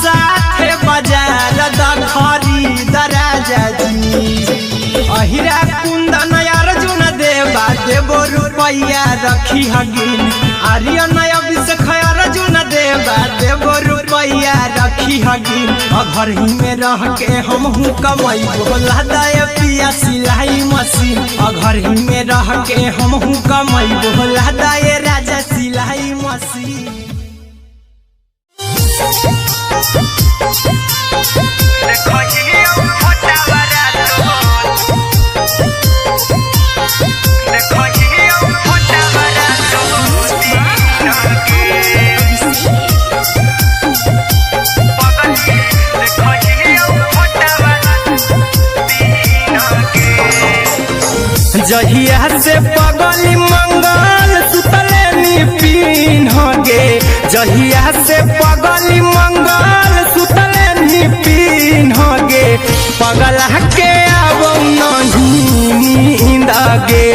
साथे बाजार द खरीद राजा जी। अहिरा कुंदन अर्जुन देवा देवो रुपया रखी हगिन, आर्यन अभिषेक अर्जुन देवा देवो रुपया रखी हगिन। घर ही में रह के हमहू कमाई बोला दाय पिया सिलाई मशीन, घर ही में रह के हमहू कमाई बोला दाय राजा सिलाई मशीन। जहिया से पगली मंगल सुतले निपिन गे, जहिया से पगली मंगल सुतले निपिन गे। पगला के आवो नहीं नींद गे,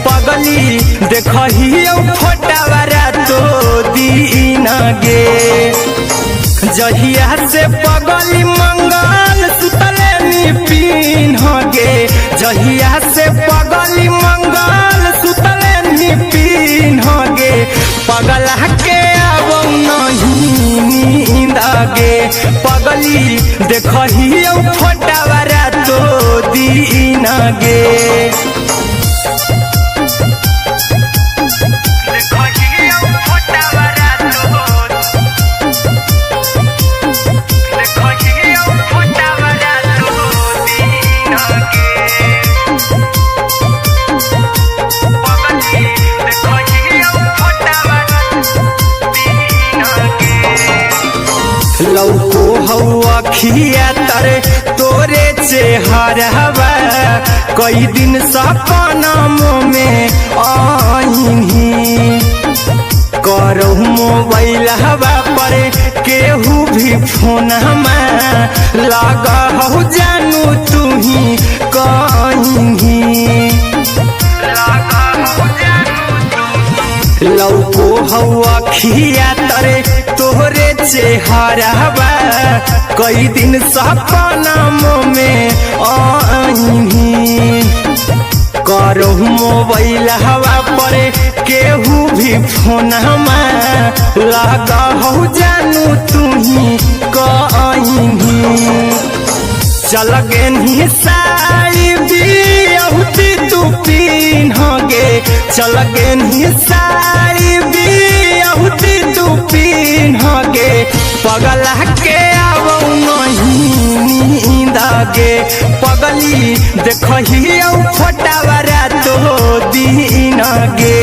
पगली देखही फोटावा रातो दिन गे। जहिया से पगली मंगल सुतले निपिन गे, जहिया से पगली मंगल सुतले निपिन गे। पगला के आवो नहीं नींद गे, पगली देखही फोटावा रातो दिन गे। लौको हवा खिया तरे तोरे चेहरवा, कई दिन सपना में आईनी। करहु मोबाइल हवा पर केहू भी फोन में लगा हो जानू तू ही कहीं। लौको हवा खिया तरे तोहरे चेहरवा, कई दिन सपना में आईनी। करहु मोबाइल हवा पर केहू भी फोन में लगा हो जानू तू ही कहीं। चल गे साड़ी बियहुती तू पीन गे, चल गे साड़ी बियहुती तू पीन गे। पगला के आवो नहीं नींद गे, पगली देखही फोटावा रातो दिन गे।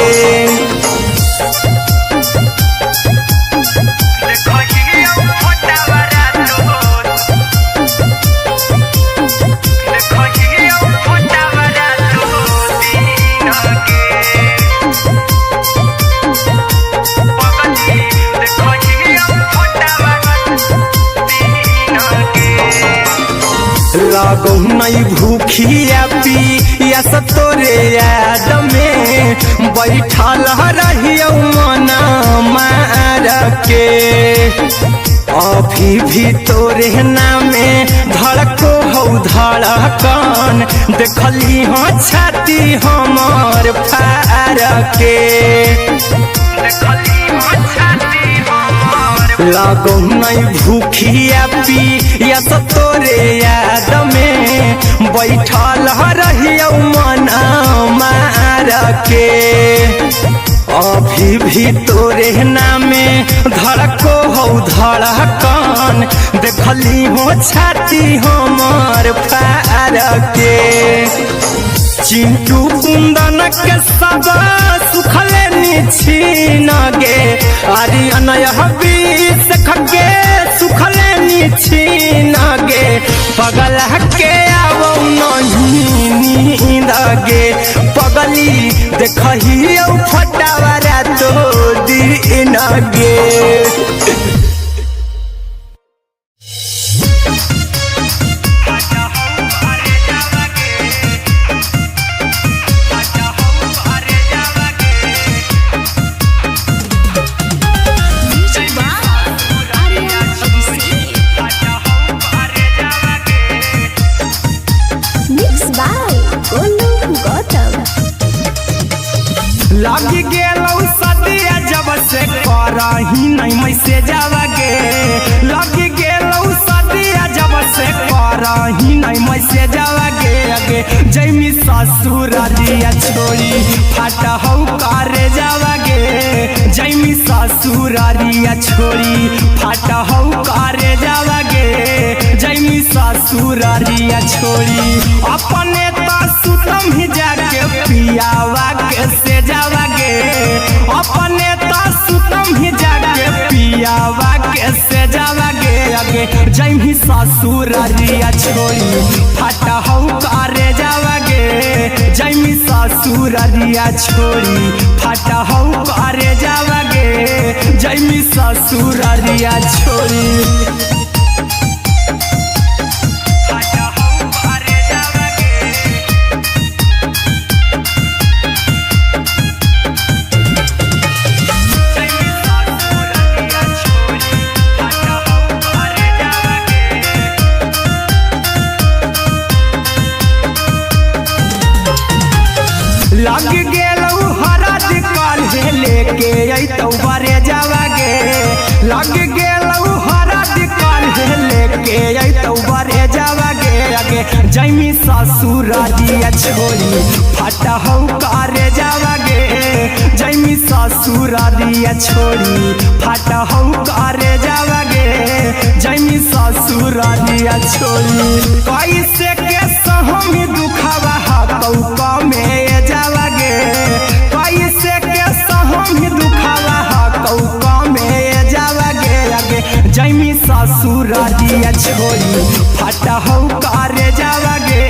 लागो नहीं भूखिया पिया तोरे याद में बैठल रहियो मना मार के अभी भी तोरे नामे धड़को हो धड़कन देखली हो छाती हमर फार के लागो नहीं भूखिया पिया तोरे याद में बैठल रहियो मना मार के अभी भी तोरे नामे धड़को हो धड़कन देखली हो छाती हमर फार के चिंटू कुंदन के सब सुखले निछीन गे आर्यन हबीस खगे सुखले निछीन गे पगल के आवो नहीं नींद गे पगली देखही फटावरा तो दिन गे लगी गेलौ सदिया जब से करही नहीं मैसेज आवागे लगी गेलौ सदिया जब से करही नहीं मैसेज आवागे अगे जैमी ससुरालिया छोड़ी फाटा हौ करे जावागे जैमी ससुरालिया छोड़ी फाटा हौ करे जावागे जैमी ससुरालिया छोड़ी अपने तो सुतम ही जाके पियावा के से जावागे अपने तो सुतम ही जाके पियावा के से जावागे अगे जैमी ससुरालिया छोड़ी फाटा हौ करे जावागे जैमी ससुरालिया छोड़ी फाटा हौ करे जावागे जैमी ससुरालिया छोड़ी लग गेलौ हरद काल्हे लेके अइतौ बरे जावागे लग गेलौ हरद काल्हे लेके अइतौ बरे जावागे अगे जैमी ससुरालिया छोड़ी फाटा हौ करे जावागे जैमी ससुरालिया छोड़ी फाटा हौ करे जावागे जैमी ससुरालिया छोड़ी कैसे के सहम दुखवा हतौ कमे जावागे कैसे के सहम दुखवा हतौ कमे जावागे अगे जैमी ससुरालिया छोड़ी फाटा हौ करे जावागे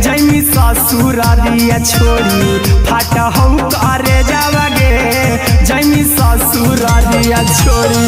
जैमी ससुरालिया छोड़ी फाटा हौ करे जावागे जैमी ससुरालिया छोड़ी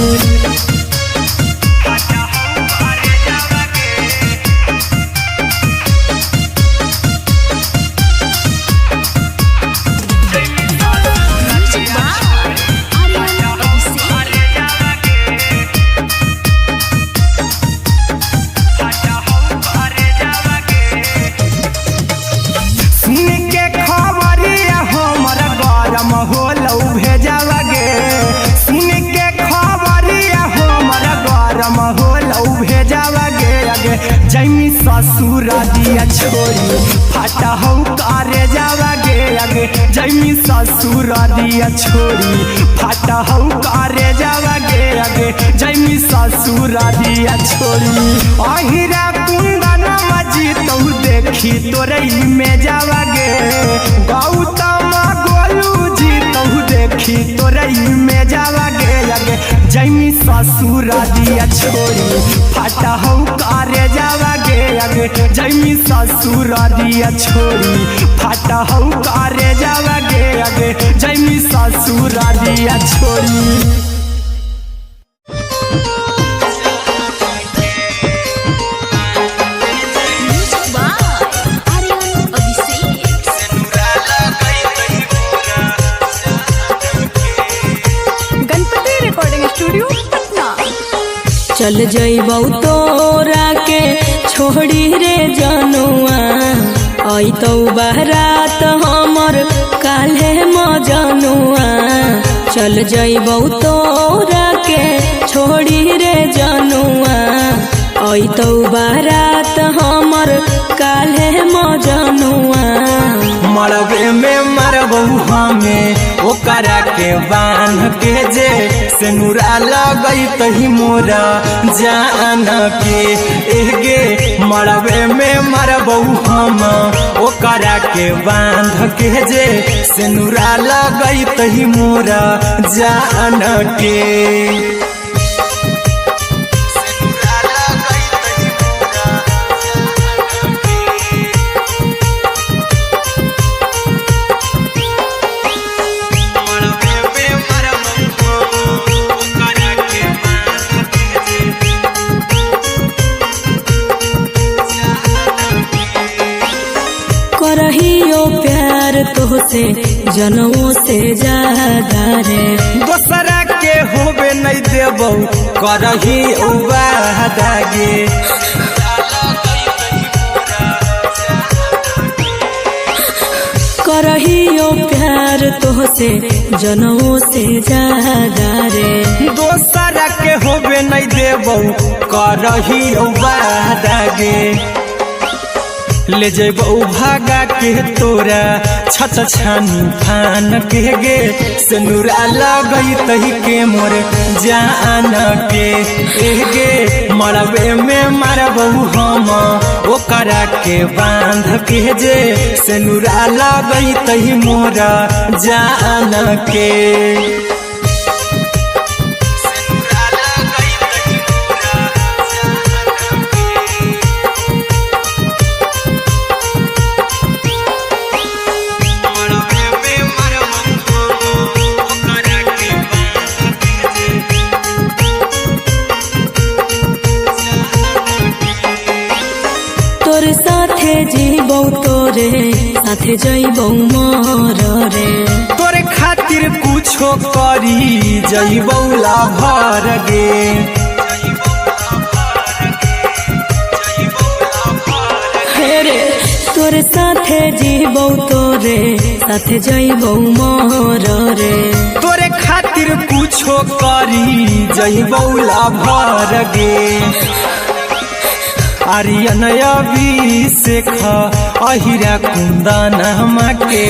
जैमी ससुरालिया छोड़ी फाटा हौ करे जावागे अगे जैमी ससुरालिया छोड़ी फाटा हौ करे जावागे अगे जैमी ससुरालिया छोड़ी अहिरा कुंदन मजी तो देखी तोरे में जावागे गौतम गोलू जी तो देखी तोरे में जावागे अगे जैमी ससुरालिया छोड़ी फाटा हौ करे जावागे अगे जैमी ससुरालिया छोड़ी फाटा हौ करे जावागे अगे जैमी ससुरालिया छोड़ी चल जइबौ तोरा के छोड़ी रे जनुआ अइतौ बारात हमर काल्हे मजनुआ चल जइबौ तोरा के छोड़ी रे जनुआ अइतौ बारात हमर काल्हे मजनुआ मरबे में मरबौ हमें ओकरा के बांध के जे सिनुरा लगई तही मोरा जान के एगे मरबे में मरबौ हम ओकरा के बांध के जे सिनुरा लगई तही मोरा जान के करहियो प्यार तोहसे जनमों से ज्यादा रे दोसरा के होबे नहीं देबौ करही वादा गे करहियो प्यार तोहसे जनमों से ज्यादा रे दोसरा के होबे नहीं देबौ करही वादा गे ले जइबौ भागा के तोरा छछ छानी फान के गे सिनुरा लगई तही के मोर जान के गे मरबे में मरबौ हम ओकरा के बांध के जे सिनुरा लगई तही मोरा जान के तोरे साथे जीबौ तोरे साथे जइबौ मर रे तोरे खातिर कुछो करी जइबौ लाभर गे हेरे तोरे साथे जीबौ तोरे साथे जइबौ मर रे तोरे खातिर कुछो करी जइबौ लाभर गे आर्यन अभिषेक अहिरा कुंदन के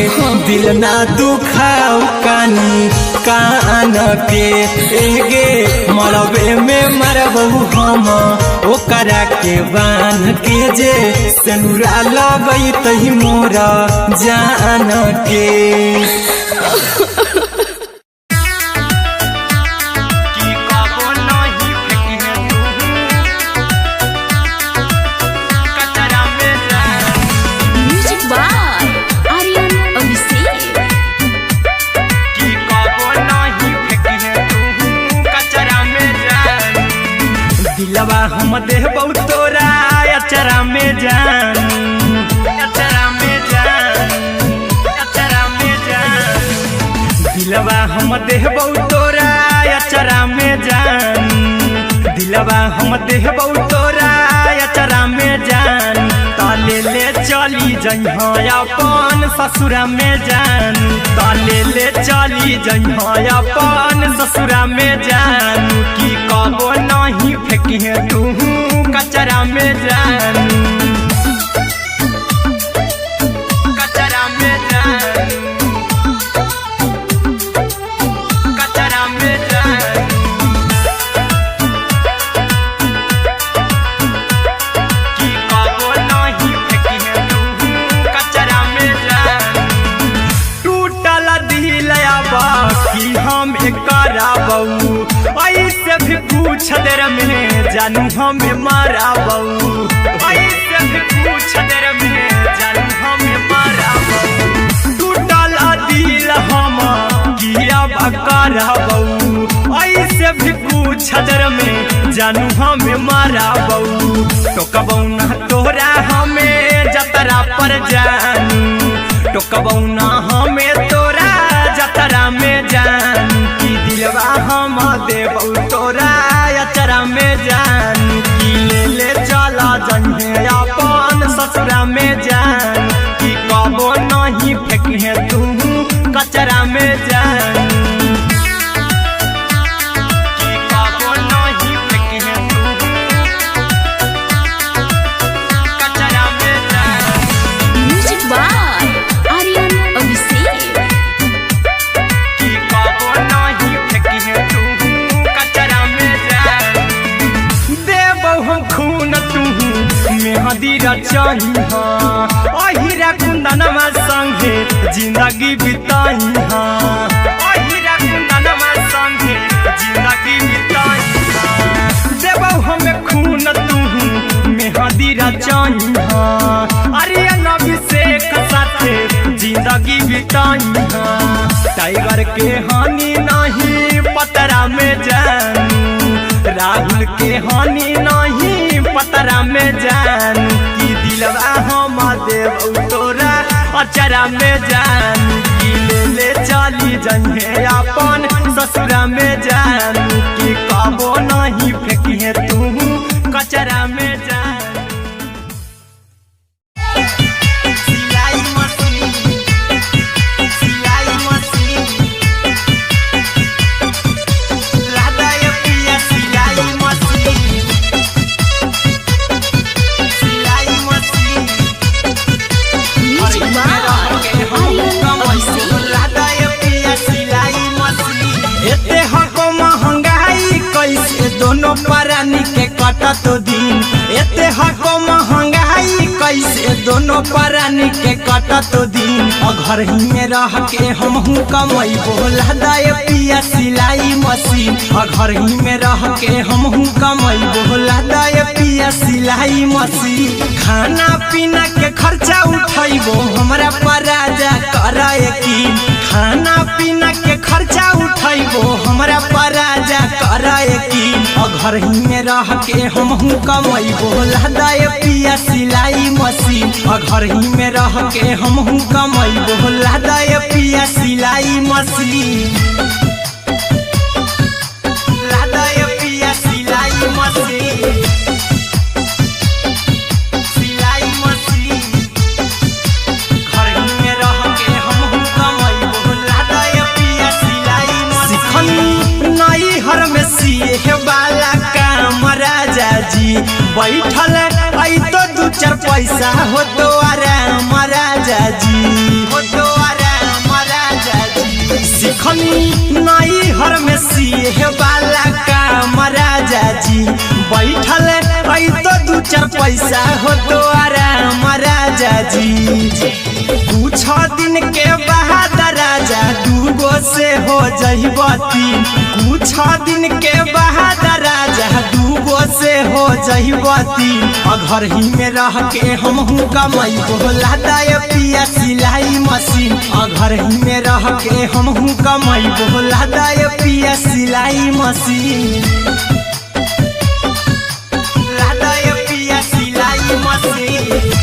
दिल ना दुखाऊ कानी कान के एगे मरबे में मरबौ हम ओकरा के बांध के जे सिनुरा लगई तही मोरा जान के दिलवा हम देबौ तोरा अचरा में जान अचरा में जान अचरा में जान दिलवा हम देबौ तोरा अचरा में जान दिलवा हम देबौ तोरा अचरा में जान ताले ले चली जइहा अपन ससुरा में जान ताले ले चली जइहा अपन ससुरा में जान की कबो नहीं फेंकिहे तू कचरा में जान कचरा में जान कचरा में जान की कबो नहीं फेंकिहे तू कचरा में जान टूटल दिल बाकी हम कराबौ ऐसे भी पूछ देर में जानू हमें माराबौ ऐसे भी पूछ देर में जानू हमें माराबौ टूटल दिल हम किया कराबौ ऐसे भी पूछ देर में जानू हमें माराबौ टोकबौ ना तोरा हमें जतरा पर जानू टोकबौ ना हमें तोरा जतरा में जानू की दिलवा हम देबौ तोरा अचरा में जान मेहंदी रचाई अहिरा कुंदनमा संगे जिंदगी बिताई अहिरा कुंदनमा संगे जिंदगी बिताई देबौ हमें खून तू मेहंदी रचाई अरे अभिषेक साथे जिंदगी बिताई टाइगर के हानि नहीं पतरा में जानू राहुल के हानि नहीं पतरा में जानू कि दिलवा हम देव तोरा अचरा में जानू कि ले चली जइहे अपन ससुरा में जानू कि कबो नहीं फेंकिए तू कचरा में जानू दोनों परानी के कटत दिन एते हको महंगाई कैसे दोनों परानी के कटत दिन घर ही में रह के हमहू कमैबो लदाय पिया सिलाई मशीन घर ही में रह के हमहू कमैबो लदाय पिया सिलाई मशीन खाना पीना के खर्चा उठैबो हमरा पराजा कराए की खाना पीना के खर्चा उठैबो हमरा पराजा कराए की घर ही में रह के हमहू कमैबो लदाय पिया सिलाई मशीन घर ही में रह के हमहू कमैबो लदाय पिया सिलाई मशीन लदाय पिया सिलाई मशीन सिलाई मशीन घर ही में रह के हमहू कमैबो लदाय पिया सिलाई मशीन नई हर में सिए वाला काम राजा जी बैठल आई तो दू चार पैसा हो तो आराम राजा जी हो तो आराम राजा जी सिखनी नई हर में सिए वाला काम राजा जी बैठल आई तो दू चार पैसा हो तो आराम राजा जी कुछ दिन के बाद राजा दूगो से हो जहिबती कुछ दिन के बाद राजा दूगो से हो जहिबती घर ही में रह के हमहू कमैबो लदाय पिया सिलाई मशीन घर ही में रह के हमहू कमैबो लदाय पिया सिलाई मशीन लदाय पिया सिलाई मशीन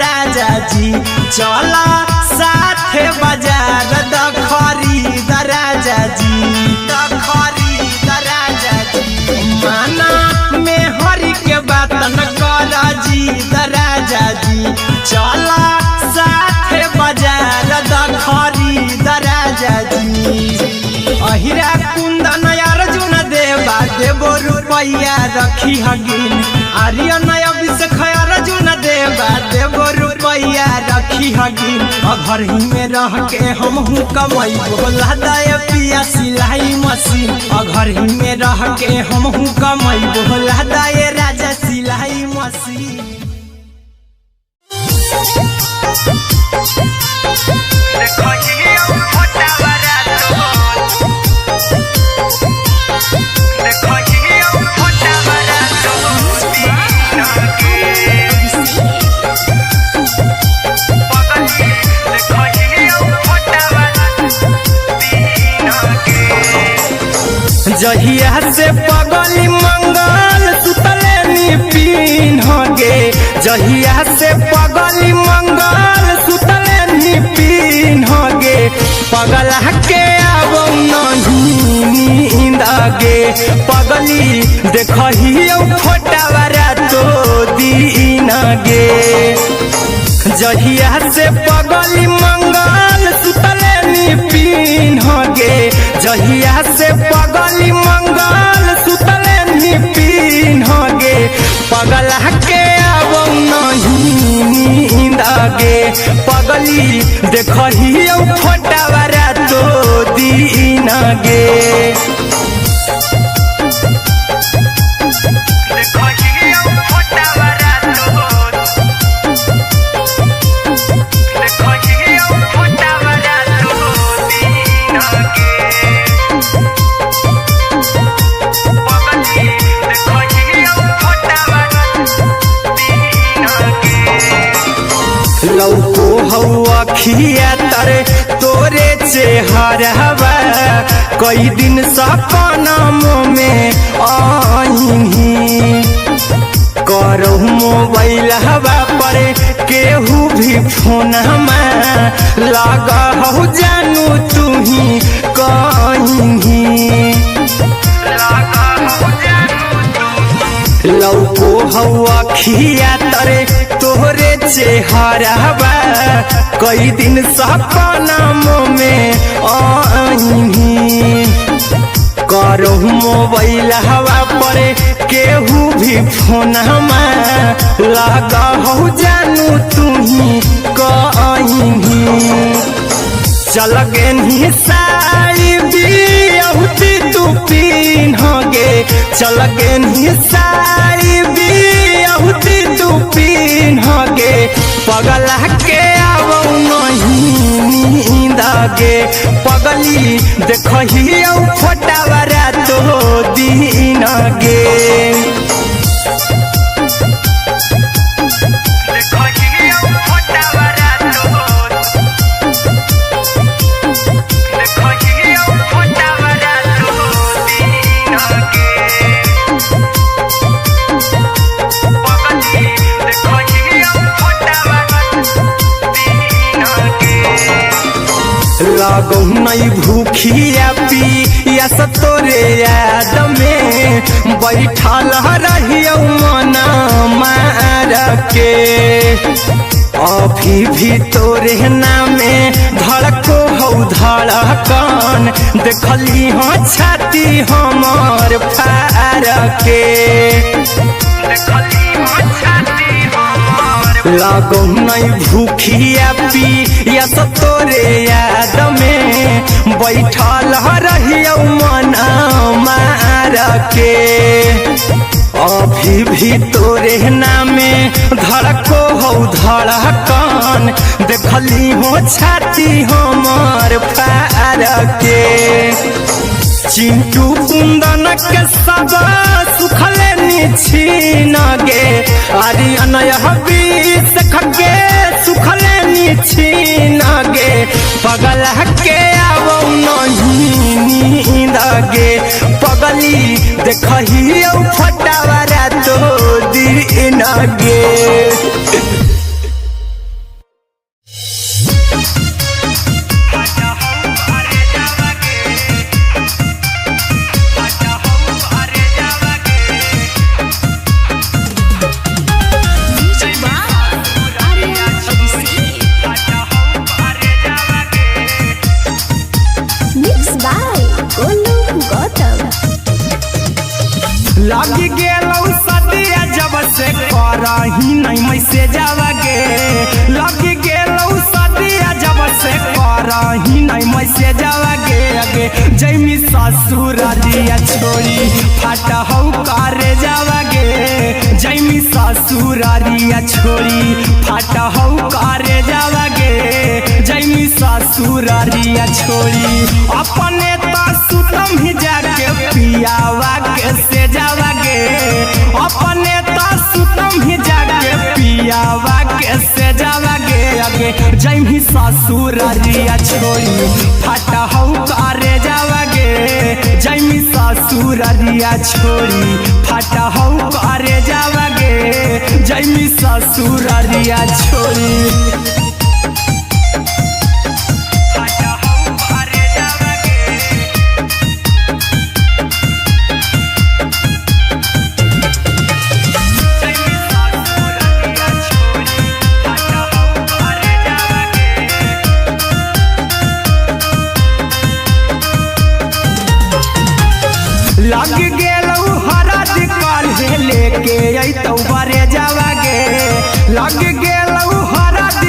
राजा जी चला साथे बाजार द खरीद राजा जी द खरीद राजा जी माना में हरी के बात न कर जी द राजा जी चला साथे बाजार द खरीद राजा जी अहिरा कुंदन अर्जुन देवा देबो रुपया रखी हगिन आर्यन अभिषेक अर्जुन देवा देबो रुपया रखी हगिन घर ही में रह के हमहू कमैबो लदाय पिया सिलाई मशीन घर ही में रह के हमहू कमैबो लदाय राजा सिलाई मशीन जहिया से पगली मंगल सुतले निपिन गे जहिया से पगली मंगल सुतले निपिन गे पगला के आवो नहीं नींद गे पगली देखहियो फोटावारा तो दीन गे जहिया से पगली मंगल सुतले निपिन गे जहिया से पगली मंगल सुतले निपिन गे पगला के आवो नहीं गे पगली देखही फोटावा रातो दिन गे लौको हवा खिया तरे तोरे चेहरवा कई दिन सपनम में आईनी करहु मोबाइल हवा पर केहू भी फोन लगा हो जानू तू ही कहीं लौको हवा खिया तरे तोहरे चेहरवा कई दिन सपनम में आईनी करहु मोबाइल हवा पर केहू भी फोन लगा हो जानू तू ही कहीं चल गे साड़ी बियहुती तू पिन्ह गे चल गे साड़ी बियहुती तू पिन्ह गे पगला के आवौ नहीं नींद गे पगली देखही फोटावा रातो दिन गे लागौ नहीं भूखिया पिया तोरे याद में बैठल रहियो मन मार के अभी भी तोरे नामे धड़को हौ धड़कन देखली हाँ छाती हमर फार के लागौ नहीं भूखिया पिया तोरे याद में बैठल रहियो मन मार के अभी भी तोरे नामे धड़को हौ धड़कन देखली हो छाती हमर फार के चिंटू कुंदन के सब सुखले निछीन गे आर्यन हबीस खगे सुखले निछीन गे पगल के आवौ नहीं नींद गे पगली देखही फटावा रातो दिन गे लगी गेलौ सदिया जब से करही नहीं मैसेजवा गे लगी गेलौ सदिया जब से करही नहीं मैसेजवा गे अगे जैमी ससुरारिया छोड़ी फाटा हौ करे जावा गे जैमी ससुरारिया छोड़ी फाटा हौ करे जावा गे जैमी ससुरारिया छोड़ी अपने तो सुतम ही जाके पियावा के से जावा गे अपने तो सुतम ही जाके पियावा के से जावा गे अगे जैमी ससुरारिया छोड़ी फाटा हौ करे जावा गे जैमी ससुरारिया छोड़ी फाटा हौ करे जावा गे जैमी ससुरारिया छोड़ी लग गेलौ हरद काल्हे लेके अइतौ बरे जावा गे लग गेलौ हरद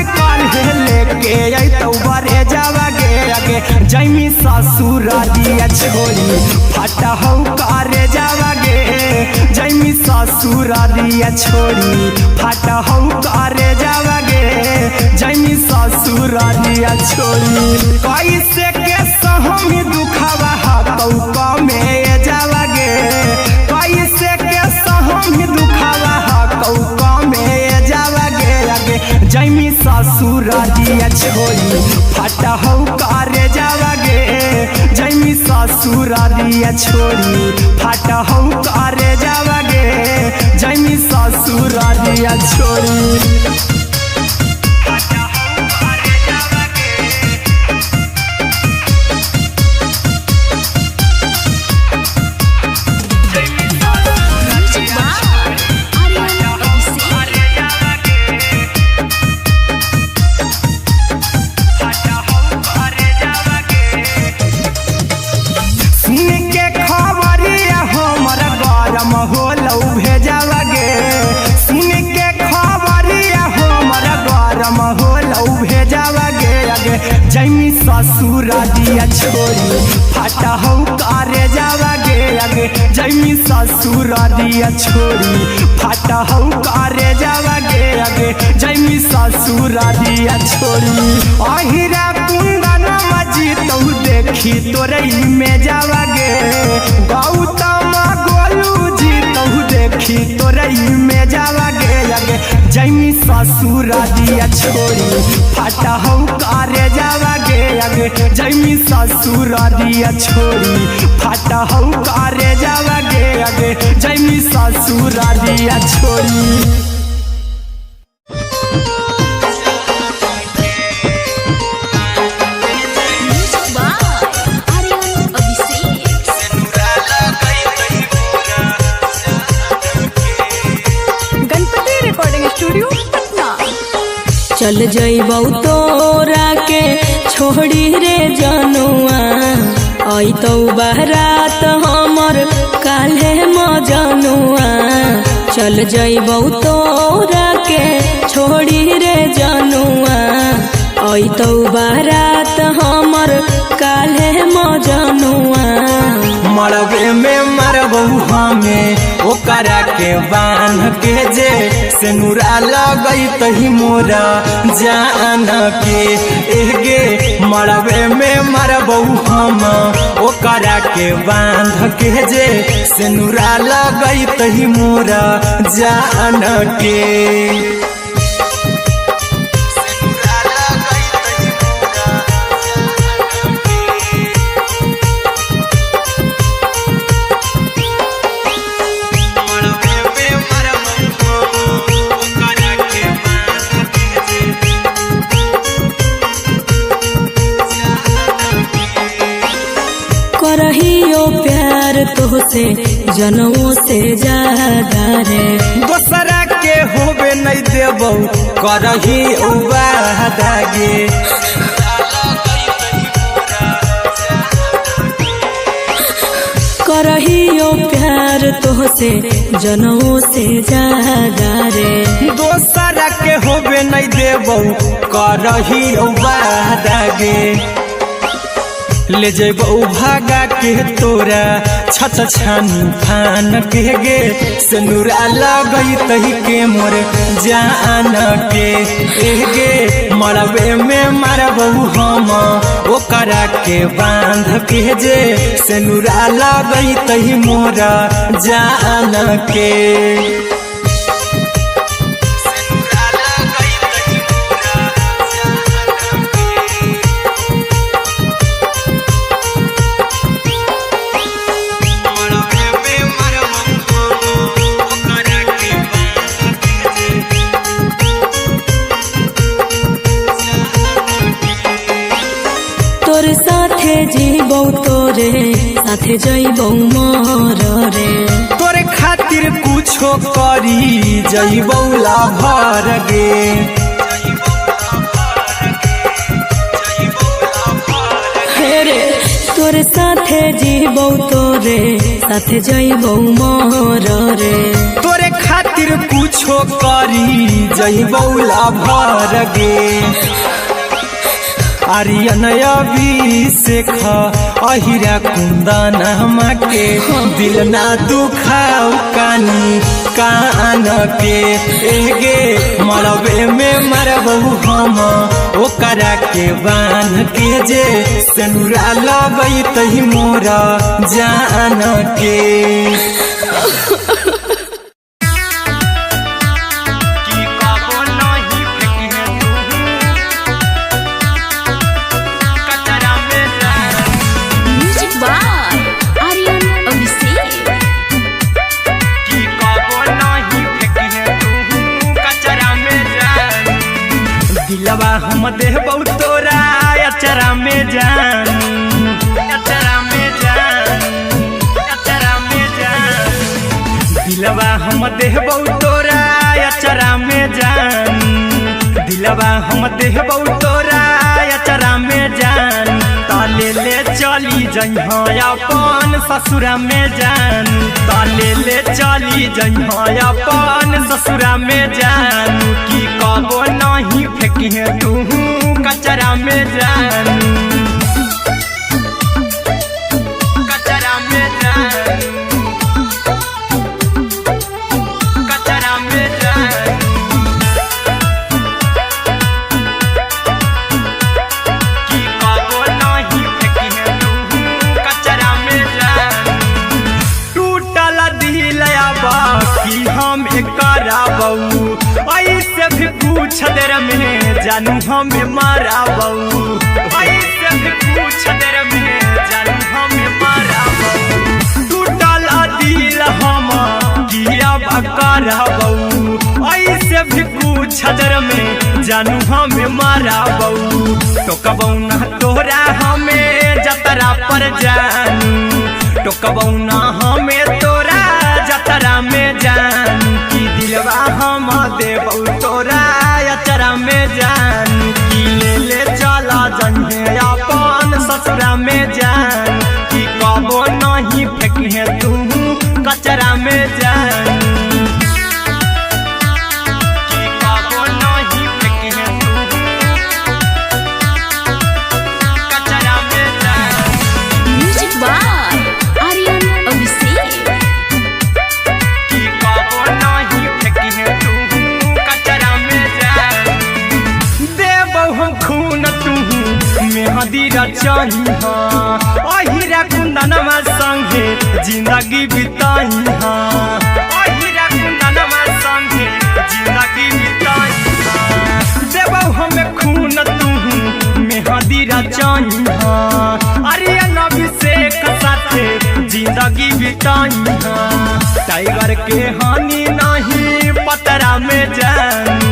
ससुरारिया छोड़ी फटा हो करे जावागे जैमी ससुरारिया छोड़ी फटा हो करे जावागे जैमी ससुरारिया छोड़ी कैसे के सहमी दुखावा हाथों कमे जावागे कैसे के सहमी दुखावा हाथों कमे जावागे आगे जैमी ससुरारिया छोड़ी फटा हो करे जावागे जैमी ससुरारिया छोड़ी फटा हो करे जावागे जैमी ससुरारिया छोड़ी जैमी ससुरारिया छोड़ी फटा हो करे जावागे आगे जैमी ससुरारिया छोड़ी फटा हो करे जावागे आगे जैमी ससुरारिया छोड़ी अहिरा कुंदन मजी तो देखी तोरई में जावागे गौतम गोलू जी तो देखी तोरई में जावागे आगे जैमी ससुरारिया छोड़ी फटा हो करे जावागे आगे जैमी ससुरारिया छोड़ी फटा हो करे जावागे आगे जैमी ससुरारिया छोड़ी चल जइबौ तोरा के छोड़ी रे जनुआ अइतौ बारात हमर काल्हे मजनुआ चल जइबौ तोरा के छोड़ी रे जनुआ अइतौ बारात हमर काल्हे मजनुआ मरबे में मरबौ हमें ओकरा के बांध के जे सेनुरा लगई तही मोरा जान के एगे मरबे में मरबौ हम ओकरा के बांध के जे सेनुरा लगई तही मोरा जान के करहियो प्यार तोहसे जनों से ज्यादा रे दोसरा के होबे नहीं देबौ करही वादागे करहियो प्यार तोहसे जनों से ज्यादा रे दोसरा के होबे नहीं देबौ करही वादागे ले जेबौ भागा के तोरा छछ छानी फान के गे सेनुरा लगई तही के मोर जान के एगे मरबे में मरबौ हम ओकरा के बांध के जे सेनुरा लगई तही मोरा जान के तोर साथे जीबौ तोरे साथे जइबौ मोर रे तोरे खातिर कुछो करी जइबौ लाभर गे हेरे तोर साथे जीबौ तोरे साथे जइबौ मोर रे तोरे खातिर कुछो करी जइबौ लाभर गे आर्यन अभिषेक अहिरा कुंदन के दिल ना दुखाऊ कानी कान के एगे मरबे में मरबू हम ओकरा के बांध के जे सेनुरा लगई तही मोर जान के दिलवा हम देबौ तोरा अचरा में जान अचरा में जान अचरा में जान दिलवा हम देबौ तोरा अचरा में जान दिलवा हम देबौ तोरा अचरा में जान ताले ले चली जइहा अपन ससुरा में जान ताले ले चली जइहा अपन ससुरा में जान की कबो नहीं फेंकी तू कचरा में जान कचरा में जान कचरा में जान की कबो नहीं फेंकी तू कचरा में जान टूटल दिल बाकी हम कराबू ऐसे भी पूछ देर में जानू हमें माराबू ऐसे भी पूछ देर में जानू हमें माराबू टूटल दिल हम किया कराबू ऐसे भी पूछ देर में जानू हमें माराबू टोकबौ ना तोरा हमें जतरा पर जानू टोकबौ ना हमें तोरा जतरा में जानू की दिलवा हम देबौ तोरा अचरा में जानू की ले चला जन्हे अपन ससुरा में जान की कबो नहीं फेंकी तू कचरा में जानू की कबो नहीं फेंकी तू कचरा में जान म्यूजिक बाय आर्यन अभिषेक की कबो नहीं फेंकी तू कचरा में जान देबौ हम खून तू मेहंदी रचाही अहिरा कुंदनमा संगे जिंदगी बिताई अहिरा कुंदनमा संगे जिंदगी बिताई देबौ हमें खून तू मेहंदी रचाही आर्यन अभिषेक साथे जिंदगी बिताई टाइगर के हानि नहीं पतरा में जानू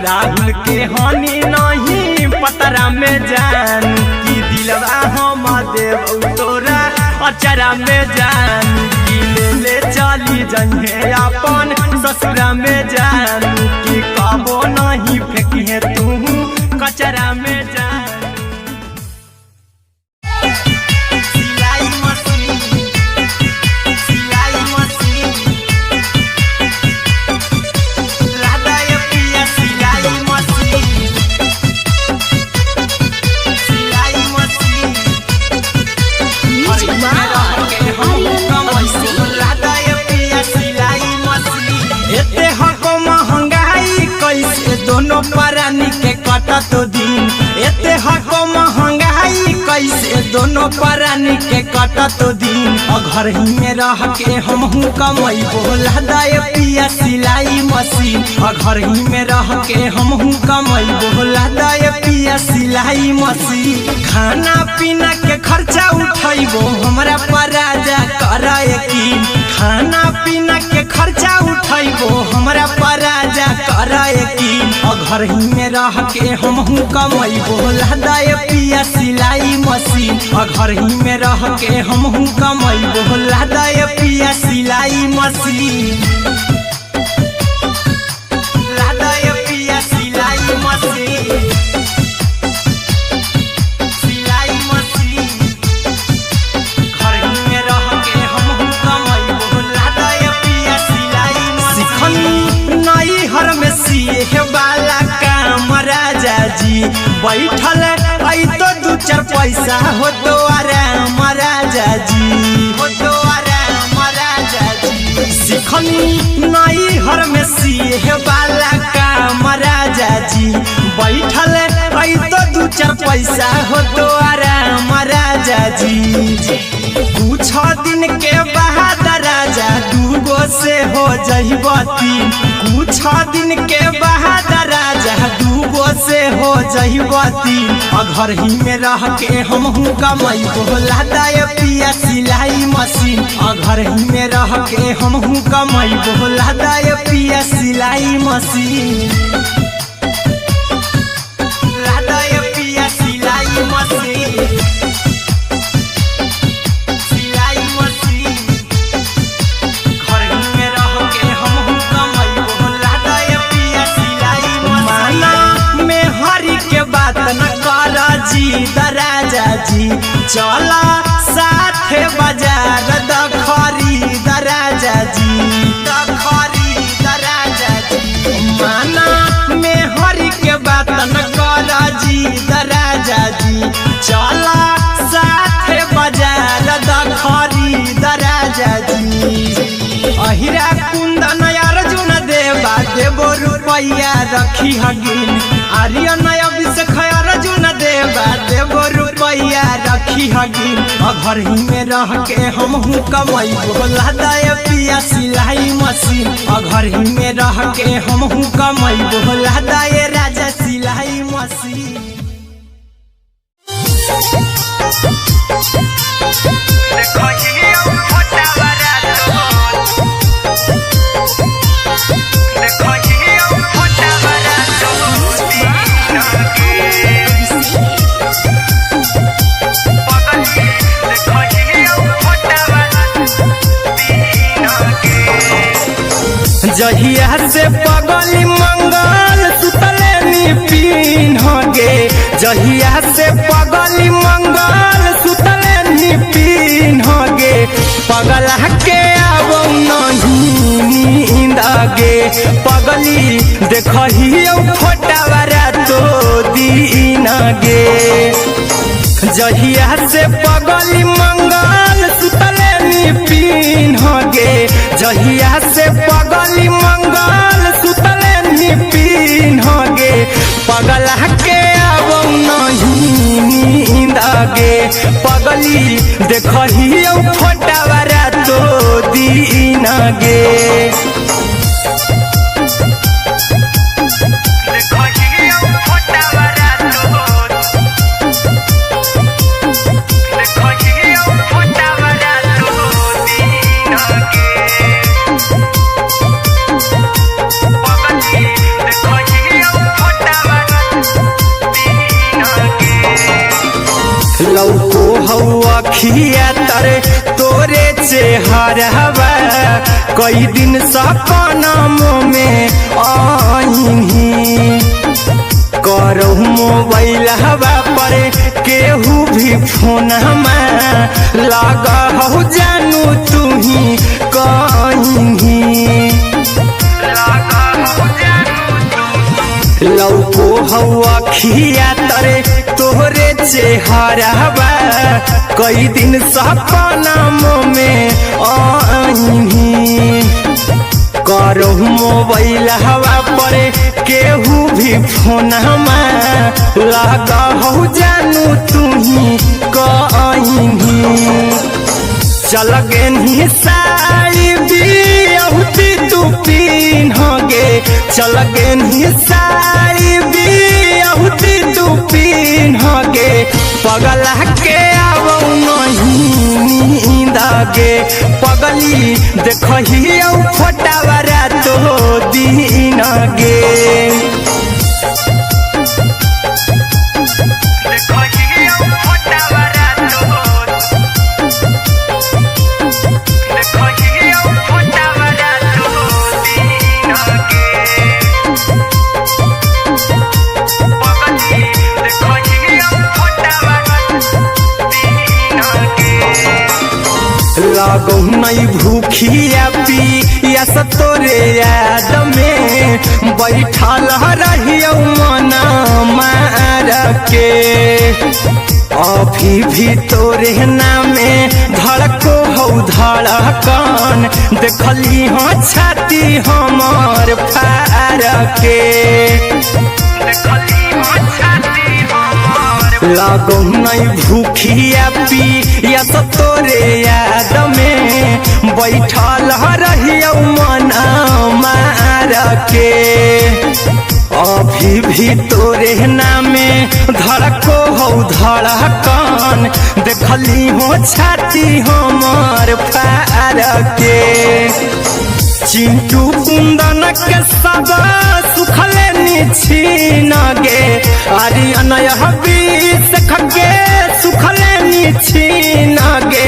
राहुल के हानि नहीं पतरा में जानू की दिलवा हम देबौ तोरा अचरा में जानू की ले चली जइहे अपन ससुरा में जानू की कबो नहीं फेंकी तू कचरा में जानू सिलाई मशीन सिलाई मशीन लादाय पिया सिलाई मशीन सिलाई machine music by Aryan Abhishek लादाय पिया सिलाई मशीन एते हको महंगाई कैसे दोनों परानी के कटत दिन एते हको महंगाई कैसे दोनों परानी के कटत दिन घर ही में रह के हमहू कमैबो लादाय पिया सिलाई मशीन घर ही में रह के हमहू कमैबो लादाय पिया सिलाई मशीन खाना पीना के खर्चा उठैबो हमरा पराजा कराए की खाना पीना के खर्चा उठैबो हमरा पराजा कराए की घर ही में रह के हमहू कमैबो लादाय पिया सिलाई मशीन घर ही में रह के हमहू कमैबो लादाय पिया सिलाई मशीन लादाय पिया सिलाई मशीन सिलाई मशीन घर ही में रह के हमहू कमैबो लादाय पिया सिलाई मशीन नई हर में सिए वाला काम राजा जी बैठल पैसा हो तो आराम राजा जी, हो तो आराम राजा जी। सिखनी नई हर में सीहे वाला काम राजा जी, बैठल आई तो 2-4 पैसा हो तो आराम राजा जी। कुछ दिन के बाद राजा 2 से हो जहिबती, कुछ दिन के बाद राजा 2 से हो जहिबती। घर ही में रह के हमहू कमाई बोला दाय पिया सिलाई मशीन, घर ही में रह के हमहू कमाई बोला दाय पिया सिलाई मशीन, लादाय पिया सिलाई मशीन, सिलाई मशीन। घर ही में रह के हमहू कमाई बोला दाय पिया सिलाई मशीन। माना में हरी के बात न कर जी दराजा जी, चला साथे बाजार द खरीद राजा जी, द खरीद राजा जी। माना में हरी के बात न कर जी दराजा जी, चला साथे बाजार द खरीद राजा जी। अहिरा कुंदन अर्जुन देवा देवो रुपैया रखी हगिन, आर्यन अभिषेक अर्जुन देवा देवो रुपैया रखी हगिन। घर ही में रह के हमहू कमाई बोला दाय पिया सिलाई मशीन, घर ही में रह के हमहू कमाई बोला दाय राजा सिलाई मशीन। जहिया से पगली मंगल सुतले निपिन गे, जहिया से पगली मंगल सुतले निपिन गे। पगला के आवो नहीं नींद गे, पगली देखही फोटावा रातो दिन गे। जहिया से पगली मंगल सुतले निपिन गे, जहिया से पगली मंगल सुतले निपिन गे। पगला के आवो नहीं नींद गे, पगली देखही फोटावा रातो दिन गे। लौको हवा खिया तरे तोरे चेहरवा, कई दिन सपनों में आईनी। करहु मोबाइल हवा पर केहू भी फोन लगा हो जानू तू ही कहीं। लौको हवा खिया तरे तोहरे चेहरवा, कई दिन सपनों में आईनी। करहु मोबाइल हवा पर केहू भी फोन लगा हो जानू तू ही कहीं। चल गे साड़ी बिहुती तू पीन गे, चल गे साड़ी बिहुती तू पीन गे। पगला के आवो नहीं नींद गे, पगली देखही फोटावा रातो दिन गे। लागो नहीं भूखिया पिया तोरे याद में, बैठल रहियो मन मार के। अभी भी तोरे नामे धड़को हौ धड़कन देखली हो छाती हमर फार के लागो नहीं भूखिया पिया तो तोरे याद में बैठल रहियो मन मार के अभी भी तोरे नामे धड़को हौ धड़कन देखली हो छाती हमर फार के चिंटू कुंदन के सब सुखले निछीन गे आर्यन हबीस खगे सुखले निछीन गे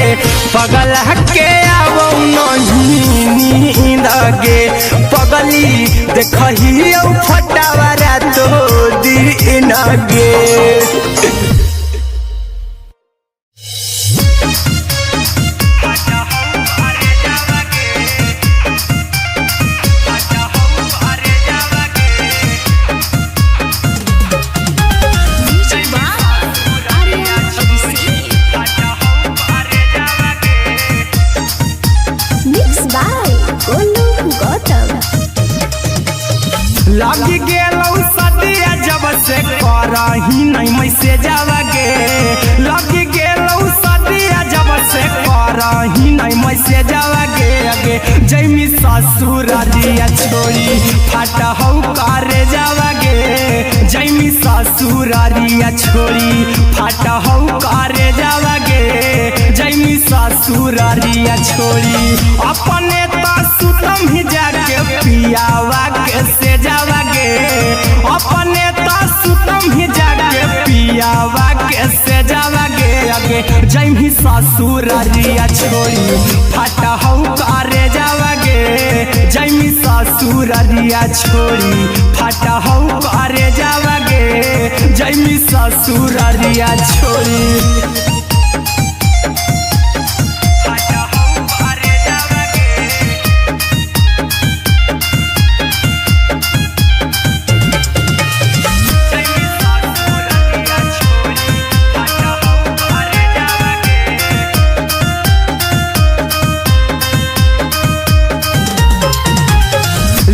पगल के आवो नहीं नींद गे पगली देखही फटावरा तो दिन गे लगी गेलौ सदिया जब से करही नहीं मैसेज आवागे लगी गेलौ सदिया जब से करही नहीं मैसेज आवागे आगे जैमी ससुरारिया छोड़ी फाटा हौ करे जावागे जैमी ससुरारिया छोड़ी फाटा हौ करे जावागे जैमी ससुरारिया छोड़ी अपने तो सुतम ही जाके पियावा के से जावागे अपने तो सुतम ही जाके पियावा के से जावागे आगे जैमी ससुरारिया छोड़ी फाटा हौ करे जावागे जैमी ससुरारिया छोड़ी फाटा हौ करे जावागे जैमी ससुरारिया छोड़ी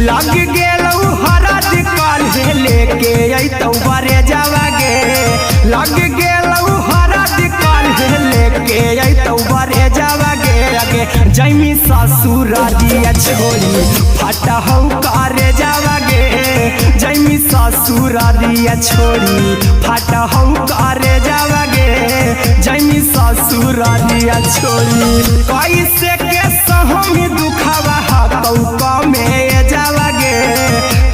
लग गेलौ हरद काल्हे लेके अइतौ बरे जावागे लग गेलौ हरद काल्हे लेके अइतौ बरे जावागे आगे जैमी ससुरारिया छोड़ी फाटा हौ करे जावागे जैमी ससुरारिया छोड़ी फाटा हौ करे जावागे जैमी ससुरारिया छोड़ी कैसे के सहम दुखवा हतौ कमे जावागे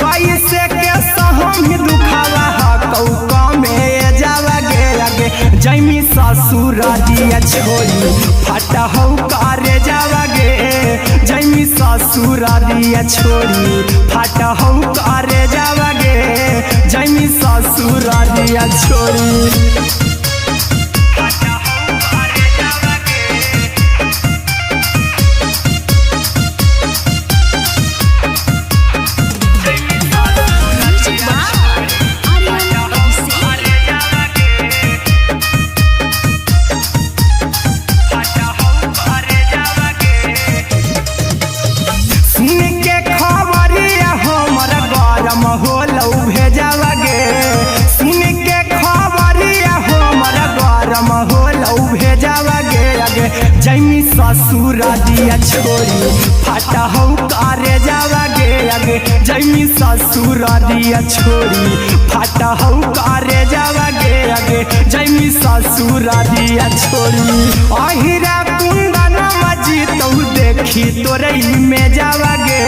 कैसे के सहम दुखवा हतौ कमे जावागे आगे जैमी ससुरारिया छोड़ी फाटा हौ करे जावागे जैमी ससुरारिया छोड़ी फाटा हौ करे जावागे जैमी ससुरारिया छोड़ी जैमी ससुरारिया छोड़ी फाटा हौ करे जावागे आगे जैमी ससुरारिया छोड़ी फाटा हौ करे जावागे आगे जैमी ससुरारिया छोड़ी अहिरा कुंदन मजी तो देखी तोरे में जावागे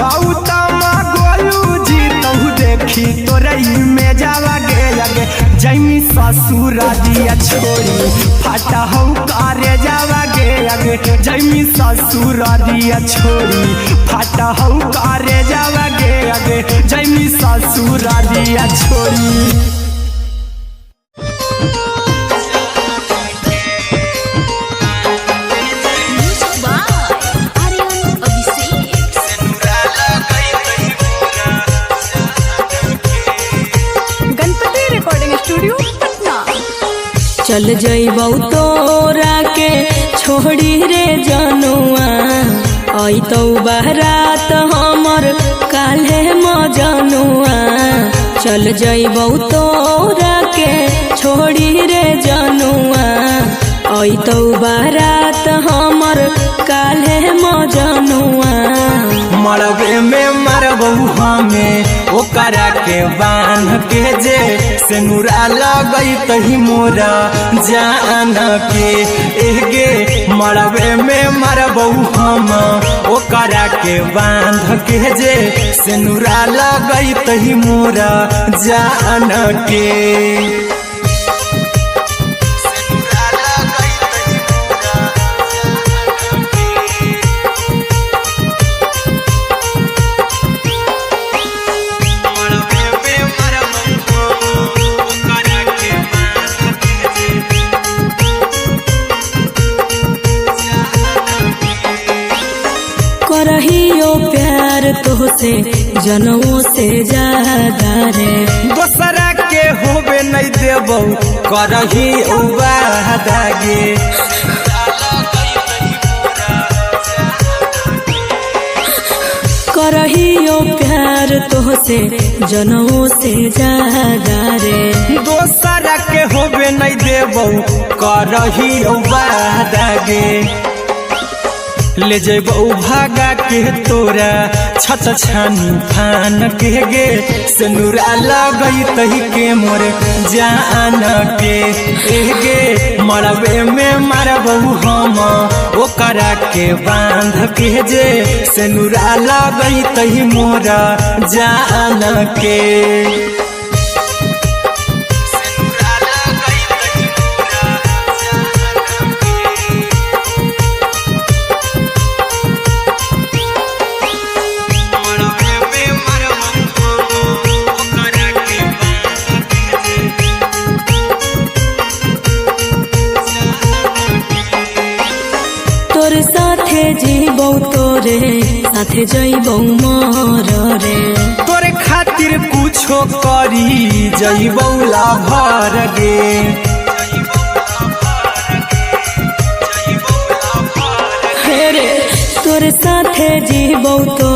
गौतम गोलू जी तो देखी तोरे में जावागे आगे जैमी ससुरारिया छोड़ी फाटा हौ करे जावागे आगे जैमी ससुरारिया छोड़ी फाटा हौ करे जावागे आगे जैमी ससुरारिया छोड़ी चल जइबौ तोरा के छोड़ी रे जनुआ अइतौ बारात हमर काल्हे मजनुआ चल जइबौ तोरा के छोड़ी रे जनुआ अइतौ बारात हमर काल्हे मजनुआ मरबे में मरबू हमें ओकरा के बांध के जे सेनुरा लगई तही मोरा जान के एगे मरबे में मरबू हम ओकरा के बांध के जे सेनुरा लगई तही मोरा जान के करहियो प्यार तोहसे जनों से ज्यादा रे दोसरा के होबे नहीं देबौ करही वादा गे करहियो प्यार तोहसे जनों से ज्यादा रे दोसरा के होबे नहीं देबौ करही वादा गे ले जइबौ भागा के तोरा छत छानी फान के गे सेनुरा लगई तही के मोर जान के गे मरबे में मरबौ हम ओकरा के बांध के जे सेनुरा लगई तही मोरा जान के तोर साथे जीबौ तोरे साथे जइबौ मोर रे तोरे खातिर कुछो करी जइबौ लाभर गे हे रे तोर साथे जीबौ तो